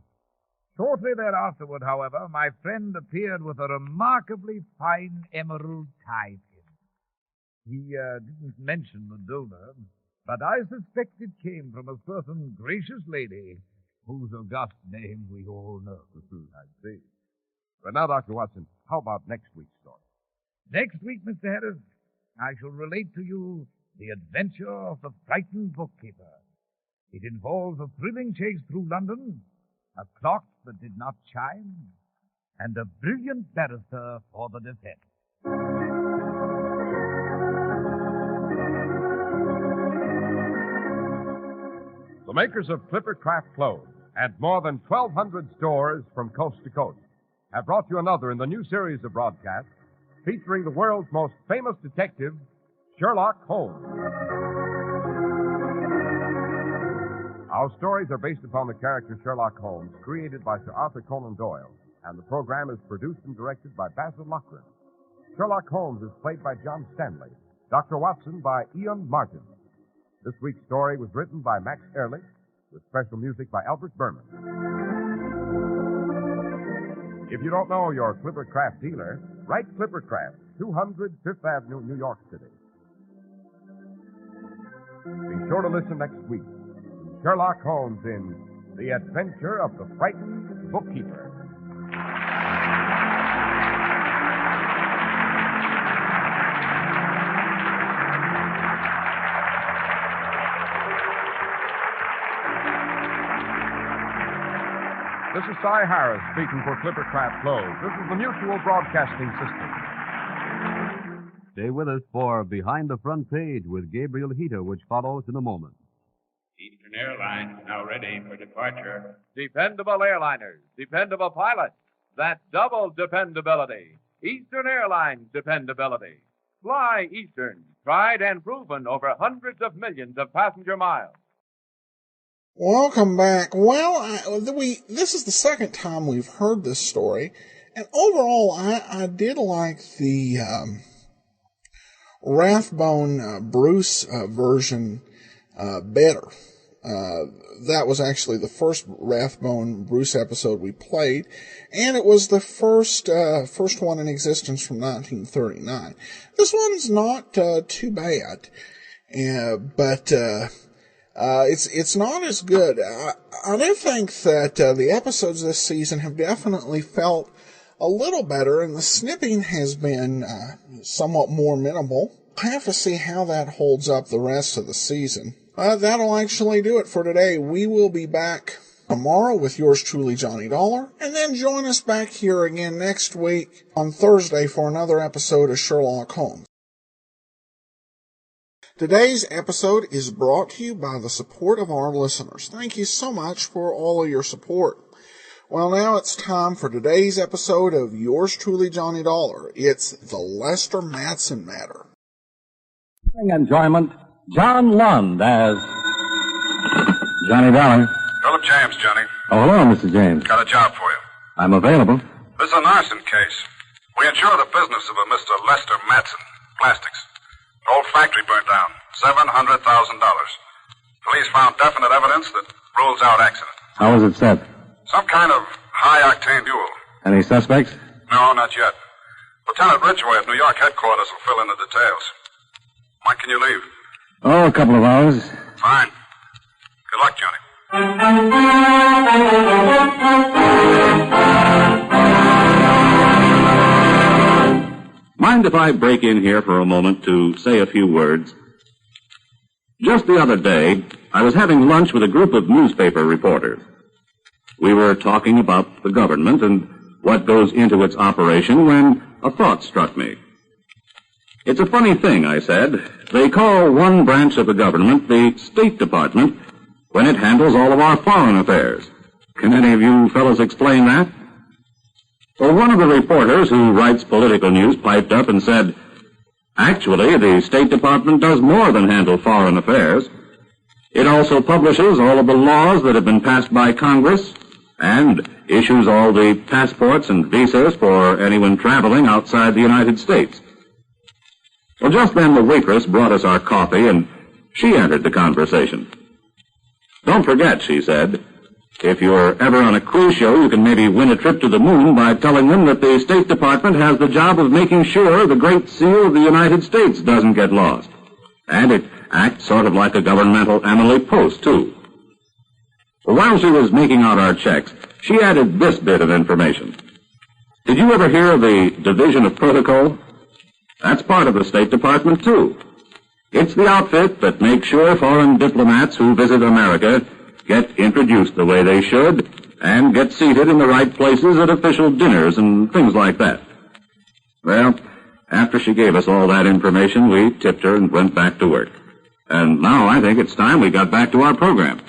Shortly thereafterward, however, my friend appeared with a remarkably fine emerald tie-pin. He didn't mention the donor, but I suspect it came from a certain gracious lady whose august name we all know. I see. But now, Dr. Watson, how about next week's story? Next week, Mr. Harris, I shall relate to you the adventure of the frightened bookkeeper. It involves a thrilling chase through London, a clock that did not chime, and a brilliant barrister for the defense. The makers of Clipper Craft Clothes and more than 1,200 stores from coast to coast have brought you another in the new series of broadcasts featuring the world's most famous detective, Sherlock Holmes. Our stories are based upon the character Sherlock Holmes, created by Sir Arthur Conan Doyle, and the program is produced and directed by Basil Loughlin. Sherlock Holmes is played by John Stanley, Dr. Watson by Ian Martin. This week's story was written by Max Ehrlich, with special music by Albert Berman. If you don't know your Clipper Craft dealer, write Clipper Craft, 200 Fifth Avenue, New York City. Be sure to listen next week to Sherlock Holmes in The Adventure of the Frightened Bookkeeper. This is Cy Harris speaking for Clipper Craft Clothes. This is the Mutual Broadcasting System. Stay with us for Behind the Front Page with Gabriel Heater, which follows in a moment. Eastern Airlines now ready for departure. Dependable airliners, dependable pilots. That's double dependability. Eastern Airlines dependability. Fly Eastern, tried and proven over hundreds of millions of passenger miles. Welcome back. Well, this is the second time we've heard this story, and overall, I did like the Rathbone Bruce version better. That was actually the first Rathbone Bruce episode we played, and it was the first one in existence from 1939. This one's not too bad, but it's not as good. I do think that the episodes this season have definitely felt a little better, and the snipping has been somewhat more minimal. I have to see how that holds up the rest of the season. That'll actually do it for today. We will be back tomorrow with yours truly, Johnny Dollar, and then join us back here again next week on Thursday for another episode of Sherlock Holmes. Today's episode is brought to you by the support of our listeners. Thank you so much for all of your support. Well, now it's time for today's episode of yours truly, Johnny Dollar. It's the Lester Matson Matter. Enjoyment, John Lund as Johnny Dollar. Philip James, Johnny. Oh, hello, Mr. James. Got a job for you. I'm available. This is an arson case. We insure the business of a Mr. Lester Matson, plastics. The whole factory burnt down. $700,000. Police found definite evidence that rules out accident. How was it set? Some kind of high-octane duel. Any suspects? No, not yet. Lieutenant Ridgway at New York headquarters will fill in the details. When can you leave? Oh, a couple of hours. Fine. Good luck, Johnny. Mind if I break in here for a moment to say a few words? Just the other day, I was having lunch with a group of newspaper reporters. We were talking about the government and what goes into its operation when a thought struck me. It's a funny thing, I said. They call one branch of the government the State Department when it handles all of our foreign affairs. Can any of you fellows explain that? Well, one of the reporters who writes political news piped up and said, actually, the State Department does more than handle foreign affairs. It also publishes all of the laws that have been passed by Congress and issues all the passports and visas for anyone traveling outside the United States. Well, just then the waitress brought us our coffee, and she entered the conversation. Don't forget, she said, if you're ever on a cruise show, you can maybe win a trip to the moon by telling them that the State Department has the job of making sure the Great Seal of the United States doesn't get lost. And it acts sort of like a governmental Emily Post, too. Well, while she was making out our checks, she added this bit of information. Did you ever hear of the Division of Protocol? That's part of the State Department, too. It's the outfit that makes sure foreign diplomats who visit America get introduced the way they should and get seated in the right places at official dinners and things like that. Well, after she gave us all that information, we tipped her and went back to work. And now I think it's time we got back to our program.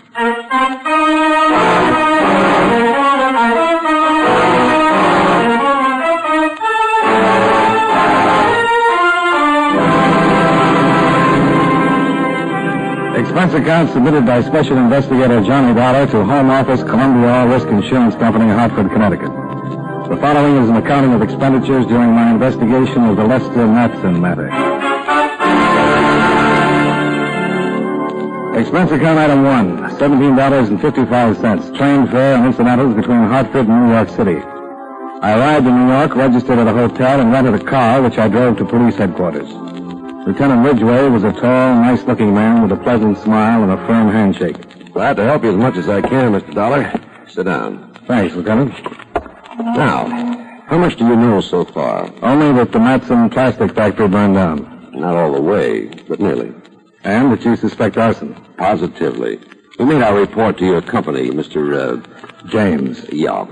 Expense account submitted by Special Investigator Johnny Dollar to Home Office, Columbia All Risk Insurance Company, Hartford, Connecticut. The following is an accounting of expenditures during my investigation of the Lester Matson matter. Expense account item 1, $17.55, train fare and incidentals between Hartford and New York City. I arrived in New York, registered at a hotel, and rented a car, which I drove to police headquarters. Lieutenant Ridgway was a tall, nice-looking man with a pleasant smile and a firm handshake. Glad to help you as much as I can, Mr. Dollar. Sit down. Thanks, Lieutenant. Now, how much do you know so far? Only that the Matson plastic factory burned down. Not all the way, but nearly. And that you suspect arson. Positively. We made our report to your company, Mr. James. Yeah.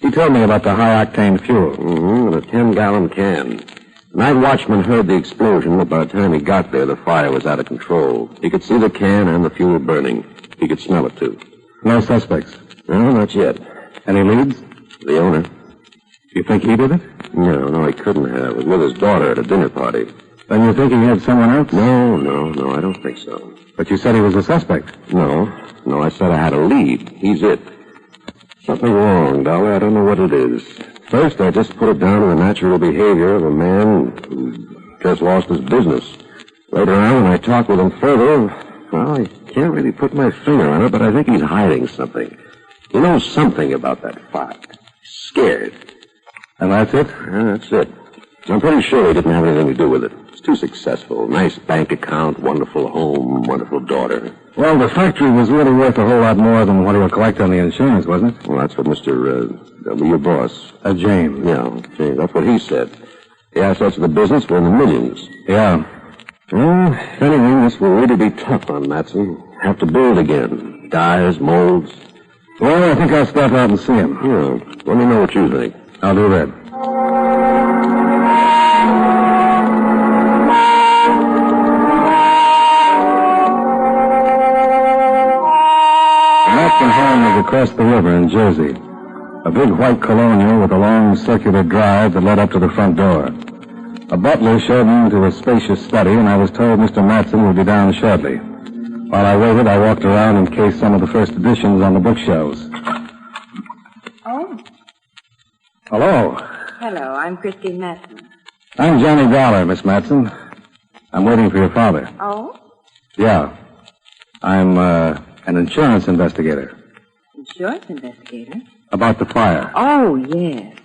He told me about the high-octane fuel. Mm-hmm, in a 10-gallon can. The night watchman heard the explosion, but by the time he got there, the fire was out of control. He could see the can and the fuel burning. He could smell it, too. No suspects? No, not yet. Any leads? The owner. You think he did it? No, he couldn't have. He was with his daughter at a dinner party. Then you think he had someone else? No, I don't think so. But you said he was a suspect. No, I said I had a lead. He's it. Something wrong, Dollar. I don't know what it is. First, I just put it down to the natural behavior of a man who just lost his business. Later on, when I talked with him further, well, I can't really put my finger on it, but I think he's hiding something. He knows something about that fact. Scared. And that's it? Yeah, that's it. I'm pretty sure he didn't have anything to do with it. He's too successful. Nice bank account, wonderful home, wonderful daughter. Well, the factory was really worth a whole lot more than what he'll collect on the insurance, wasn't it? Well, that's what Mr. your boss. James. Yeah, James. That's what he said. The assets of the business were in the millions. Yeah. Well, if anything, this will really be tough on Matson. Have to build again. Dyes, molds. Well, I think I'll stop out and see him. Yeah. Let me know what you think. I'll do that. The home was across the river in Jersey. A big white colonial with a long circular drive that led up to the front door. A butler showed me into a spacious study, and I was told Mr. Matson would be down shortly. While I waited, I walked around and cased some of the first editions on the bookshelves. Hello. Hello, I'm Christine Matson. I'm Johnny Dollar, Miss Matson. I'm waiting for your father. Oh? Yeah. I'm an insurance investigator. Insurance investigator? About the fire. Oh, yes.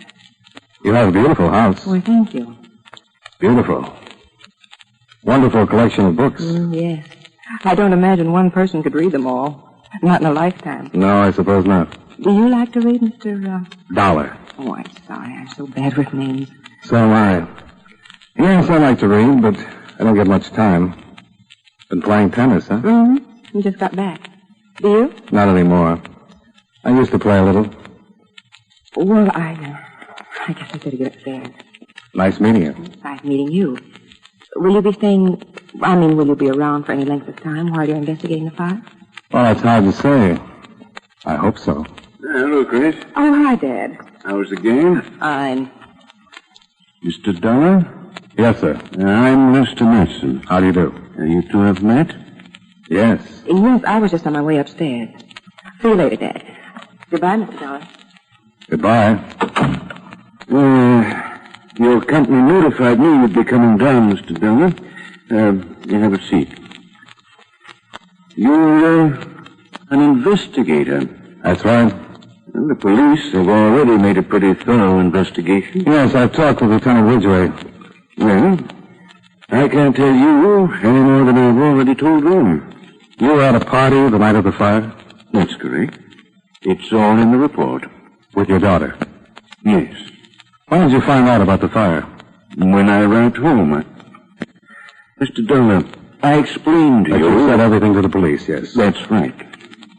You have a beautiful house. Well, thank you. Beautiful. Wonderful collection of books. Yes. I don't imagine one person could read them all. Not in a lifetime. No, I suppose not. Do you like to read, Mr. Dollar. Oh, I'm sorry. I'm so bad with names. So am I. Yes, I like to read, but I don't get much time. Been playing tennis, huh? Mm-hmm. You just got back. Do you? Not anymore. I used to play a little. Well, I guess I better get upstairs. Nice meeting you. Nice meeting you. Will you be around for any length of time while you're investigating the fire? Well, it's hard to say. I hope so. Hello, Chris. Oh, hi, Dad. How was the game? Fine. Mr. Dollar? Yes, sir. I'm Mr. Matson. How do you do? You two have met? Yes. Yes, I was just on my way upstairs. See you later, Dad. Goodbye, Mr. Dollar. Goodbye. Your company notified me you'd be coming down, Mr. Dollar. You have a seat. You're an investigator. That's right. Well, the police have already made a pretty thorough investigation. Yes, I've talked with Lieutenant Ridgway. Well, I can't tell you any more than I've already told them. You were at a party the night of the fire? That's correct. It's all in the report. With your daughter? Yes. When did you find out about the fire? When I arrived home. Mr. Dollar, I explained to you... You said everything to the police, yes. That's right.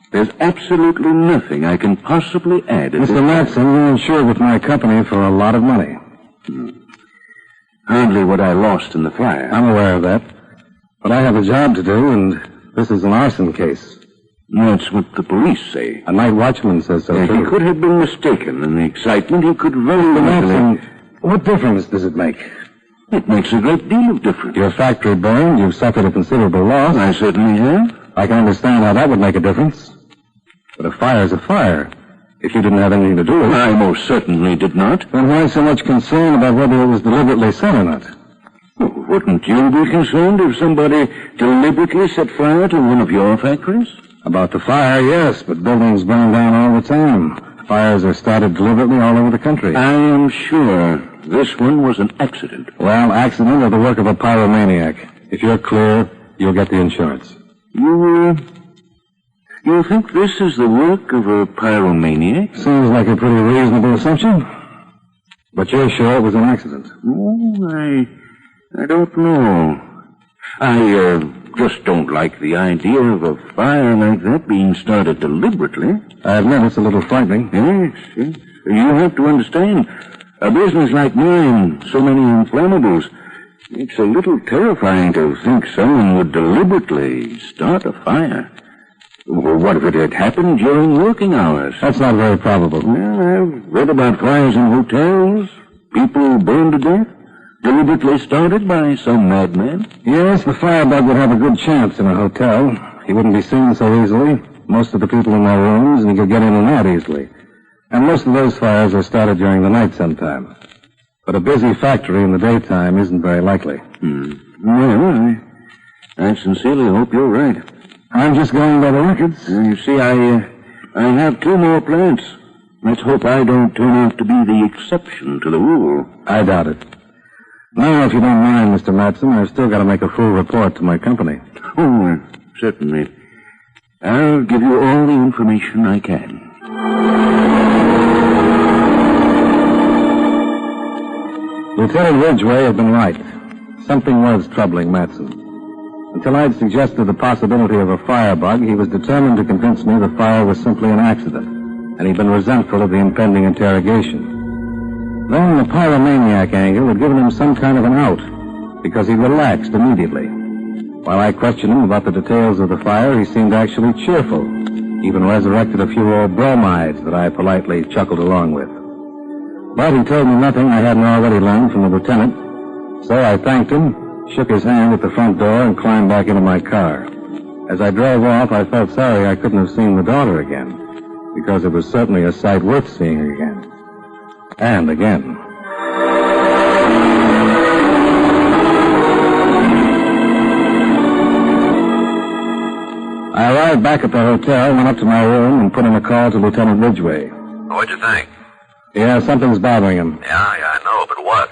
There's absolutely nothing I can possibly add. Mr. Matson, you're insured with my company for a lot of money. Hardly what I lost in the fire. I'm aware of that. But I have a job to do, and this is an arson case. That's what the police say. A night watchman says so, too. He could have been mistaken. In the excitement, he could very Mr. well... Matson, what difference does it make? It makes a great deal of difference. Your factory burned. You've suffered a considerable loss. I certainly have. I can understand how that would make a difference. But a fire's a fire. If you didn't have anything to do with it... I most certainly did not. Then why so much concern about whether it was deliberately set or not? Oh, wouldn't you be concerned if somebody deliberately set fire to one of your factories? About the fire, yes, but buildings burn down all the time. Fires are started deliberately all over the country. I am sure this one was an accident. Well, accident or the work of a pyromaniac. If you're clear, you'll get the insurance. You think this is the work of a pyromaniac? Seems like a pretty reasonable assumption. But you're sure it was an accident? Oh, I don't know. I just don't like the idea of a fire like that being started deliberately. I admit it's a little frightening. Yes. You have to understand, a business like mine, so many inflammables, it's a little terrifying to think someone would deliberately start a fire. Well, what if it had happened during working hours? That's not very probable. Well, I've read about fires in hotels. People burned to death. Deliberately started by some madman. Yes, the firebug would have a good chance in a hotel. He wouldn't be seen so easily. Most of the people in their rooms, and he could get in and out easily. And most of those fires are started during the night sometime. But a busy factory in the daytime isn't very likely. Well, I sincerely hope you're right. I'm just going by the records. You see, I have 2 more plants. Let's hope I don't turn out to be the exception to the rule. I doubt it. Now, if you don't mind, Mr. Matson, I've still got to make a full report to my company. Oh, certainly. I'll give you all the information I can. Lieutenant Ridgway had been right. Something was troubling Matson. Until I'd suggested the possibility of a firebug, he was determined to convince me the fire was simply an accident, and he'd been resentful of the impending interrogation. Then the pyromaniac angle had given him some kind of an out, because he relaxed immediately. While I questioned him about the details of the fire, he seemed actually cheerful, even resurrected a few old bromides that I politely chuckled along with. But he told me nothing I hadn't already learned from the lieutenant, so I thanked him, shook his hand at the front door, and climbed back into my car. As I drove off, I felt sorry I couldn't have seen the daughter again, because it was certainly a sight worth seeing again. And again. I arrived back at the hotel, went up to my room, and put in a call to Lieutenant Ridgway. What'd you think? Yeah, something's bothering him. Yeah, I know, but what?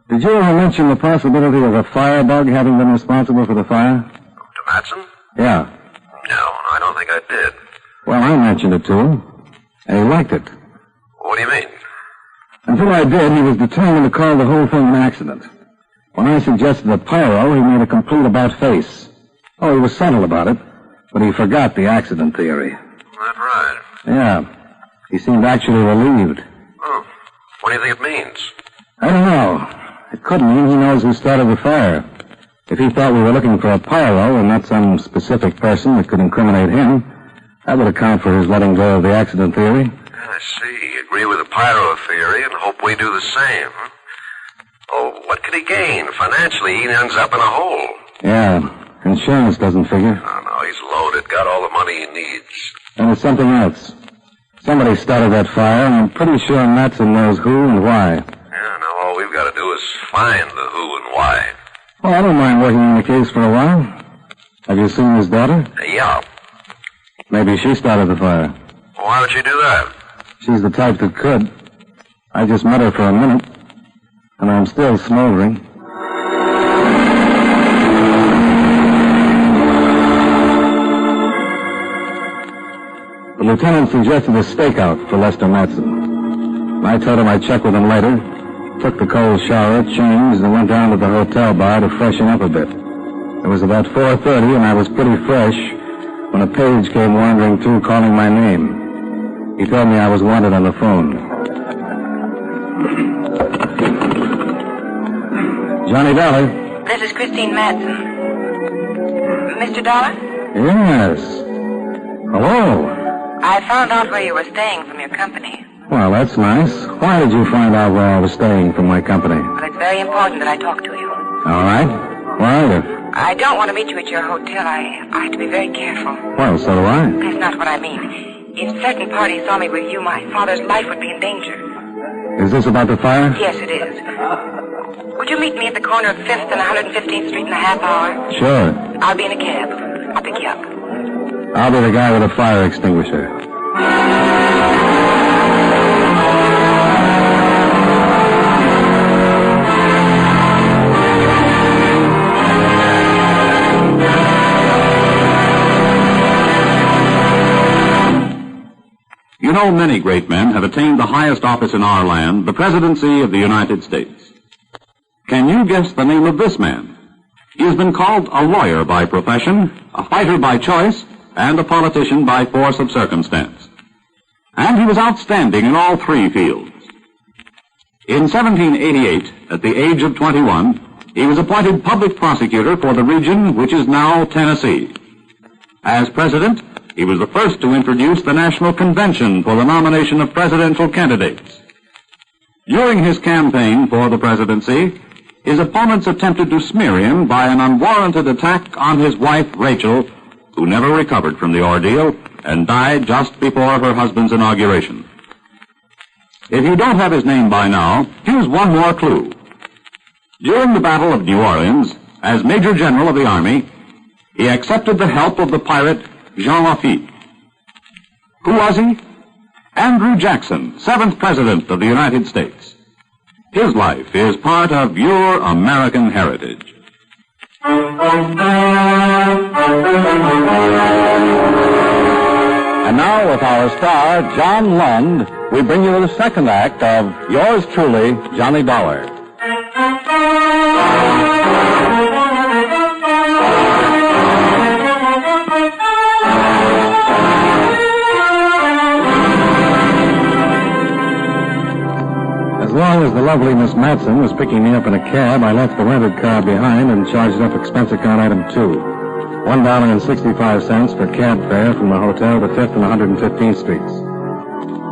Did you ever mention the possibility of a firebug having been responsible for the fire? To Matson? Yeah. No, I don't think I did. Well, I mentioned it to him, and he liked it. What do you mean? Until I did, he was determined to call the whole thing an accident. When I suggested a pyro, he made a complete about-face. Oh, he was subtle about it, but he forgot the accident theory. That's right. Yeah. He seemed actually relieved. Oh. What do you think it means? I don't know. It could mean he knows who started the fire. If he thought we were looking for a pyro and not some specific person that could incriminate him, that would account for his letting go of the accident theory. I see. Agree with the pyro theory and hope we do the same. Huh? Oh, what could he gain? Financially, he ends up in a hole. Yeah. Insurance doesn't figure. Oh, no, he's loaded. Got all the money he needs. And there's something else. Somebody started that fire, and I'm pretty sure Matson knows who and why. Yeah, now all we've got to do is find the who and why. Well, I don't mind working on the case for a while. Have you seen his daughter? Yeah. Maybe she started the fire. Why would she do that? She's the type that could. I just met her for a minute, and I'm still smoldering. The lieutenant suggested a stakeout for Lester Matson. I told him I'd check with him later, took the cold shower, changed, and went down to the hotel bar to freshen up a bit. It was about 4:30, and I was pretty fresh when a page came wandering through calling my name. He told me I was wanted on the phone. Johnny Dollar. This is Christine Matson. Mr. Dollar? Yes. Hello. I found out where you were staying from your company. Well, that's nice. Why did you find out where I was staying from my company? Well, it's very important that I talk to you. All right. Where are you? I don't want to meet you at your hotel. I have to be very careful. Well, so do I. That's not what I mean. If certain parties saw me with you, my father's life would be in danger. Is this about the fire? Yes, it is. Would you meet me at the corner of 5th and 115th Street in a half hour? Sure. I'll be in a cab. I'll pick you up. I'll be the guy with a fire extinguisher. You know, many great men have attained the highest office in our land, the presidency of the United States. Can you guess the name of this man? He has been called a lawyer by profession, a fighter by choice, and a politician by force of circumstance. And he was outstanding in all three fields. In 1788, at the age of 21, he was appointed public prosecutor for the region which is now Tennessee. As president, he was the first to introduce the National Convention for the nomination of presidential candidates. During his campaign for the presidency, his opponents attempted to smear him by an unwarranted attack on his wife, Rachel, who never recovered from the ordeal and died just before her husband's inauguration. If you don't have his name by now, here's one more clue. During the Battle of New Orleans, as Major General of the Army, he accepted the help of the pirate Jean Lafitte. Who was he? Andrew Jackson, 7th President of the United States. His life is part of your American heritage. And now, with our star, John Lund, we bring you the second act of yours truly, Johnny Dollar. As long as the lovely Miss Matson was picking me up in a cab, I left the rented car behind and charged up expense account item 2. $1.65 for cab fare from the hotel to 5th and 115th Streets.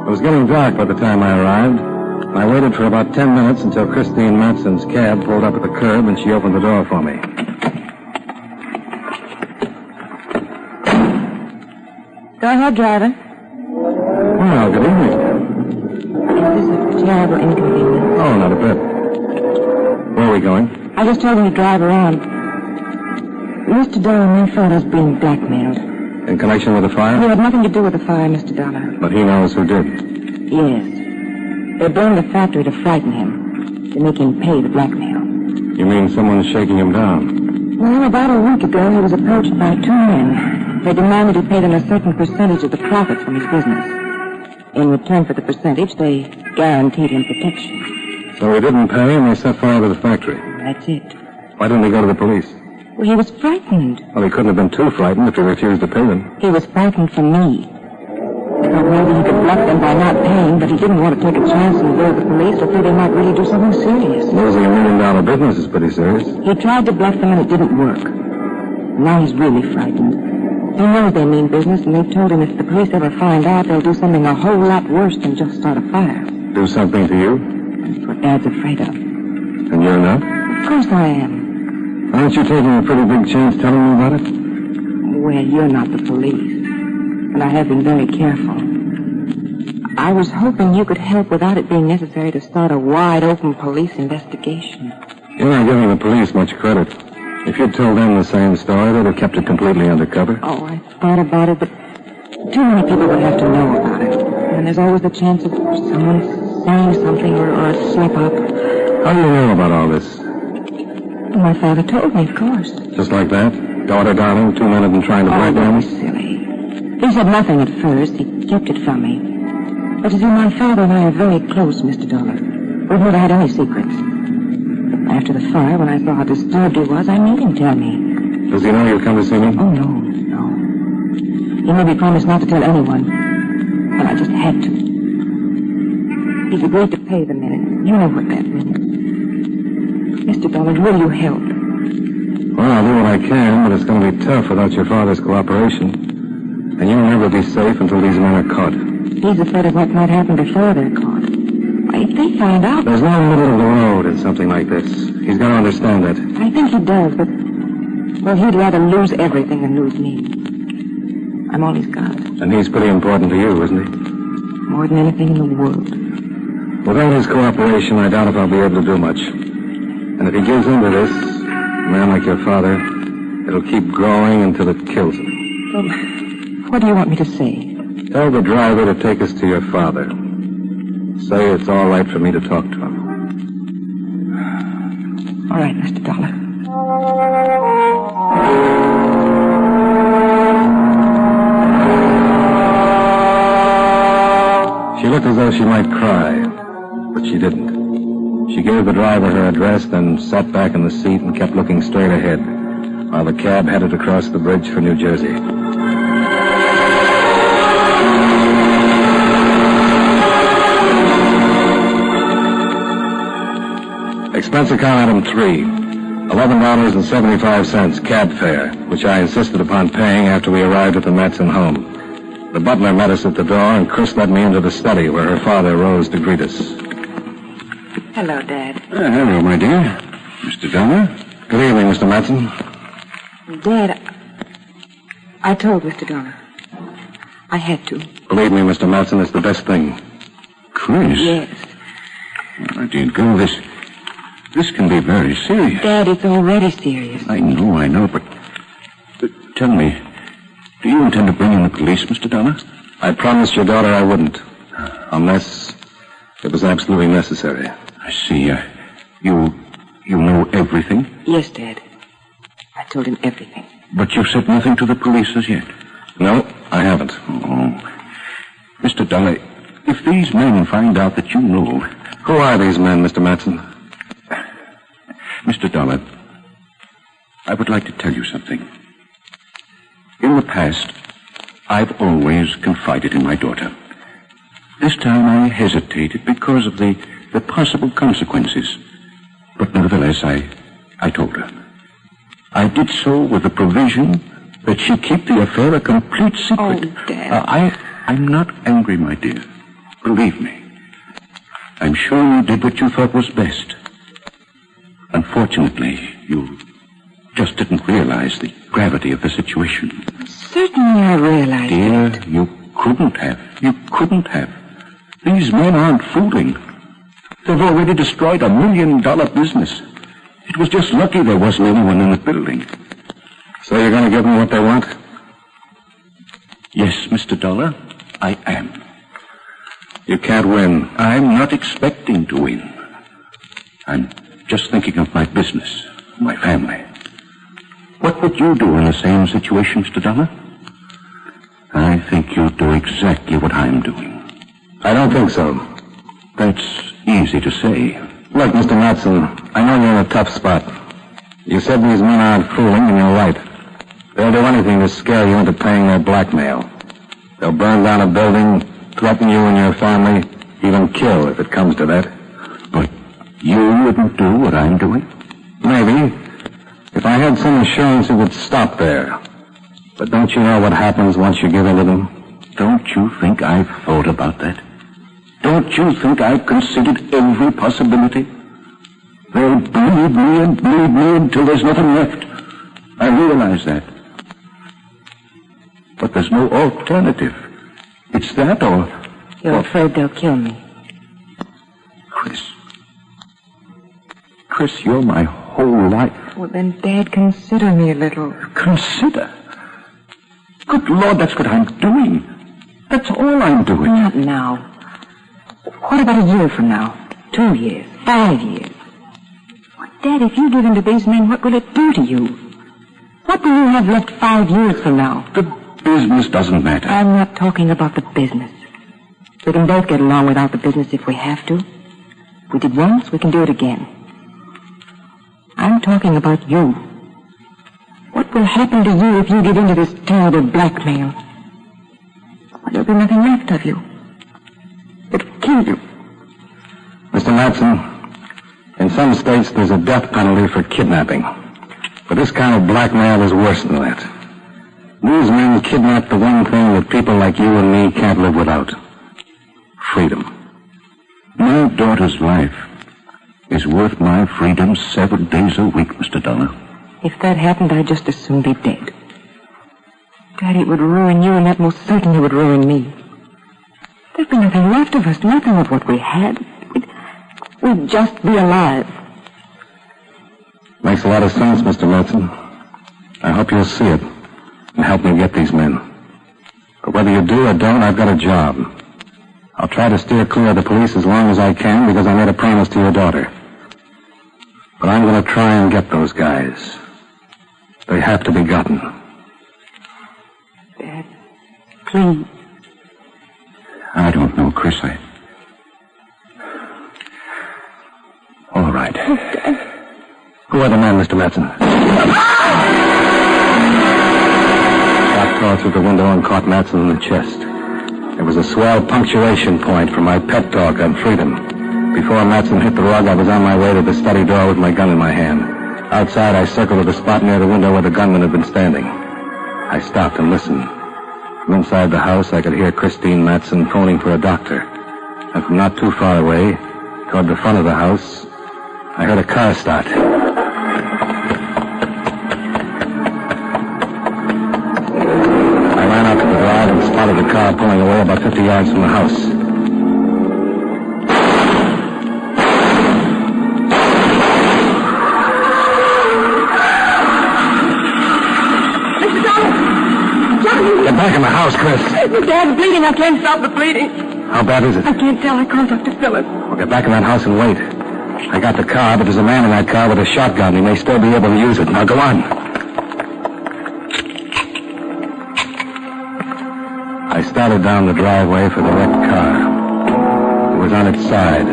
It was getting dark by the time I arrived, and I waited for about 10 minutes until Christine Matson's cab pulled up at the curb and she opened the door for me. Go ahead, driver. Well, good evening. Is this terrible inconvenience. Oh, not a bit. Where are we going? I just told him to drive around. Mr. Dollar, my father's being blackmailed. In connection with the fire? He had nothing to do with the fire, Mr. Dollar. But he knows who did. Yes. They burned the factory to frighten him. To make him pay the blackmail. You mean someone's shaking him down? Well, about a week ago, he was approached by two men. They demanded he pay them a certain percentage of the profits from his business. In return for the percentage, they guaranteed him protection. So he didn't pay and they set fire to the factory? That's it. Why didn't he go to the police? Well, he was frightened. Well, he couldn't have been too frightened if he refused to pay them. He was frightened for me. He thought maybe he could bluff them by not paying, but he didn't want to take a chance and lure the police or fear they might really do something serious. Losing $1 million business is pretty serious. He tried to bluff them and it didn't work. Now he's really frightened. He knows they mean business, and they've told him if the police ever find out, they'll do something a whole lot worse than just start a fire. Do something to you? That's what Dad's afraid of. And you're not? Of course I am. Aren't you taking a pretty big chance telling me about it? Well, you're not the police. And I have been very careful. I was hoping you could help without it being necessary to start a wide-open police investigation. You're not giving the police much credit. If you'd told them the same story, they'd have kept it completely undercover. Oh, I thought about it, but too many people would have to know about it. And there's always the chance of someone saying something or a slip-up. How do you know about all this? My father told me, of course. Just like that? Daughter, darling, two men have been trying to blackmail me? Silly. He said nothing at first. He kept it from me. But you see, my father and I are very close, Mr. Dollar. We've never had any secrets. After the fire, when I saw how disturbed he was, I made him tell me. Does he know you've come to see me? Oh, no. He made me promise not to tell anyone. But I just had to. He's agreed to pay the men. You know what that means. Mr. Dollar, will you help? Well, I'll do what I can, but it's going to be tough without your father's cooperation. And you'll never be safe until these men are caught. He's afraid of what might happen before they're caught. If they find out... There's no middle of the road in something like this. He's got to understand that. I think he does, but... Well, he'd rather lose everything than lose me. I'm all he's got. And he's pretty important to you, isn't he? More than anything in the world. Without his cooperation, I doubt if I'll be able to do much. And if he gives in to this, a man like your father, it'll keep growing until it kills him. Well, what do you want me to say? Tell the driver to take us to your father. Say it's all right for me to talk to him. All right, Mr. Dollar. She looked as though she might cry, but she didn't. She gave the driver her address, then sat back in the seat and kept looking straight ahead, while the cab headed across the bridge for New Jersey. Expense account item 3, $11.75 cab fare, which I insisted upon paying after we arrived at the Matson home. The butler met us at the door, and Chris led me into the study where her father rose to greet us. Hello, Dad. Hello, my dear. Mr. Dollar. Good evening, Mr. Matson. Dad, I told Mr. Dollar. I had to. Believe me, Mr. Matson, it's the best thing. Chris? Yes. My dear girl, this can be very serious. Dad, it's already serious. I know, but tell me, do you intend to bring in the police, Mr. Dollar? I promised your daughter I wouldn't, unless it was absolutely necessary. I see. You know everything? Yes, Dad. I told him everything. But you've said nothing to the police as yet? No, I haven't. Oh. Mr. Dollar, if these men find out that you know... Who are these men, Mr. Matson? Mr. Dollar, I would like to tell you something. In the past, I've always confided in my daughter. This time I hesitated because of the possible consequences. But nevertheless, I told her. I did so with the provision that she keep the affair a complete secret. Oh, Dad. I'm not angry, my dear. Believe me. I'm sure you did what you thought was best. Unfortunately, you just didn't realize the gravity of the situation. Certainly I realized Dear, it. you couldn't have. You couldn't have. These men aren't fooling. They've already destroyed $1 million business. It was just lucky there wasn't anyone in the building. So you're going to give them what they want? Yes, Mr. Dollar, I am. You can't win. I'm not expecting to win. I'm just thinking of my business, my family. What would you do in the same situation, Mr. Dollar? I think you'll do exactly what I'm doing. I don't think so. That's easy to say. Look, Mr. Matson, I know you're in a tough spot. You said these men aren't fooling, and you're right. They'll do anything to scare you into paying their blackmail. They'll burn down a building, threaten you and your family, even kill if it comes to that. But you wouldn't do what I'm doing? Maybe. If I had some assurance it would stop there. But don't you know what happens once you give in to them? Don't you think I've thought about that? Don't you think I've considered every possibility? They'll bleed me until there's nothing left. I realize that. But there's no alternative. It's that or... You're afraid they'll kill me. Chris, you're my whole life. Well, then, Dad, consider me a little. Consider? Good Lord, that's what I'm doing. That's all I'm doing. Not now. What about a year from now? 2 years? 5 years? Well, Dad, if you give in to these men, what will it do to you? What will you have left 5 years from now? The business doesn't matter. I'm not talking about the business. We can both get along without the business if we have to. If we did once, we can do it again. I'm talking about you. What will happen to you if you get into this terrible blackmail? Well, there'll be nothing left of you. It'll kill you. Mr. Matson, in some states there's a death penalty for kidnapping. But this kind of blackmail is worse than that. These men kidnap the one thing that people like you and me can't live without. Freedom. My daughter's life is worth my freedom 7 days a week, Mr. Dollar. If that happened, I'd just as soon be dead. Daddy, it would ruin you, and that most certainly would ruin me. There'd be nothing left of us, nothing of what we had. We'd just be alive. Makes a lot of sense, Mr. Matson. I hope you'll see it and help me get these men. But whether you do or don't, I've got a job. I'll try to steer clear of the police as long as I can because I made a promise to your daughter. But I'm going to try and get those guys. They have to be gotten. Dad, please. I don't know, Chris. All right. Who are the men, Mr. Matson? Shot tore through the window and caught Matson in the chest. It was a swell punctuation point for my pep talk on freedom. Before Matson hit the rug, I was on my way to the study door with my gun in my hand. Outside, I circled to the spot near the window where the gunman had been standing. I stopped and listened. From inside the house, I could hear Christine Matson phoning for a doctor. And from not too far away, toward the front of the house, I heard a car start. I ran out to the drive and spotted the car pulling away about 50 yards from the house. Mr. Dollar! Johnny! Get back in the house, Chris. Dad's bleeding. I can't stop the bleeding. How bad is it? I can't tell. I called Dr. Phillips. Well, get back in that house and wait. I got the car, but there's a man in that car with a shotgun. He may still be able to use it. Now, go on. I started down the driveway for the wrecked car. It was on its side,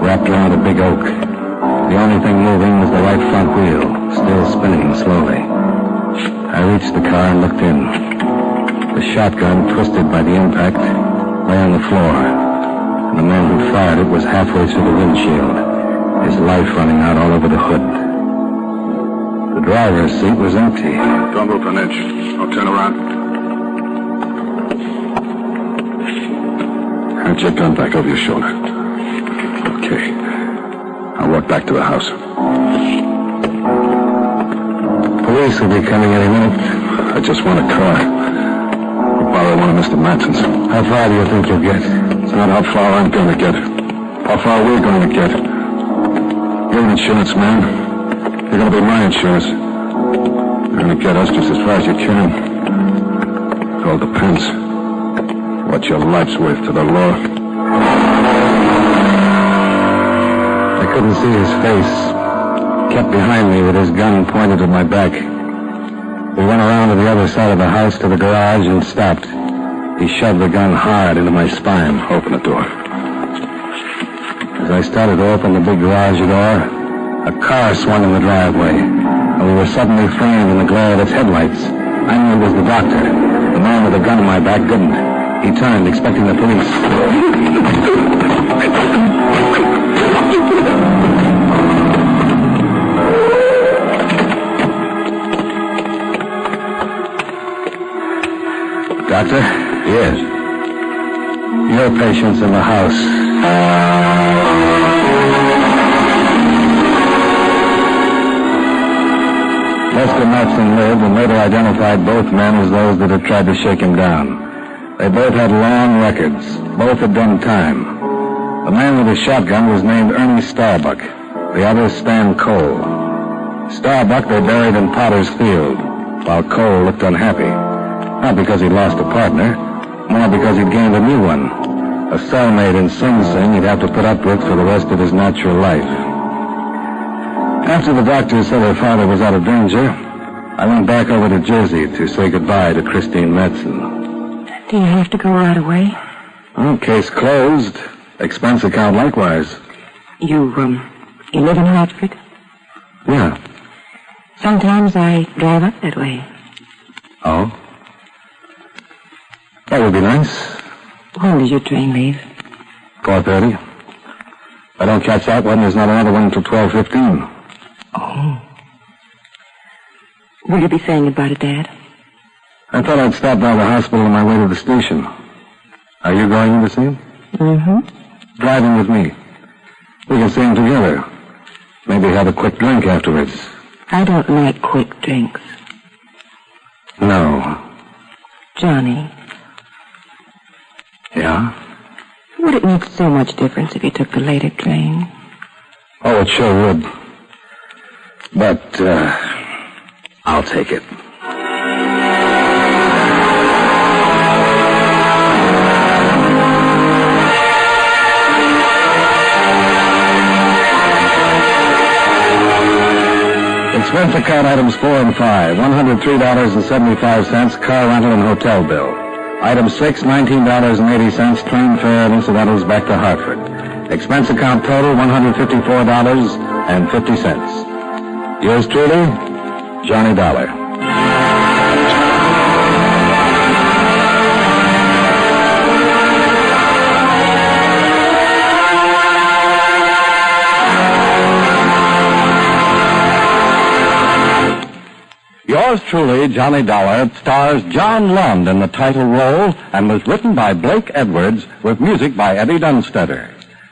wrapped around a big oak. The only thing moving was the right front wheel, still spinning slowly. I reached the car and looked in. The shotgun, twisted by the impact, lay on the floor. And the man who fired it was halfway through the windshield, his life running out all over the hood. The driver's seat was empty. Don't move an inch. I'll turn around. Hand your gun back over your shoulder. Okay. I'll walk back to the house. Police will be coming any minute. I just want a car. I'll borrow one of Mr. Matson's. How far do you think you'll get? It's not how far I'm going to get. How far are we going to get? You're an insurance man. You're going to be my insurance. You're going to get us just as far as you can. It all depends. What your life's worth to the law. I couldn't see his face. Kept behind me with his gun pointed at my back. We went around to the other side of the house to the garage and stopped. He shoved the gun hard into my spine. Open the door. As I started to open the big garage door, a car swung in the driveway, and we were suddenly framed in the glare of its headlights. I knew it was the doctor. The man with the gun in my back didn't. He turned, expecting the police. Doctor? Yes. Your patient's in the house. Lester Matson lived and later identified both men as those that had tried to shake him down. They both had long records. Both had done time. The man with the shotgun was named Ernie Starbuck. The other, Stan Cole. Starbuck they buried in Potter's Field, while Cole looked unhappy. Not because he'd lost a partner, more because he'd gained a new one. A cellmate in Sing Sing he'd have to put up with for the rest of his natural life. After the doctor said her father was out of danger, I went back over to Jersey to say goodbye to Christine Matson. Do you have to go right away? Well, case closed. Expense account likewise. You live in Hartford? Yeah. Sometimes I drive up that way. Oh? That would be nice. When does your train leave? 4:30. I don't catch that one. There's not another one until 12:15. Oh. Will you be saying goodbye to Dad? I thought I'd stop by the hospital on my way to the station. Are you going in to see him? Mm-hmm. Drive in with me. We can see him together. Maybe have a quick drink afterwards. I don't like quick drinks. No. Johnny. Yeah? Would it make so much difference if you took the later train? Oh, it sure would. But, I'll take it. Expense account items 4 and 5, $103.75, car rental and hotel bill. Item 6, $19.80, train fare and incidentals back to Hartford. Expense account total, $154.50. Yours truly, Johnny Dollar. Yours truly, Johnny Dollar, stars John Lund in the title role and was written by Blake Edwards with music by Eddie Dunstetter.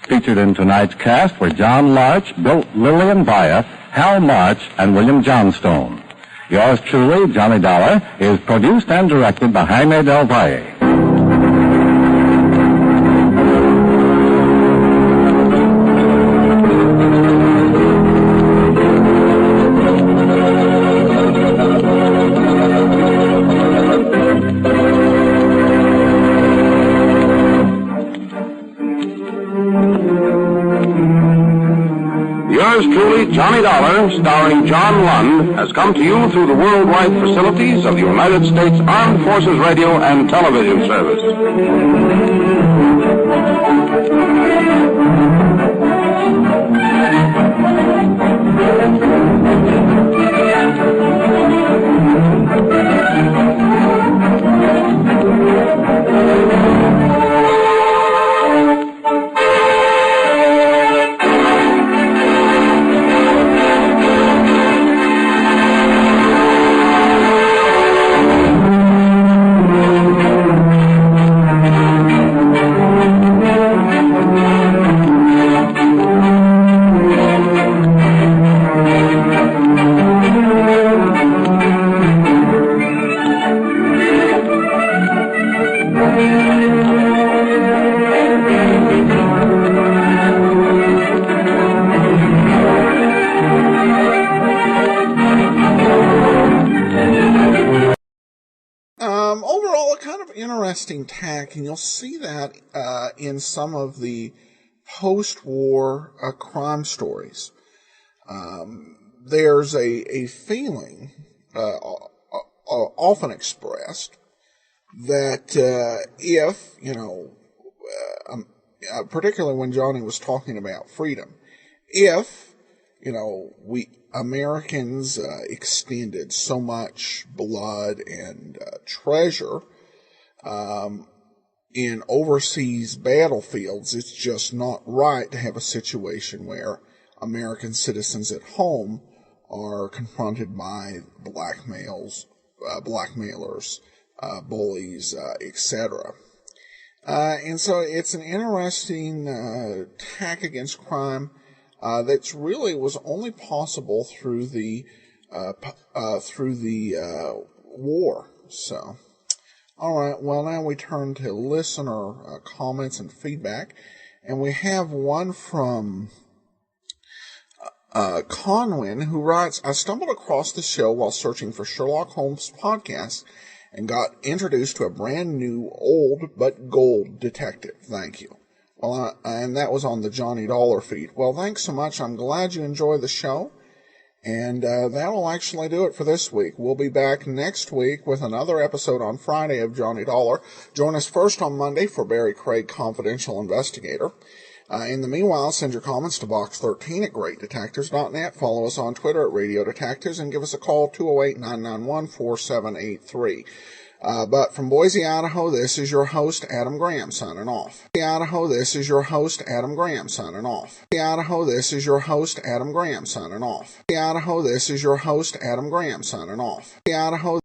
Featured in tonight's cast were John Larch, Lillian Byer, Hal March, and William Johnstone. Yours truly, Johnny Dollar, is produced and directed by Jaime Del Valle. Yours truly, Johnny Dollar, starring John Lund, has come to you through the worldwide facilities of the United States Armed Forces Radio and Television Service. kind of interesting tack, and you'll see that in some of the post-war crime stories. There's a feeling, often expressed, that if, particularly when Johnny was talking about freedom, if, we Americans expended so much blood and treasure in overseas battlefields, it's just not right to have a situation where American citizens at home are confronted by blackmailers, bullies, etc. And so it's an interesting tack against crime that really was only possible through the war. So, all right. Well, now we turn to listener comments and feedback, and we have one from Conwin, who writes, "I stumbled across the show while searching for Sherlock Holmes podcast and got introduced to a brand new, old but gold detective. Thank you." Well, and that was on the Johnny Dollar feed. Well, thanks so much. I'm glad you enjoy the show. And that'll actually do it for this week. We'll be back next week with another episode on Friday of Johnny Dollar. Join us first on Monday for Barrie Craig, Confidential Investigator. In the meanwhile, send your comments to box13 at greatdetectives.net. Follow us on Twitter at Radio Detectives and give us a call, 208-991-4783. But from Boise, Idaho, this is your host, Adam Graham, signing off. Idaho, this is your host, Adam Graham, signing off. Idaho, this is your host, Adam Graham, signing off. Idaho, this is your host, Adam Graham, signing off. Idaho.